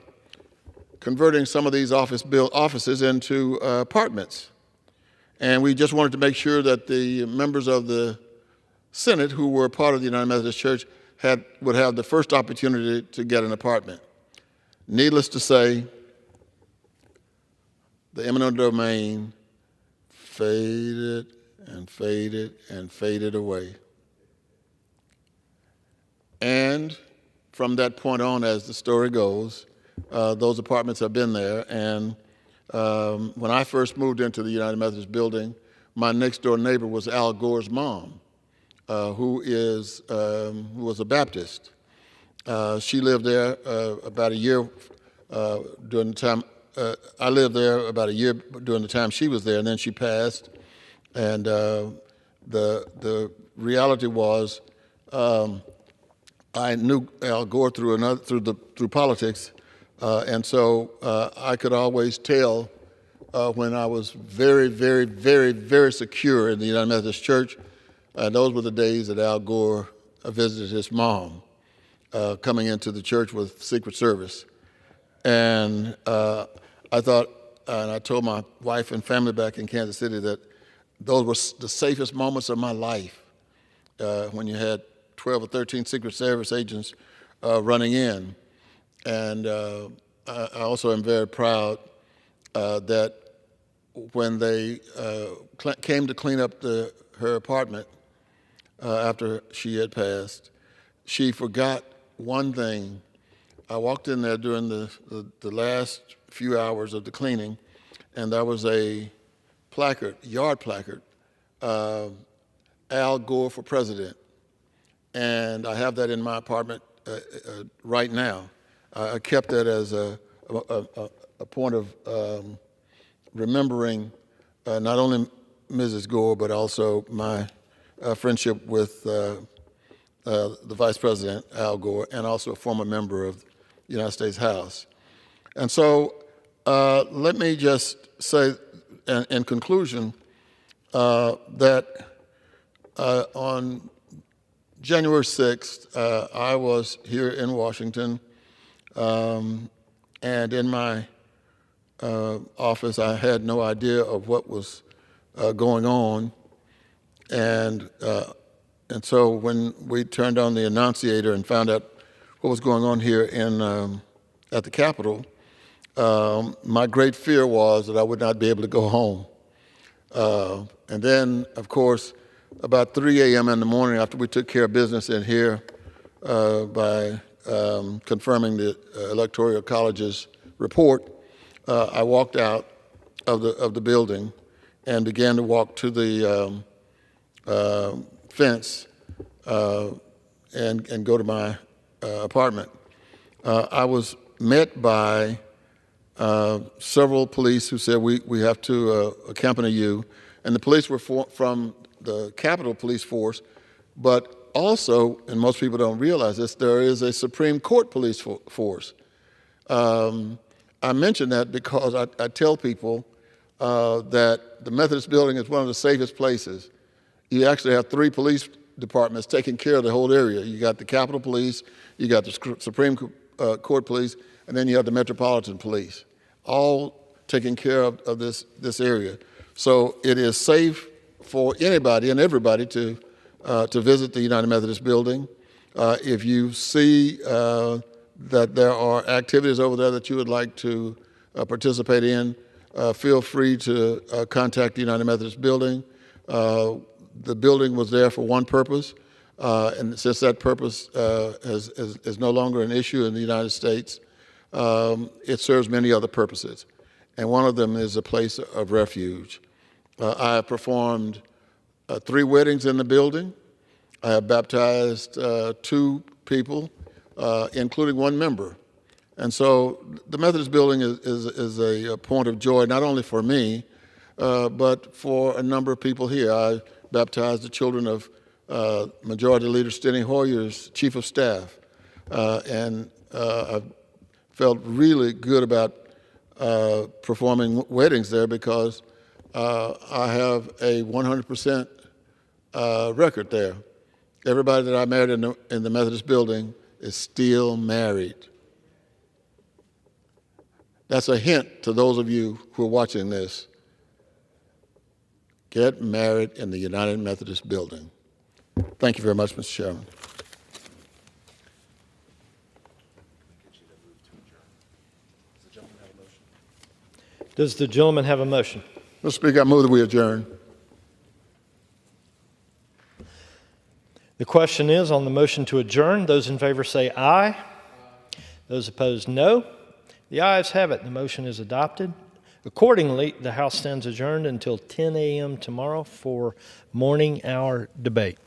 converting some of these offices into apartments. And we just wanted to make sure that the members of the Senate who were part of the United Methodist Church would have the first opportunity to get an apartment. Needless to say, the eminent domain faded and faded and faded away. And from that point on, as the story goes, those apartments have been there. And when I first moved into the United Methodist building, my next door neighbor was Al Gore's mom, who was a Baptist. She lived there about a year during the time. I lived there about a year during the time she was there, and then she passed. And the reality was, I knew Al Gore through politics, and so I could always tell when I was very, very, very, very secure in the United Methodist Church. Those were the days that Al Gore visited his mom, coming into the church with Secret Service. And I thought, and I told my wife and family back in Kansas City that those were the safest moments of my life, when you had 12 or 13 Secret Service agents running in. And I also am very proud that when they came to clean up her apartment after she had passed, she forgot one thing. I walked in there during the last few hours of the cleaning, and there was a placard, yard placard, Al Gore for president. And I have that in my apartment right now. I kept that as a point of remembering not only Mrs. Gore, but also my friendship with the Vice President, Al Gore, and also a former member of the United States House. And so let me just say, in conclusion, that on January 6th, I was here in Washington, and in my office, I had no idea of what was going on, and so when we turned on the annunciator and found out what was going on here at the Capitol, my great fear was that I would not be able to go home. And then, of course, about 3 a.m. in the morning, after we took care of business in here by confirming the Electoral College's report, I walked out of the building and began to walk to the fence and go to my apartment. I was met by several police who said, we have to accompany you. And the police were from the Capitol Police Force, but also, and most people don't realize this, there is a Supreme Court Police Force. I mention that because I tell people that the Methodist Building is one of the safest places. You actually have 3 police departments taking care of the whole area. You got the Capitol Police, you got the Supreme Court Police, and then you have the Metropolitan Police, all taking care of this area. So it is safe for anybody and everybody to visit the United Methodist Building. If you see that there are activities over there that you would like to participate in, feel free to contact the United Methodist Building. The building was there for one purpose, and since that purpose is no longer an issue in the United States, it serves many other purposes. And one of them is a place of refuge. I have performed 3 weddings in the building. I have baptized 2 people, including 1 member. And so the Methodist Building is a point of joy, not only for me, but for a number of people here. I baptized the children of Majority Leader Steny Hoyer's Chief of Staff, and I felt really good about performing weddings there because I have a 100% record there. Everybody that I married in the Methodist Building is still married. That's a hint to those of you who are watching this. Get married in the United Methodist Building. Thank you very much, Mr. Chairman. Does the gentleman have a motion? Mr. Speaker, I move that we adjourn. The question is on the motion to adjourn. Those in favor say aye. Those opposed, no. The ayes have it. The motion is adopted. Accordingly, the House stands adjourned until 10 a.m. tomorrow for morning hour debate.